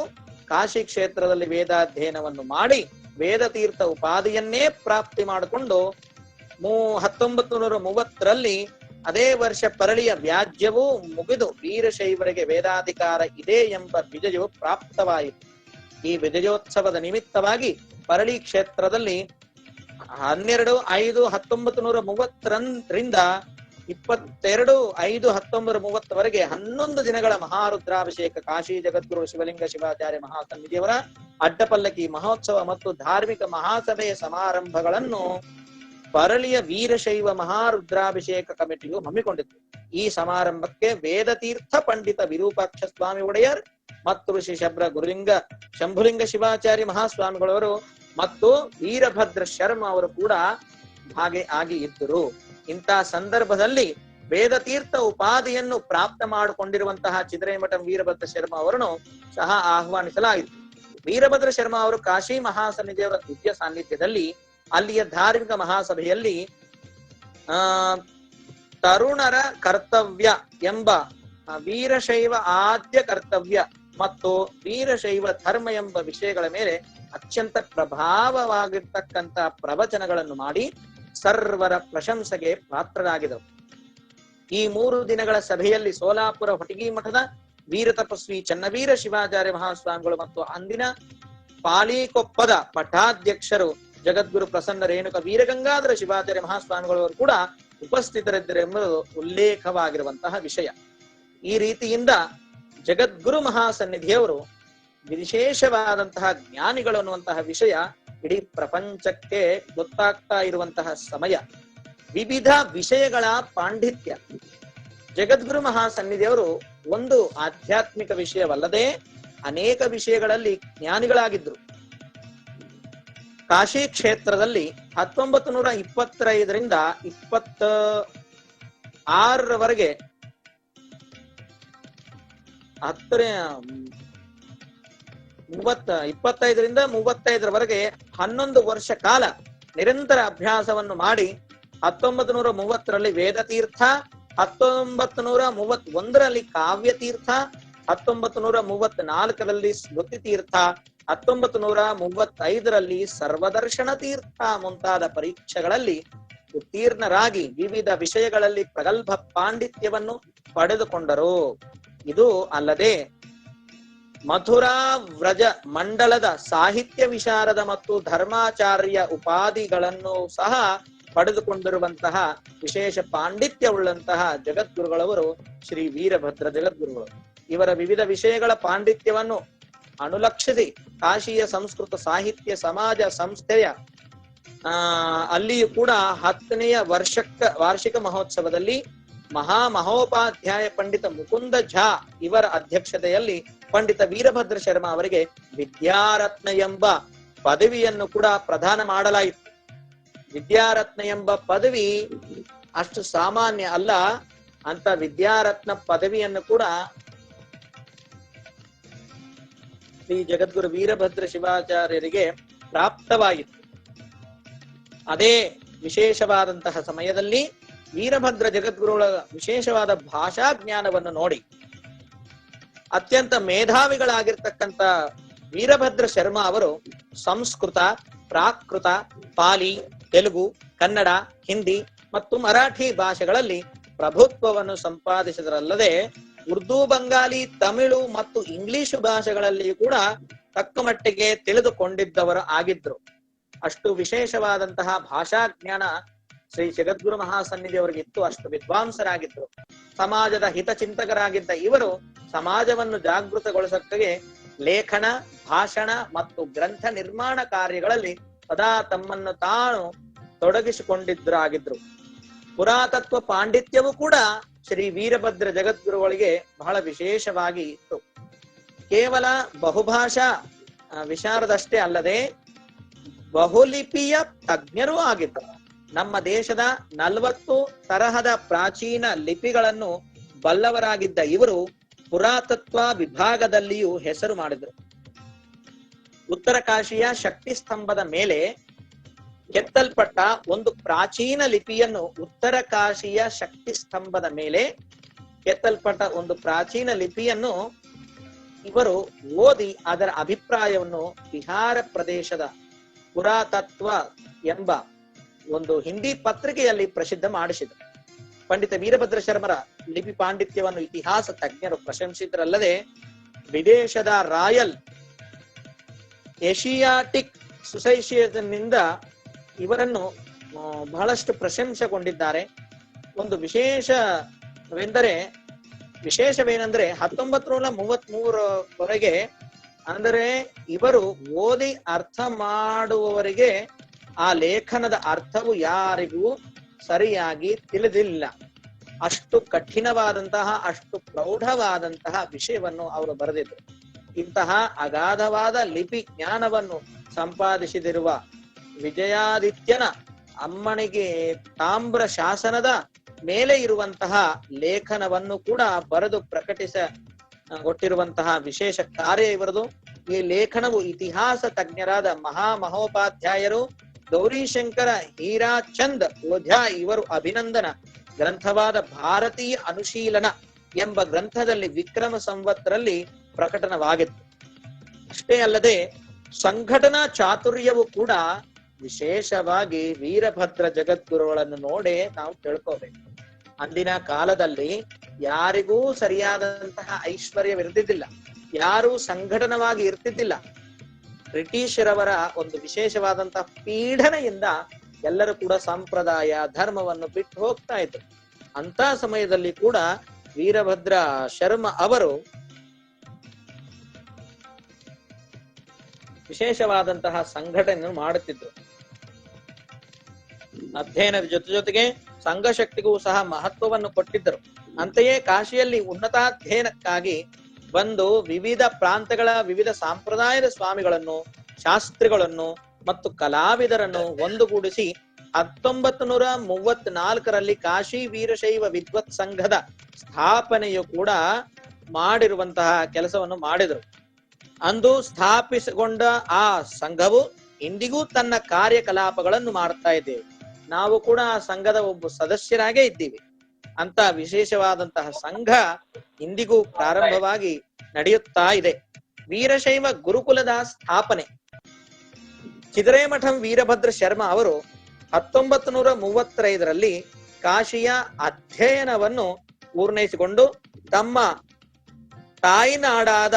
ಕಾಶಿ ಕ್ಷೇತ್ರದಲ್ಲಿ ವೇದಾಧ್ಯಯನವನ್ನು ಮಾಡಿ ವೇದತೀರ್ಥ ಉಪಾಧಿಯನ್ನೇ ಪ್ರಾಪ್ತಿ ಮಾಡಿಕೊಂಡು 1930ರಲ್ಲಿ ಅದೇ ವರ್ಷ ಪರಳಿಯ ವ್ಯಾಜ್ಯವೂ ಮುಗಿದು ವೀರಶೈವರಿಗೆ ವೇದಾಧಿಕಾರ ಇದೆ ಎಂಬ ವಿಜಯವು ಪ್ರಾಪ್ತವಾಯಿತು. ಈ ವಿಜಯೋತ್ಸವದ ನಿಮಿತ್ತವಾಗಿ ಪರಳಿ ಕ್ಷೇತ್ರದಲ್ಲಿ 12/5/1930ರಿಂದ 22/5/1930ವರೆಗೆ 11 ದಿನಗಳ ಮಹಾರುದ್ರಾಭಿಷೇಕ ಕಾಶಿ ಜಗದ್ಗುರು ಶಿವಲಿಂಗ ಶಿವಾಚಾರ್ಯ ಮಹಾಸನ್ನಿಧಿಯವರ ಅಡ್ಡಪಲ್ಲಕ್ಕಿ ಮಹೋತ್ಸವ ಮತ್ತು ಧಾರ್ಮಿಕ ಮಹಾಸಭೆಯ ಸಮಾರಂಭಗಳನ್ನು ಪರಳಿಯ ವೀರಶೈವ ಮಹಾರುದ್ರಾಭಿಷೇಕ ಕಮಿಟಿಯು ಹಮ್ಮಿಕೊಂಡಿತ್ತು. ಈ ಸಮಾರಂಭಕ್ಕೆ ವೇದತೀರ್ಥ ಪಂಡಿತ ವಿರೂಪಾಕ್ಷ ಸ್ವಾಮಿ ಒಡೆಯರ್ ಮತ್ತು ಶ್ರೀ ಶಂಭುಲಿಂಗ ಶಿವಾಚಾರ್ಯ ಮಹಾಸ್ವಾಮಿಗಳವರು ಮತ್ತು ವೀರಭದ್ರ ಶರ್ಮಾ ಅವರು ಕೂಡ ಭಾಗಿ ಇದ್ದರು. ಇಂತಹ ಸಂದರ್ಭದಲ್ಲಿ ವೇದತೀರ್ಥ ಉಪಾಧಿಯನ್ನು ಪ್ರಾಪ್ತ ಮಾಡಿಕೊಂಡಿರುವಂತಹ ಚಿದರೆಮಠ ವೀರಭದ್ರ ಶರ್ಮಾ ಅವರನ್ನು ಸಹ ಆಹ್ವಾನಿಸಲಾಯಿತು. ವೀರಭದ್ರ ಶರ್ಮಾ ಅವರು ಕಾಶಿ ಮಹಾಸನ್ನಿಧಿಯವರ ದಿವ್ಯ ಸಾನ್ನಿಧ್ಯದಲ್ಲಿ ಅಲ್ಲಿಯ ಧಾರ್ಮಿಕ ಮಹಾಸಭೆಯಲ್ಲಿ ತರುಣರ ಕರ್ತವ್ಯ ಎಂಬ ವೀರಶೈವ ಆದ್ಯ ಕರ್ತವ್ಯ ಮತ್ತು ವೀರಶೈವ ಧರ್ಮ ಎಂಬ ವಿಷಯಗಳ ಮೇಲೆ ಅತ್ಯಂತ ಪ್ರಭಾವವಾಗಿರ್ತಕ್ಕಂಥ ಪ್ರವಚನಗಳನ್ನು ಮಾಡಿ ಸರ್ವರ ಪ್ರಶಂಸೆಗೆ ಪಾತ್ರರಾಗಿದರು. ಈ 3 ದಿನಗಳ ಸಭೆಯಲ್ಲಿ ಸೋಲಾಪುರ ಹೊಟಗಿ ಮಠದ ವೀರ ತಪಸ್ವಿ ಚನ್ನವೀರ ಶಿವಾಚಾರ್ಯ ಮಹಾಸ್ವಾಮಿಗಳು ಮತ್ತು ಅಂದಿನ ಪಾಲಿಕೊಪ್ಪದ ಪಟ್ಟಾಧ್ಯಕ್ಷರು ಜಗದ್ಗುರು ಪ್ರಸನ್ನ ರೇಣುಕ ವೀರಗಂಗಾಧರ ಶಿವಾಚಾರ್ಯ ಮಹಾಸ್ವಾಮಿಗಳವರು ಕೂಡ ಉಪಸ್ಥಿತರಿದ್ದರೆಂಬುದು ಉಲ್ಲೇಖವಾಗಿರುವಂತಹ ವಿಷಯ. ಈ ರೀತಿಯಿಂದ ಜಗದ್ಗುರು ಮಹಾಸನ್ನಿಧಿಯವರು ವಿಶೇಷವಾದಂತಹ ಜ್ಞಾನಿಗಳು ಅನ್ನುವಂತಹ ವಿಷಯ ಇಡೀ ಪ್ರಪಂಚಕ್ಕೆ ಗೊತ್ತಾಗ್ತಾ ಇರುವಂತಹ ಸಮಯ. ವಿವಿಧ ವಿಷಯಗಳ ಪಾಂಡಿತ್ಯ. ಜಗದ್ಗುರು ಮಹಾಸನ್ನಿಧಿಯವರು ಒಂದು ಆಧ್ಯಾತ್ಮಿಕ ವಿಷಯವಲ್ಲದೆ ಅನೇಕ ವಿಷಯಗಳಲ್ಲಿ ಜ್ಞಾನಿಗಳಾಗಿದ್ರು. ಕಾಶಿ ಕ್ಷೇತ್ರದಲ್ಲಿ 1925ರಿಂದ 26ರವರೆಗೆ 25ರಿಂದ 35ರವರೆಗೆ 11 ವರ್ಷ ಕಾಲ ನಿರಂತರ ಅಭ್ಯಾಸವನ್ನು ಮಾಡಿ 1930ರಲ್ಲಿ ವೇದತೀರ್ಥ, 1931ರಲ್ಲಿ ಕಾವ್ಯತೀರ್ಥ, 1934ರಲ್ಲಿ ಸ್ಮೃತಿ ತೀರ್ಥ, 1935ರಲ್ಲಿ ಸರ್ವದರ್ಶನ ತೀರ್ಥ ಮುಂತಾದ ಪರೀಕ್ಷೆಗಳಲ್ಲಿ ಉತ್ತೀರ್ಣರಾಗಿ ವಿವಿಧ ವಿಷಯಗಳಲ್ಲಿ ಪ್ರಗಲ್ಭ ಪಾಂಡಿತ್ಯವನ್ನು ಪಡೆದುಕೊಂಡರು. ಇದು ಅಲ್ಲದೆ ಮಥುರಾ ವ್ರಜ ಮಂಡಲದ ಸಾಹಿತ್ಯ ವಿಶಾರದ ಮತ್ತು ಧರ್ಮಾಚಾರ್ಯ ಉಪಾಧಿಗಳನ್ನು ಸಹ ಪಡೆದುಕೊಂಡಿರುವಂತಹ ವಿಶೇಷ ಪಾಂಡಿತ್ಯವುಳ್ಳಂತಹ ಜಗದ್ಗುರುಗಳವರು ಶ್ರೀ ವೀರಭದ್ರ ಜಗದ್ಗುರುಗಳು. ಇವರ ವಿವಿಧ ವಿಷಯಗಳ ಪಾಂಡಿತ್ಯವನ್ನು ಅನುಲಕ್ಷಿಸಿ ಕಾಶಿಯ ಸಂಸ್ಕೃತ ಸಾಹಿತ್ಯ ಸಮಾಜ ಸಂಸ್ಥೆಯ ಅಲ್ಲಿಯೂ ಕೂಡ 10ನೇ ವಾರ್ಷಿಕ ಮಹೋತ್ಸವದಲ್ಲಿ ಮಹೋಪಾಧ್ಯಾಯ ಪಂಡಿತ ಮುಕುಂದ ಝಾ ಇವರ ಅಧ್ಯಕ್ಷತೆಯಲ್ಲಿ ಪಂಡಿತ ವೀರಭದ್ರ ಶರ್ಮಾ ಅವರಿಗೆ ವಿದ್ಯಾರತ್ನ ಎಂಬ ಪದವಿಯನ್ನು ಕೂಡ ಪ್ರದಾನ ಮಾಡಲಾಯಿತು. ವಿದ್ಯಾರತ್ನ ಎಂಬ ಪದವಿ ಅಷ್ಟು ಸಾಮಾನ್ಯ ಅಲ್ಲ. ಅಂತ ವಿದ್ಯಾರತ್ನ ಪದವಿಯನ್ನು ಕೂಡ ಶ್ರೀ ಜಗದ್ಗುರು ವೀರಭದ್ರ ಶಿವಾಚಾರ್ಯರಿಗೆ ಪ್ರಾಪ್ತವಾಯಿತು. ಅದೇ ವಿಶೇಷವಾದಂತಹ ಸಮಯದಲ್ಲಿ ವೀರಭದ್ರ ಜಗದ್ಗುರುಗಳ ವಿಶೇಷವಾದ ಭಾಷಾ ಜ್ಞಾನವನ್ನು ನೋಡಿ ಅತ್ಯಂತ ಮೇಧಾವಿಗಳಾಗಿರ್ತಕ್ಕಂಥ ವೀರಭದ್ರ ಶರ್ಮಾ ಅವರು ಸಂಸ್ಕೃತ, ಪ್ರಾಕೃತ, ಪಾಲಿ, ತೆಲುಗು, ಕನ್ನಡ, ಹಿಂದಿ ಮತ್ತು ಮರಾಠಿ ಭಾಷೆಗಳಲ್ಲಿ ಪ್ರಭುತ್ವವನ್ನು ಸಂಪಾದಿಸಿದರಲ್ಲದೆ ಉರ್ದು, ಬಂಗಾಲಿ, ತಮಿಳು ಮತ್ತು ಇಂಗ್ಲಿಷ್ ಭಾಷೆಗಳಲ್ಲಿ ಕೂಡ ತಕ್ಕ ಮಟ್ಟಿಗೆ ತಿಳಿದುಕೊಂಡಿದ್ದವರು ಆಗಿದ್ರು. ಅಷ್ಟು ವಿಶೇಷವಾದಂತಹ ಭಾಷಾ ಜ್ಞಾನ ಶ್ರೀ ಜಗದ್ಗುರು ಮಹಾಸನ್ನಿಧಿಯವರಿಗಿತ್ತು. ಅಷ್ಟು ವಿದ್ವಾಂಸರಾಗಿದ್ರು. ಸಮಾಜದ ಹಿತಚಿಂತಕರಾಗಿದ್ದ ಇವರು ಸಮಾಜವನ್ನು ಜಾಗೃತಗೊಳಿಸಕ್ಕೆ ಲೇಖನ, ಭಾಷಣ ಮತ್ತು ಗ್ರಂಥ ನಿರ್ಮಾಣ ಕಾರ್ಯಗಳಲ್ಲಿ ಸದಾ ತಮ್ಮನ್ನು ತಾನು ತೊಡಗಿಸಿಕೊಂಡಿದ್ದರಾಗಿದ್ರು. ಪುರಾತತ್ವ ಪಾಂಡಿತ್ಯವೂ ಕೂಡ ಶ್ರೀ ವೀರಭದ್ರ ಜಗದ್ಗುರುಗಳಿಗೆ ಬಹಳ ವಿಶೇಷವಾಗಿ ಇತ್ತು. ಕೇವಲ ಬಹುಭಾಷಾ ವಿಶಾರದಷ್ಟೇ ಅಲ್ಲದೆ ಬಹುಲಿಪಿಯ ತಜ್ಞರೂ ಆಗಿದ್ದರು. ನಮ್ಮ ದೇಶದ 40 ತರಹದ ಪ್ರಾಚೀನ ಲಿಪಿಗಳನ್ನು ಬಲ್ಲವರಾಗಿದ್ದ ಇವರು ಪುರಾತತ್ವ ವಿಭಾಗದಲ್ಲಿಯೂ ಹೆಸರು ಮಾಡಿದರು. ಉತ್ತರ ಕಾಶಿಯ ಶಕ್ತಿ ಸ್ತಂಭದ ಮೇಲೆ ಕೆತ್ತಲ್ಪಟ್ಟ ಒಂದು ಪ್ರಾಚೀನ ಲಿಪಿಯನ್ನು ಉತ್ತರ ಕಾಶಿಯ ಶಕ್ತಿ ಸ್ತಂಭದ ಮೇಲೆ ಕೆತ್ತಲ್ಪಟ್ಟ ಒಂದು ಪ್ರಾಚೀನ ಲಿಪಿಯನ್ನು ಇವರು ಓದಿ ಅದರ ಅಭಿಪ್ರಾಯವನ್ನು ಬಿಹಾರ ಪ್ರದೇಶದ ಪುರಾತತ್ವ ಎಂಬ ಒಂದು ಹಿಂದಿ ಪತ್ರಿಕೆಯಲ್ಲಿ ಪ್ರಸಿದ್ಧ ಮಾಡಿಸಿದರು. ಪಂಡಿತ ವೀರಭದ್ರ ಶರ್ಮರ ಲಿಪಿ ಪಾಂಡಿತ್ಯವನ್ನು ಇತಿಹಾಸ ತಜ್ಞರು ಪ್ರಶಂಸಿತರಲ್ಲದೆ ವಿದೇಶದ ರಾಯಲ್ ಏಷಿಯಾಟಿಕ್ ಸೊಸೈಟಿಯಿಂದ ಇವರನ್ನು ಬಹಳಷ್ಟು ಪ್ರಶಂಸೆಗೊಂಡಿದ್ದಾರೆ. ಒಂದು ವಿಶೇಷವೇನೆಂದ್ರೆ 1933 ಅಂದರೆ ಇವರು ಓದಿ ಅರ್ಥ ಮಾಡುವವರಿಗೆ ಆ ಲೇಖನದ ಅರ್ಥವು ಯಾರಿಗೂ ಸರಿಯಾಗಿ ತಿಳಿದಿಲ್ಲ. ಅಷ್ಟು ಕಠಿಣವಾದಂತಹ, ಅಷ್ಟು ಪ್ರೌಢವಾದಂತಹ ವಿಷಯವನ್ನು ಅವರು ಬರೆದಿದ್ರು. ಇಂತಹ ಅಗಾಧವಾದ ಲಿಪಿ ಜ್ಞಾನವನ್ನು ಸಂಪಾದಿಸಿದಿರುವ ವಿಜಯಾದಿತ್ಯನ ಅಮ್ಮನಿಗೆ ತಾಮ್ರ ಶಾಸನದ ಮೇಲೆ ಇರುವಂತಹ ಲೇಖನವನ್ನು ಕೂಡ ಬರೆದು ಪ್ರಕಟಿಸಿಕೊಟ್ಟಿರುವಂತಹ ವಿಶೇಷ ಕಾರ್ಯ ಇವರದು. ಈ ಲೇಖನವು ಇತಿಹಾಸ ತಜ್ಞರಾದ ಮಹೋಪಾಧ್ಯಾಯರು ಗೌರಿಶಂಕರ ಹೀರಾಚಂದ್ ಓಧ್ಯಾ ಇವರು ಅಭಿನಂದನ ಗ್ರಂಥವಾದ ಭಾರತೀಯ ಅನುಶೀಲನ ಎಂಬ ಗ್ರಂಥದಲ್ಲಿ ವಿಕ್ರಮ ಸಂವತ್ಸರಲ್ಲಿ ಪ್ರಕಟನವಾಗಿತ್ತು. ಅಷ್ಟೇ ಅಲ್ಲದೆ ಸಂಘಟನಾ ಚಾತುರ್ಯವು ಕೂಡ ವಿಶೇಷವಾಗಿ ವೀರಭದ್ರ ಜಗದ್ಗುರುಗಳನ್ನು ನೋಡೇ ನಾವು ತಿಳ್ಕೋಬೇಕು. ಅಂದಿನ ಕಾಲದಲ್ಲಿ ಯಾರಿಗೂ ಸರಿಯಾದಂತಹ ಐಶ್ವರ್ಯವಿರ್ತಿದ್ದಿಲ್ಲ, ಯಾರೂ ಸಂಘಟನವಾಗಿ ಇರ್ತಿದ್ದಿಲ್ಲ. ಬ್ರಿಟಿಷರವರ ಒಂದು ವಿಶೇಷವಾದಂತಹ ಪೀಡನೆಯಿಂದ ಎಲ್ಲರೂ ಕೂಡ ಸಂಪ್ರದಾಯ ಧರ್ಮವನ್ನು ಬಿಟ್ಟು ಹೋಗ್ತಾ ಇದ್ರು. ಅಂತ ಸಮಯದಲ್ಲಿ ಕೂಡ ವೀರಭದ್ರ ಶರ್ಮ ಅವರು ವಿಶೇಷವಾದಂತಹ ಸಂಘಟನೆಯನ್ನು ಮಾಡುತ್ತಿದ್ರು. ಅಧ್ಯಯನದ ಜೊತೆಗೆ ಸಂಘಶಕ್ತಿಗೂ ಸಹ ಮಹತ್ವವನ್ನು ಕೊಟ್ಟಿದ್ದರು. ಅಂತೆಯೇ ಕಾಶಿಯಲ್ಲಿ ಉನ್ನತಾಧ್ಯಯನಕ್ಕಾಗಿ ಬಂದು ವಿವಿಧ ಪ್ರಾಂತಗಳ ವಿವಿಧ ಸಂಪ್ರದಾಯದ ಸ್ವಾಮಿಗಳನ್ನು, ಶಾಸ್ತ್ರಿಗಳನ್ನು ಮತ್ತು ಕಲಾವಿದರನ್ನು ಒಂದುಗೂಡಿಸಿ 1934ರಲ್ಲಿ ಕಾಶಿ ವೀರಶೈವ ವಿದ್ವತ್ ಸಂಘದ ಸ್ಥಾಪನೆಯು ಕೂಡ ಮಾಡಿರುವಂತಹ ಕೆಲಸವನ್ನು ಮಾಡಿದರು. ಅಂದು ಸ್ಥಾಪಿಸಿಕೊಂಡ ಆ ಸಂಘವು ಇಂದಿಗೂ ತನ್ನ ಕಾರ್ಯಕಲಾಪಗಳನ್ನು ಮಾಡ್ತಾ ಇದ್ದೇವೆ. ನಾವು ಕೂಡ ಆ ಸಂಘದ ಒಬ್ಬ ಸದಸ್ಯರಾಗೇ ಇದ್ದೀವಿ. ಅಂತ ವಿಶೇಷವಾದಂತಹ ಸಂಘ ಇಂದಿಗೂ ಪ್ರಾರಂಭವಾಗಿ ನಡೆಯುತ್ತಾ ಇದೆ. ವೀರಶೈವ ಗುರುಕುಲದ ಸ್ಥಾಪನೆ. ಚಿದರೇಮಠಂ ವೀರಭದ್ರ ಶರ್ಮ ಅವರು 1935ರಲ್ಲಿ ಕಾಶಿಯ ಅಧ್ಯಯನವನ್ನು ಪೂರ್ಣೈಸಿಕೊಂಡು ತಮ್ಮ ತಾಯಿನಾಡಾದ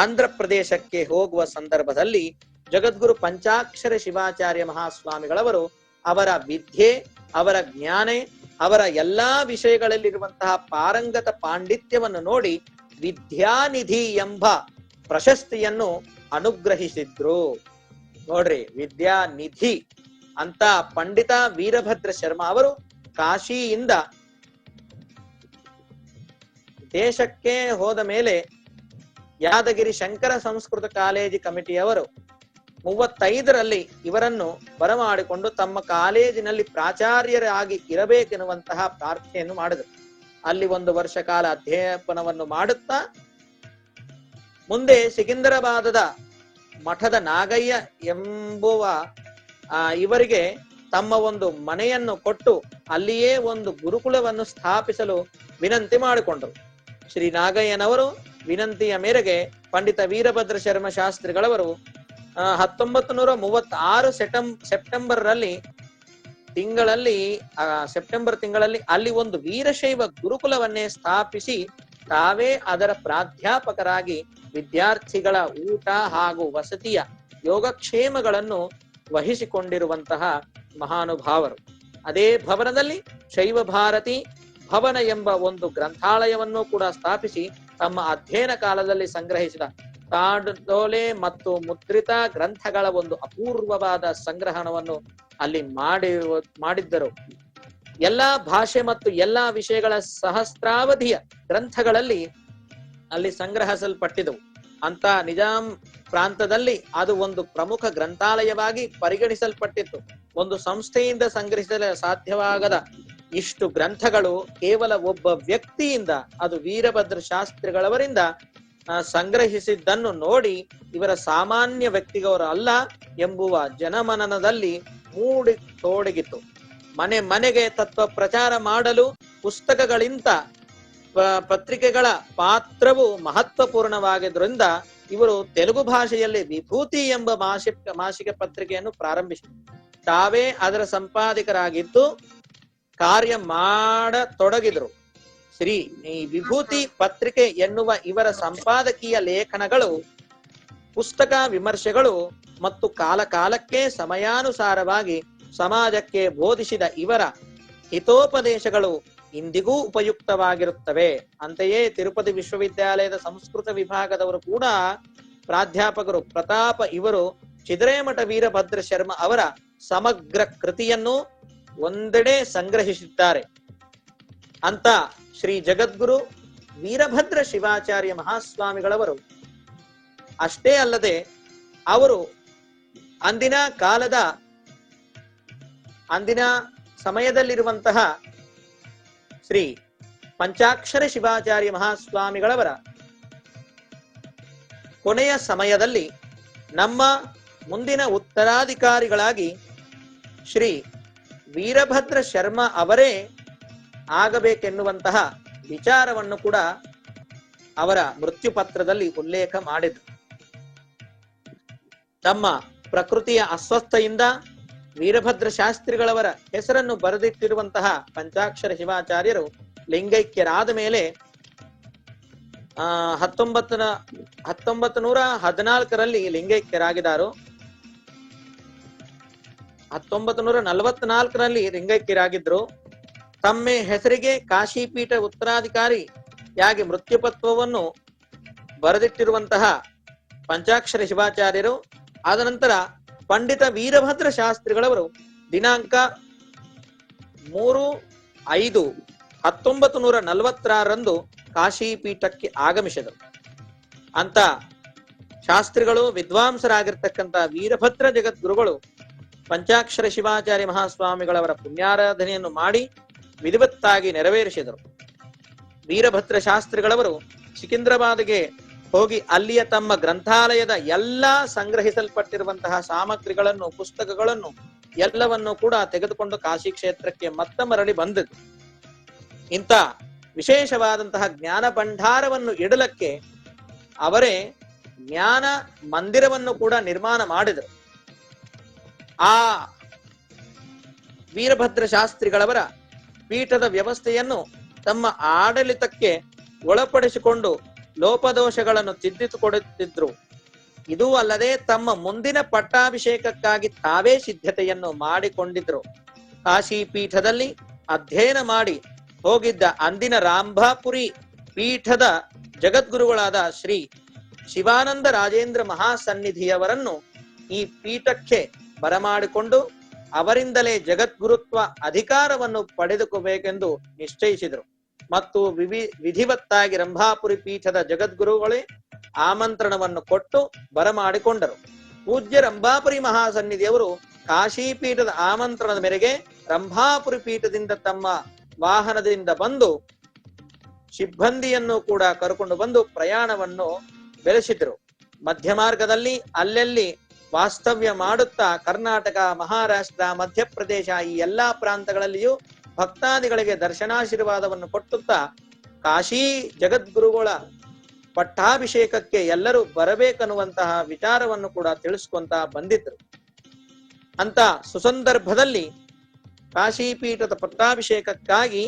ಆಂಧ್ರ ಪ್ರದೇಶಕ್ಕೆ ಹೋಗುವ ಸಂದರ್ಭದಲ್ಲಿ ಜಗದ್ಗುರು ಪಂಚಾಕ್ಷರ ಶಿವಾಚಾರ್ಯ ಮಹಾಸ್ವಾಮಿಗಳವರು ಅವರ ವಿದ್ಯೆ, ಅವರ ಜ್ಞಾನ, ಅವರ ಎಲ್ಲಾ ವಿಷಯಗಳಲ್ಲಿರುವಂತಹ ಪಾರಂಗತ ಪಾಂಡಿತ್ಯವನ್ನು ನೋಡಿ ವಿದ್ಯಾನಿಧಿ ಎಂಬ ಪ್ರಶಸ್ತಿಯನ್ನು ಅನುಗ್ರಹಿಸಿದ್ರು. ನೋಡ್ರಿ, ವಿದ್ಯಾನಿಧಿ ಅಂತ ಪಂಡಿತ ವೀರಭದ್ರ ಶರ್ಮ ಅವರು ಕಾಶಿಯಿಂದ ದೇಶಕ್ಕೆ ಹೋದ ಮೇಲೆ ಯಾದಗಿರಿ ಶಂಕರ ಸಂಸ್ಕೃತ ಕಾಲೇಜು ಕಮಿಟಿಯವರು 35ರಲ್ಲಿ ಇವರನ್ನು ಬರಮಾಡಿಕೊಂಡು ತಮ್ಮ ಕಾಲೇಜಿನಲ್ಲಿ ಪ್ರಾಚಾರ್ಯರಾಗಿ ಇರಬೇಕೆನ್ನುವಂತಹ ಪ್ರಾರ್ಥನೆಯನ್ನು ಮಾಡಿದರು. ಅಲ್ಲಿ 1 ವರ್ಷ ಕಾಲ ಅಧ್ಯಾಪನವನ್ನು ಮಾಡುತ್ತಾ ಮುಂದೆ ಸಿಕಿಂದರಾಬಾದದ ಮಠದ ನಾಗಯ್ಯ ಎಂಬುವ ಇವರಿಗೆ ತಮ್ಮ ಒಂದು ಮನೆಯನ್ನು ಕೊಟ್ಟು ಅಲ್ಲಿಯೇ ಒಂದು ಗುರುಕುಲವನ್ನು ಸ್ಥಾಪಿಸಲು ವಿನಂತಿ ಮಾಡಿಕೊಂಡರು. ಶ್ರೀ ನಾಗಯ್ಯನವರು ವಿನಂತಿಯ ಮೇರೆಗೆ ಪಂಡಿತ ವೀರಭದ್ರ ಶರ್ಮ ಶಾಸ್ತ್ರಿಗಳವರು 1936 ಸೆಪ್ಟೆಂಬರ್ ತಿಂಗಳಲ್ಲಿ ಅಲ್ಲಿ ಒಂದು ವೀರಶೈವ ಗುರುಕುಲವನ್ನೇ ಸ್ಥಾಪಿಸಿ ತಾವೇ ಅದರ ಪ್ರಾಧ್ಯಾಪಕರಾಗಿ ವಿದ್ಯಾರ್ಥಿಗಳ ಊಟ ಹಾಗೂ ವಸತಿಯ ಯೋಗಕ್ಷೇಮಗಳನ್ನು ವಹಿಸಿಕೊಂಡಿರುವಂತಹ ಮಹಾನುಭಾವರು. ಅದೇ ಭವನದಲ್ಲಿ ಶೈವ ಭಾರತಿ ಭವನ ಎಂಬ ಒಂದು ಗ್ರಂಥಾಲಯವನ್ನು ಕೂಡ ಸ್ಥಾಪಿಸಿ ತಮ್ಮ ಅಧ್ಯಯನ ಕಾಲದಲ್ಲಿ ಸಂಗ್ರಹಿಸಿದ ತಾಡೋಲೆ ಮತ್ತು ಮುದ್ರಿತ ಗ್ರಂಥಗಳ ಒಂದು ಅಪೂರ್ವವಾದ ಸಂಗ್ರಹಣವನ್ನು ಅಲ್ಲಿ ಮಾಡಿದ್ದರು. ಎಲ್ಲಾ ಭಾಷೆ ಮತ್ತು ಎಲ್ಲಾ ವಿಷಯಗಳ ಸಹಸ್ರಾವಧಿಯ ಗ್ರಂಥಗಳಲ್ಲಿ ಅಲ್ಲಿ ಸಂಗ್ರಹಿಸಲ್ಪಟ್ಟಿದ್ದವು. ಅಂತ ನಿಜಾಂ ಪ್ರಾಂತದಲ್ಲಿ ಅದು ಒಂದು ಪ್ರಮುಖ ಗ್ರಂಥಾಲಯವಾಗಿ ಪರಿಗಣಿಸಲ್ಪಟ್ಟಿತ್ತು. ಒಂದು ಸಂಸ್ಥೆಯಿಂದ ಸಂಗ್ರಹಿಸಲು ಸಾಧ್ಯವಾಗದ ಇಷ್ಟು ಗ್ರಂಥಗಳು ಕೇವಲ ಒಬ್ಬ ವ್ಯಕ್ತಿಯಿಂದ, ಅದು ವೀರಭದ್ರ ಶಾಸ್ತ್ರಿಗಳವರಿಂದ ಸಂಗ್ರಹಿಸಿದ್ದನ್ನು ನೋಡಿ ಇವರ ಸಾಮಾನ್ಯ ವ್ಯಕ್ತಿಗವರು ಅಲ್ಲ ಎಂಬುವ ಜನಮನನದಲ್ಲಿ ಮೂಡಿ ತೊಡಗಿತು. ಮನೆ ಮನೆಗೆ ತತ್ವ ಪ್ರಚಾರ ಮಾಡಲು ಪುಸ್ತಕಗಳಿಂದ ಪತ್ರಿಕೆಗಳ ಪಾತ್ರವು ಮಹತ್ವಪೂರ್ಣವಾಗಿದ್ದರಿಂದ ಇವರು ತೆಲುಗು ಭಾಷೆಯಲ್ಲಿ ವಿಭೂತಿ ಎಂಬ ಮಾಸಿಕ ಪತ್ರಿಕೆಯನ್ನು ಪ್ರಾರಂಭಿಸಿದರು. ತಾವೇ ಅದರ ಸಂಪಾದಕರಾಗಿದ್ದು ಕಾರ್ಯ ಮಾಡತೊಡಗಿದರು. ಈ ವಿಭೂತಿ ಪತ್ರಿಕೆ ಎನ್ನುವ ಇವರ ಸಂಪಾದಕೀಯ ಲೇಖನಗಳು, ಪುಸ್ತಕ ವಿಮರ್ಶೆಗಳು ಮತ್ತು ಕಾಲಕಾಲಕ್ಕೆ ಸಮಯಾನುಸಾರವಾಗಿ ಸಮಾಜಕ್ಕೆ ಬೋಧಿಸಿದ ಇವರ ಹಿತೋಪದೇಶಗಳು ಇಂದಿಗೂ ಉಪಯುಕ್ತವಾಗಿರುತ್ತವೆ. ಅಂತೆಯೇ ತಿರುಪತಿ ವಿಶ್ವವಿದ್ಯಾಲಯದ ಸಂಸ್ಕೃತ ವಿಭಾಗದವರು ಕೂಡ ಪ್ರಾಧ್ಯಾಪಕರು ಪ್ರತಾಪ ಇವರು ಚಿದರೇಮಠ ವೀರಭದ್ರ ಶರ್ಮ ಅವರ ಸಮಗ್ರ ಕೃತಿಯನ್ನು ಒಂದೆಡೆ ಸಂಗ್ರಹಿಸಿದ್ದಾರೆ. ಅಂತ ಶ್ರೀ ಜಗದ್ಗುರು ವೀರಭದ್ರ ಶಿವಾಚಾರ್ಯ ಮಹಾಸ್ವಾಮಿಗಳವರು ಅಷ್ಟೇ ಅಲ್ಲದೆ ಅವರು ಅಂದಿನ ಸಮಯದಲ್ಲಿರುವಂತಹ ಶ್ರೀ ಪಂಚಾಕ್ಷರ ಶಿವಾಚಾರ್ಯ ಮಹಾಸ್ವಾಮಿಗಳವರ ಕೊನೆಯ ಸಮಯದಲ್ಲಿ ನಮ್ಮ ಮುಂದಿನ ಉತ್ತರಾಧಿಕಾರಿಗಳಾಗಿ ಶ್ರೀ ವೀರಭದ್ರ ಶರ್ಮ ಅವರೇ ಆಗಬೇಕೆನ್ನುವಂತಹ ವಿಚಾರವನ್ನು ಕೂಡ ಅವರ ಮೃತ್ಯು ಪತ್ರದಲ್ಲಿ ಉಲ್ಲೇಖ ಮಾಡಿದರು. ತಮ್ಮ ಪ್ರಕೃತಿಯ ಅಸ್ವಸ್ಥತೆಯಿಂದ ವೀರಭದ್ರ ಶಾಸ್ತ್ರಿಗಳವರ ಹೆಸರನ್ನು ಬರೆದಿಟ್ಟಿರುವಂತಹ ಪಂಚಾಕ್ಷರ ಶಿವಾಚಾರ್ಯರು ಲಿಂಗೈಕ್ಯರಾದ ಮೇಲೆ 1914ರಲ್ಲಿ ಲಿಂಗೈಕ್ಯರಾಗಿದ್ದಾರು. 1944ರಲ್ಲಿ ಲಿಂಗೈಕ್ಯರಾಗಿದ್ರು. ತಮ್ಮ ಹೆಸರಿಗೆ ಕಾಶಿಪೀಠ ಉತ್ತರಾಧಿಕಾರಿಯಾಗಿ ಮೃತ್ಯುಪತ್ರವನ್ನು ಬರೆದಿಟ್ಟಿರುವಂತಹ ಪಂಚಾಕ್ಷರ ಶಿವಾಚಾರ್ಯರು ಆದ ನಂತರ ಪಂಡಿತ ವೀರಭದ್ರ ಶಾಸ್ತ್ರಿಗಳವರು ದಿನಾಂಕ 3/5/1946ರಂದು ಕಾಶಿಪೀಠಕ್ಕೆ ಆಗಮಿಸಿದರು. ಅಂತ ಶಾಸ್ತ್ರಿಗಳು ವಿದ್ವಾಂಸರಾಗಿರ್ತಕ್ಕಂಥ ವೀರಭದ್ರ ಜಗದ್ಗುರುಗಳು ಪಂಚಾಕ್ಷರ ಶಿವಾಚಾರ್ಯ ಮಹಾಸ್ವಾಮಿಗಳವರ ಪುಣ್ಯಾರಾಧನೆಯನ್ನು ಮಾಡಿ ವಿಧಿವತ್ತಾಗಿ ನೆರವೇರಿಸಿದರು. ವೀರಭದ್ರ ಶಾಸ್ತ್ರಿಗಳವರು ಸಿಕಿಂದ್ರಾಬಾದ್ಗೆ ಹೋಗಿ ಅಲ್ಲಿಯ ತಮ್ಮ ಗ್ರಂಥಾಲಯದ ಎಲ್ಲಾ ಸಂಗ್ರಹಿಸಲ್ಪಟ್ಟಿರುವಂತಹ ಸಾಮಗ್ರಿಗಳನ್ನು, ಪುಸ್ತಕಗಳನ್ನು ಎಲ್ಲವನ್ನು ಕೂಡ ತೆಗೆದುಕೊಂಡು ಕಾಶಿ ಕ್ಷೇತ್ರಕ್ಕೆ ಮತ್ತೆ ಮರಳಿ ಬಂದದ್ದು. ಇಂಥ ವಿಶೇಷವಾದಂತಹ ಜ್ಞಾನ ಭಂಡಾರವನ್ನು ಇಡಲಕ್ಕೆ ಅವರೇ ಜ್ಞಾನ ಮಂದಿರವನ್ನು ಕೂಡ ನಿರ್ಮಾಣ ಮಾಡಿದರು. ಆ ವೀರಭದ್ರ ಶಾಸ್ತ್ರಿಗಳವರ ಪೀಠದ ವ್ಯವಸ್ಥೆಯನ್ನು ತಮ್ಮ ಆಡಳಿತಕ್ಕೆ ಒಳಪಡಿಸಿಕೊಂಡು ಲೋಪದೋಷಗಳನ್ನು ತಿದ್ದಿಸಿಕೊಡುತ್ತಿದ್ರು. ಇದೂ ಅಲ್ಲದೆ ತಮ್ಮ ಮುಂದಿನ ಪಟ್ಟಾಭಿಷೇಕಕ್ಕಾಗಿ ತಾವೇ ಸಿದ್ಧತೆಯನ್ನು ಮಾಡಿಕೊಂಡಿದ್ರು. ಕಾಶಿ ಪೀಠದಲ್ಲಿ ಅಧ್ಯಯನ ಮಾಡಿ ಹೋಗಿದ್ದ ಅಂದಿನ ರಾಂಭಾಪುರಿ ಪೀಠದ ಜಗದ್ಗುರುಗಳಾದ ಶ್ರೀ ಶಿವಾನಂದ ರಾಜೇಂದ್ರ ಮಹಾಸನ್ನಿಧಿಯವರನ್ನು ಈ ಪೀಠಕ್ಕೆ ಬರಮಾಡಿಕೊಂಡು ಅವರಿಂದಲೇ ಜಗದ್ಗುರುತ್ವ ಅಧಿಕಾರವನ್ನು ಪಡೆದುಕೋಬೇಕೆಂದು ನಿಶ್ಚಯಿಸಿದರು. ಮತ್ತು ವಿಧಿವತ್ತಾಗಿ ರಂಭಾಪುರಿ ಪೀಠದ ಜಗದ್ಗುರುಗಳೇ ಆಮಂತ್ರಣವನ್ನು ಕೊಟ್ಟು ಬರಮಾಡಿಕೊಂಡರು. ಪೂಜ್ಯ ರಂಭಾಪುರಿ ಮಹಾಸನ್ನಿಧಿಯವರು ಕಾಶಿ ಪೀಠದ ಆಮಂತ್ರಣದ ಮೇರೆಗೆ ರಂಭಾಪುರಿ ಪೀಠದಿಂದ ತಮ್ಮ ವಾಹನದಿಂದ ಬಂದು ಸಿಬ್ಬಂದಿಯನ್ನು ಕೂಡ ಕರ್ಕೊಂಡು ಬಂದು ಪ್ರಯಾಣವನ್ನು ಬೆಳೆಸಿದರು. ಮಧ್ಯ ಮಾರ್ಗದಲ್ಲಿ ಅಲ್ಲೆಲ್ಲಿ ವಾಸ್ತವ್ಯ ಮಾಡುತ್ತಾ ಕರ್ನಾಟಕ, ಮಹಾರಾಷ್ಟ್ರ, ಮಧ್ಯಪ್ರದೇಶ ಈ ಎಲ್ಲಾ ಪ್ರಾಂತಗಳಲ್ಲಿಯೂ ಭಕ್ತಾದಿಗಳಿಗೆ ದರ್ಶನಾಶೀರ್ವಾದವನ್ನು ಕೊಟ್ಟುತ್ತಾ ಕಾಶಿ ಜಗದ್ಗುರುಗಳ ಪಟ್ಟಾಭಿಷೇಕಕ್ಕೆ ಎಲ್ಲರೂ ಬರಬೇಕನ್ನುವಂತಹ ವಿಚಾರವನ್ನು ಕೂಡ ತಿಳಿಸ್ಕೊಂತ ಬಂದಿದ್ರು. ಅಂತ ಸುಸಂದರ್ಭದಲ್ಲಿ ಕಾಶಿ ಪೀಠದ ಪಟ್ಟಾಭಿಷೇಕಕ್ಕಾಗಿ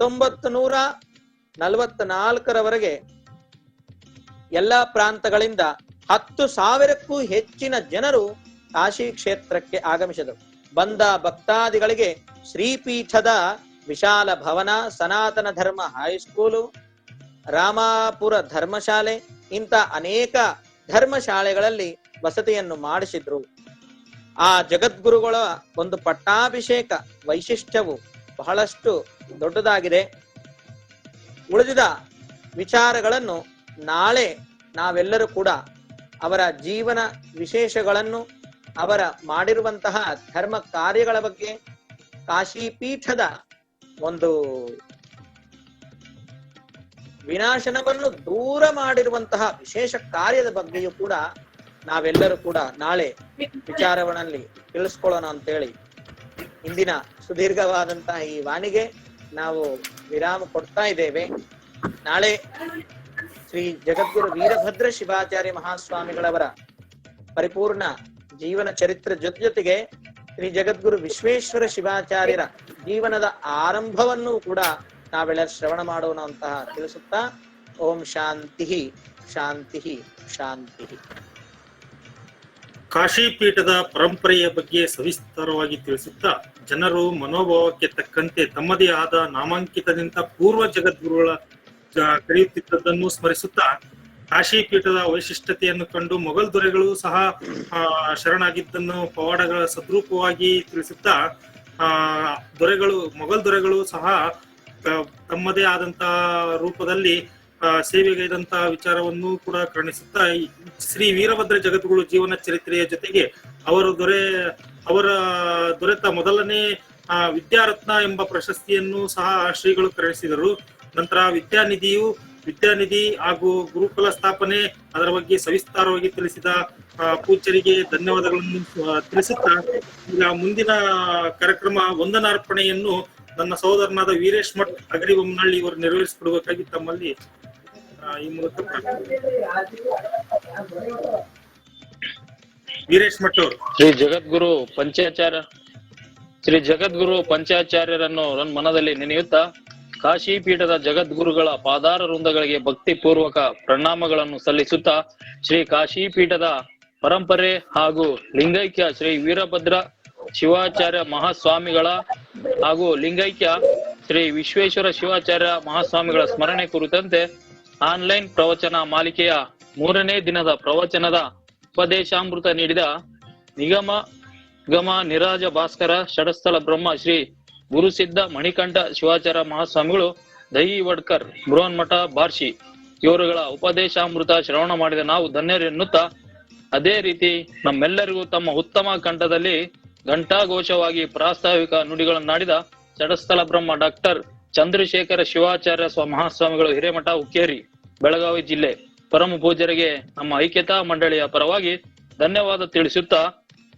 1944ರವರೆಗೆ ಎಲ್ಲಾ ಪ್ರಾಂತಗಳಿಂದ 10,000ಕ್ಕೂ ಹೆಚ್ಚಿನ ಜನರು ಕಾಶಿ ಕ್ಷೇತ್ರಕ್ಕೆ ಆಗಮಿಸಿದರು. ಬಂದ ಭಕ್ತಾದಿಗಳಿಗೆ ಶ್ರೀಪೀಠದ ವಿಶಾಲ ಭವನ, ಸನಾತನ ಧರ್ಮ ಹೈಸ್ಕೂಲು, ರಾಮಾಪುರ ಧರ್ಮಶಾಲೆ ಇಂಥ ಅನೇಕ ಧರ್ಮಶಾಲೆಗಳಲ್ಲಿ ವಸತಿಯನ್ನು ಮಾಡಿಸಿದ್ರು. ಆ ಜಗದ್ಗುರುಗಳ ಒಂದು ಪಟ್ಟಾಭಿಷೇಕ ವೈಶಿಷ್ಟ್ಯವು ಬಹಳಷ್ಟು ದೊಡ್ಡದಾಗಿದೆ. ಉಳಿದ ವಿಚಾರಗಳನ್ನು ನಾಳೆ ನಾವೆಲ್ಲರೂ ಕೂಡ ಅವರ ಜೀವನ ವಿಶೇಷಗಳನ್ನು, ಅವರ ಮಾಡಿರುವಂತಹ ಧರ್ಮ ಕಾರ್ಯಗಳ ಬಗ್ಗೆ, ಕಾಶಿ ಪೀಠದ ಒಂದು ವಿನಾಶನವನ್ನು ದೂರ ಮಾಡಿರುವಂತಹ ವಿಶೇಷ ಕಾರ್ಯದ ಬಗ್ಗೆಯೂ ಕೂಡ ನಾವೆಲ್ಲರೂ ಕೂಡ ನಾಳೆ ವಿಚಾರಗಳಲ್ಲಿ ತಿಳಿಸ್ಕೊಳ್ಳೋಣ ಅಂತೇಳಿ ಇಂದಿನ ಸುದೀರ್ಘವಾದಂತಹ ಈ ವಾಣಿಗೆ ನಾವು ವಿರಾಮ ಕೊಡ್ತಾ ಇದ್ದೇವೆ. ನಾಳೆ ಶ್ರೀ ಜಗದ್ಗುರು ವೀರಭದ್ರ ಶಿವಾಚಾರ್ಯ ಮಹಾಸ್ವಾಮಿಗಳವರ ಪರಿಪೂರ್ಣ ಜೀವನ ಚರಿತ್ರೆ ಜೊತೆಗೆ ಶ್ರೀ ಜಗದ್ಗುರು ವಿಶ್ವೇಶ್ವರ ಶಿವಾಚಾರ್ಯರ ಜೀವನದ ಆರಂಭವನ್ನು ಕೂಡ ನಾವೆಲ್ಲ ಶ್ರವಣ ಮಾಡೋಣ ಅಂತ ತಿಳಿಸುತ್ತಾ, ಓಂ ಶಾಂತಿ ಶಾಂತಿ ಶಾಂತಿ. ಕಾಶಿ ಪೀಠದ ಪರಂಪರೆಯ ಬಗ್ಗೆ ಸವಿಸ್ತಾರವಾಗಿ ತಿಳಿಸುತ್ತಾ, ಜನರು ಮನೋಭಾವಕ್ಕೆ ತಕ್ಕಂತೆ ತಮ್ಮದೇ ಆದ ನಾಮಾಂಕಿತದಿಂದ ಪೂರ್ವ ಜಗದ್ಗುರುಗಳ ಕರೆಯುತ್ತಿದ್ದದ್ದನ್ನು ಸ್ಮರಿಸುತ್ತಾ, ಕಾಶಿ ಪೀಠದ ವೈಶಿಷ್ಟ್ಯತೆಯನ್ನು ಕಂಡು ಮೊಘಲ್ ದೊರೆಗಳು ಸಹ ಶರಣಾಗಿದ್ದನ್ನು ಪವಾಡಗಳ ಸದ್ರೂಪವಾಗಿ ತಿಳಿಸುತ್ತಾ, ಮೊಘಲ್ ದೊರೆಗಳು ಸಹ ತಮ್ಮದೇ ಆದಂತಹ ರೂಪದಲ್ಲಿ ಸೇವೆಗೈದಂತಹ ವಿಚಾರವನ್ನು ಕೂಡ ಕಾಣಿಸುತ್ತಾ, ಶ್ರೀ ವೀರಭದ್ರ ಜಗದ್ಗುರು ಜೀವನ ಚರಿತ್ರೆಯ ಜೊತೆಗೆ ಅವರ ದೊರೆತ ಮೊದಲನೇ ವಿದ್ಯಾರತ್ನ ಎಂಬ ಪ್ರಶಸ್ತಿಯನ್ನು ಸಹ ಶ್ರೀಗಳು ಕರುಣಿಸಿದರು. ನಂತರ ವಿದ್ಯಾನಿಧಿ ಹಾಗೂ ಗುರುಕುಲ ಸ್ಥಾಪನೆ, ಅದರ ಬಗ್ಗೆ ಸವಿಸ್ತಾರವಾಗಿ ತಿಳಿಸಿದ ಪೂಜ್ಯರಿಗೆ ಧನ್ಯವಾದಗಳನ್ನು ತಿಳಿಸುತ್ತಾ, ಈಗ ಮುಂದಿನ ಕಾರ್ಯಕ್ರಮ ವಂದನಾರ್ಪಣೆಯನ್ನು ನನ್ನ ಸಹೋದರನಾದ ವೀರೇಶ್ ಮಠ್ ಅಗರಿಬೊಮ್ಮನಹಳ್ಳಿ ಇವರು ನೆರವೇರಿಸಿಕೊಡಬೇಕಾಗಿ ತಮ್ಮಲ್ಲಿ ಈ ಮೂಲಕ ವೀರೇಶ್ ಮಠ್ ಅವರು. ಶ್ರೀ ಜಗದ್ಗುರು ಪಂಚಾಚಾರ್ಯರನ್ನು ನನ್ನ ಮನದಲ್ಲಿ ನೆನೆಯುತ್ತಾ, ಕಾಶಿ ಪೀಠದ ಜಗದ್ಗುರುಗಳ ಪಾದಾರ ವೃಂದಗಳಿಗೆ ಭಕ್ತಿ ಪೂರ್ವಕ ಪ್ರಣಾಮಗಳನ್ನು ಸಲ್ಲಿಸುತ್ತಾ, ಶ್ರೀ ಕಾಶಿ ಪೀಠದ ಪರಂಪರೆ ಹಾಗೂ ಲಿಂಗೈಕ್ಯ ಶ್ರೀ ವೀರಭದ್ರ ಶಿವಾಚಾರ್ಯ ಮಹಾಸ್ವಾಮಿಗಳ ಹಾಗೂ ಲಿಂಗೈಕ್ಯ ಶ್ರೀ ವಿಶ್ವೇಶ್ವರ ಶಿವಾಚಾರ್ಯ ಮಹಾಸ್ವಾಮಿಗಳ ಸ್ಮರಣೆ ಕುರಿತಂತೆ ಆನ್ಲೈನ್ ಪ್ರವಚನ ಮಾಲಿಕೆಯ 3ನೇ ದಿನದ ಪ್ರವಚನದ ಉಪದೇಶಾಮೃತ ನೀಡಿದ ನಿಗಮ ನಿರಾಜ ಭಾಸ್ಕರ ಷಡಸ್ಥಲ ಬ್ರಹ್ಮ ಶ್ರೀ ಗುರುಸಿದ್ಧ ಮಣಿಕಂಠ ಶಿವಾಚಾರ್ಯ ಮಹಾಸ್ವಾಮಿಗಳು ದಹಿ ವಡ್ಕರ್ ಬೃಹನ್ಮಠ ಬಾರ್ಶಿ ಇವರುಗಳ ಉಪದೇಶಾಮೃತ ಶ್ರವಣ ಮಾಡಿದ ನಾವು ಧನ್ಯರೆನ್ನುತ್ತಾ, ಅದೇ ರೀತಿ ನಮ್ಮೆಲ್ಲರಿಗೂ ತಮ್ಮ ಉತ್ತಮ ಕಂಠದಲ್ಲಿ ಘಂಟಾಘೋಷವಾಗಿ ಪ್ರಾಸ್ತಾವಿಕ ನುಡಿಗಳನ್ನಾಡಿದ ಷಡಸ್ಥಲ ಬ್ರಹ್ಮ ಡಾಕ್ಟರ್ ಚಂದ್ರಶೇಖರ ಶಿವಾಚಾರ್ಯ ಮಹಾಸ್ವಾಮಿಗಳು ಹಿರೇಮಠ ಹುಕ್ಕೇರಿ ಬೆಳಗಾವಿ ಜಿಲ್ಲೆ ಪರಮ ಪೂಜ್ಯರಿಗೆ ನಮ್ಮ ಐಕ್ಯತಾ ಮಂಡಳಿಯ ಪರವಾಗಿ ಧನ್ಯವಾದ ತಿಳಿಸುತ್ತಾ,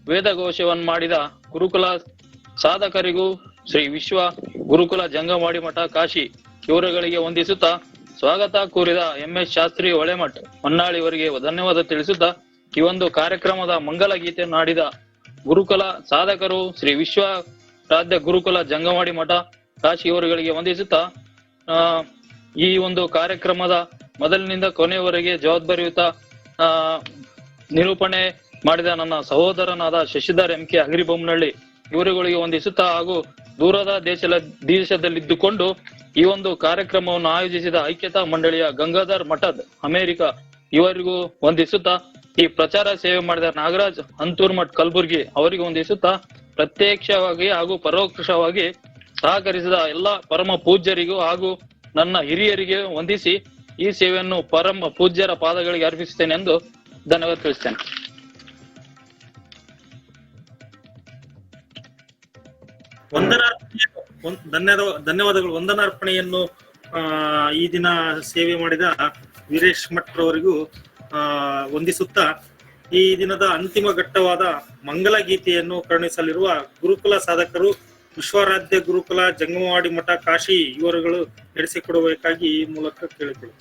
ವೇದಘೋಷವನ್ನು ಮಾಡಿದ ಗುರುಕುಲ ಸಾಧಕರಿಗೂ ಶ್ರೀ ವಿಶ್ವ ಗುರುಕುಲ ಜಂಗಮವಾಡಿ ಮಠ ಕಾಶಿ ಇವರುಗಳಿಗೆ ವಂದಿಸುತ್ತಾ, ಸ್ವಾಗತ ಕೋರಿದ MS ಶಾಸ್ತ್ರಿ ಹೊಳೆಮಠ್ ಹೊನ್ನಾಳಿ ಇವರಿಗೆ ಧನ್ಯವಾದ ತಿಳಿಸುತ್ತಾ, ಈ ಒಂದು ಕಾರ್ಯಕ್ರಮದ ಮಂಗಲ ಗೀತೆಯನ್ನು ಹಾಡಿದ ಗುರುಕುಲ ಸಾಧಕರು ಶ್ರೀ ವಿಶ್ವ ರಾಧ್ಯ ಗುರುಕುಲ ಜಂಗಮವಾಡಿ ಮಠ ಕಾಶಿ ಇವರುಗಳಿಗೆ ವಂದಿಸುತ್ತಾ, ಈ ಒಂದು ಕಾರ್ಯಕ್ರಮದ ಮೊದಲಿನಿಂದ ಕೊನೆಯವರೆಗೆ ಜವಾಬ್ದಾರಿಯುತ ನಿರೂಪಣೆ ಮಾಡಿದ ನನ್ನ ಸಹೋದರನಾದ ಶಶಿಧರ್ MK ಅಗರಿಬೊಮ್ಮನಹಳ್ಳಿ ಇವರುಗಳಿಗೆ ವಂದಿಸುತ್ತಾ, ಹಾಗೂ ದೂರದ ದೇಶದಲ್ಲಿದ್ದುಕೊಂಡು ಈ ಒಂದು ಕಾರ್ಯಕ್ರಮವನ್ನು ಆಯೋಜಿಸಿದ ಐಕ್ಯತಾ ಮಂಡಳಿಯ ಗಂಗಾಧರ್ ಮಠದ್ ಅಮೆರಿಕ ಇವರಿಗೂ ವಂದಿಸುತ್ತಾ, ಈ ಪ್ರಚಾರ ಸೇವೆ ಮಾಡಿದ ನಾಗರಾಜ್ ಅಂತೂರ್ಮಠ್ ಕಲಬುರ್ಗಿ ಅವರಿಗೆ ವಂದಿಸುತ್ತಾ, ಪ್ರತ್ಯಕ್ಷವಾಗಿ ಹಾಗೂ ಪರೋಕ್ಷವಾಗಿ ಸಹಕರಿಸಿದ ಎಲ್ಲ ಪರಮ ಪೂಜ್ಯರಿಗೂ ಹಾಗೂ ನನ್ನ ಹಿರಿಯರಿಗೆ ವಂದಿಸಿ ಈ ಸೇವೆಯನ್ನು ಪರಮ ಪೂಜ್ಯರ ಪಾದಗಳಿಗೆ ಅರ್ಪಿಸುತ್ತೇನೆ ಎಂದು ಧನ್ಯವಾದ ತಿಳಿಸ್ತೇನೆ. ಧನ್ಯವಾದಗಳು. ವಂದನಾರ್ಪಣೆಯನ್ನು ಈ ದಿನ ಸೇವೆ ಮಾಡಿದ ವೀರೇಶ್ ಮಠ್ ಅವರಿಗೂ ವಂದಿಸುತ್ತಾ, ಈ ದಿನದ ಅಂತಿಮ ಘಟ್ಟವಾದ ಮಂಗಲ ಗೀತೆಯನ್ನು ಕರುಣಿಸಲಿರುವ ಗುರುಕುಲ ಸಾಧಕರು ವಿಶ್ವರಾಧ್ಯ ಗುರುಕುಲ ಜಂಗಮವಾಡಿ ಮಠ ಕಾಶಿ ಇವರುಗಳು ನಡೆಸಿಕೊಡಬೇಕಾಗಿ ಈ ಮೂಲಕ ಕೇಳಿಕೊಳ್ಳು.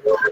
Bye.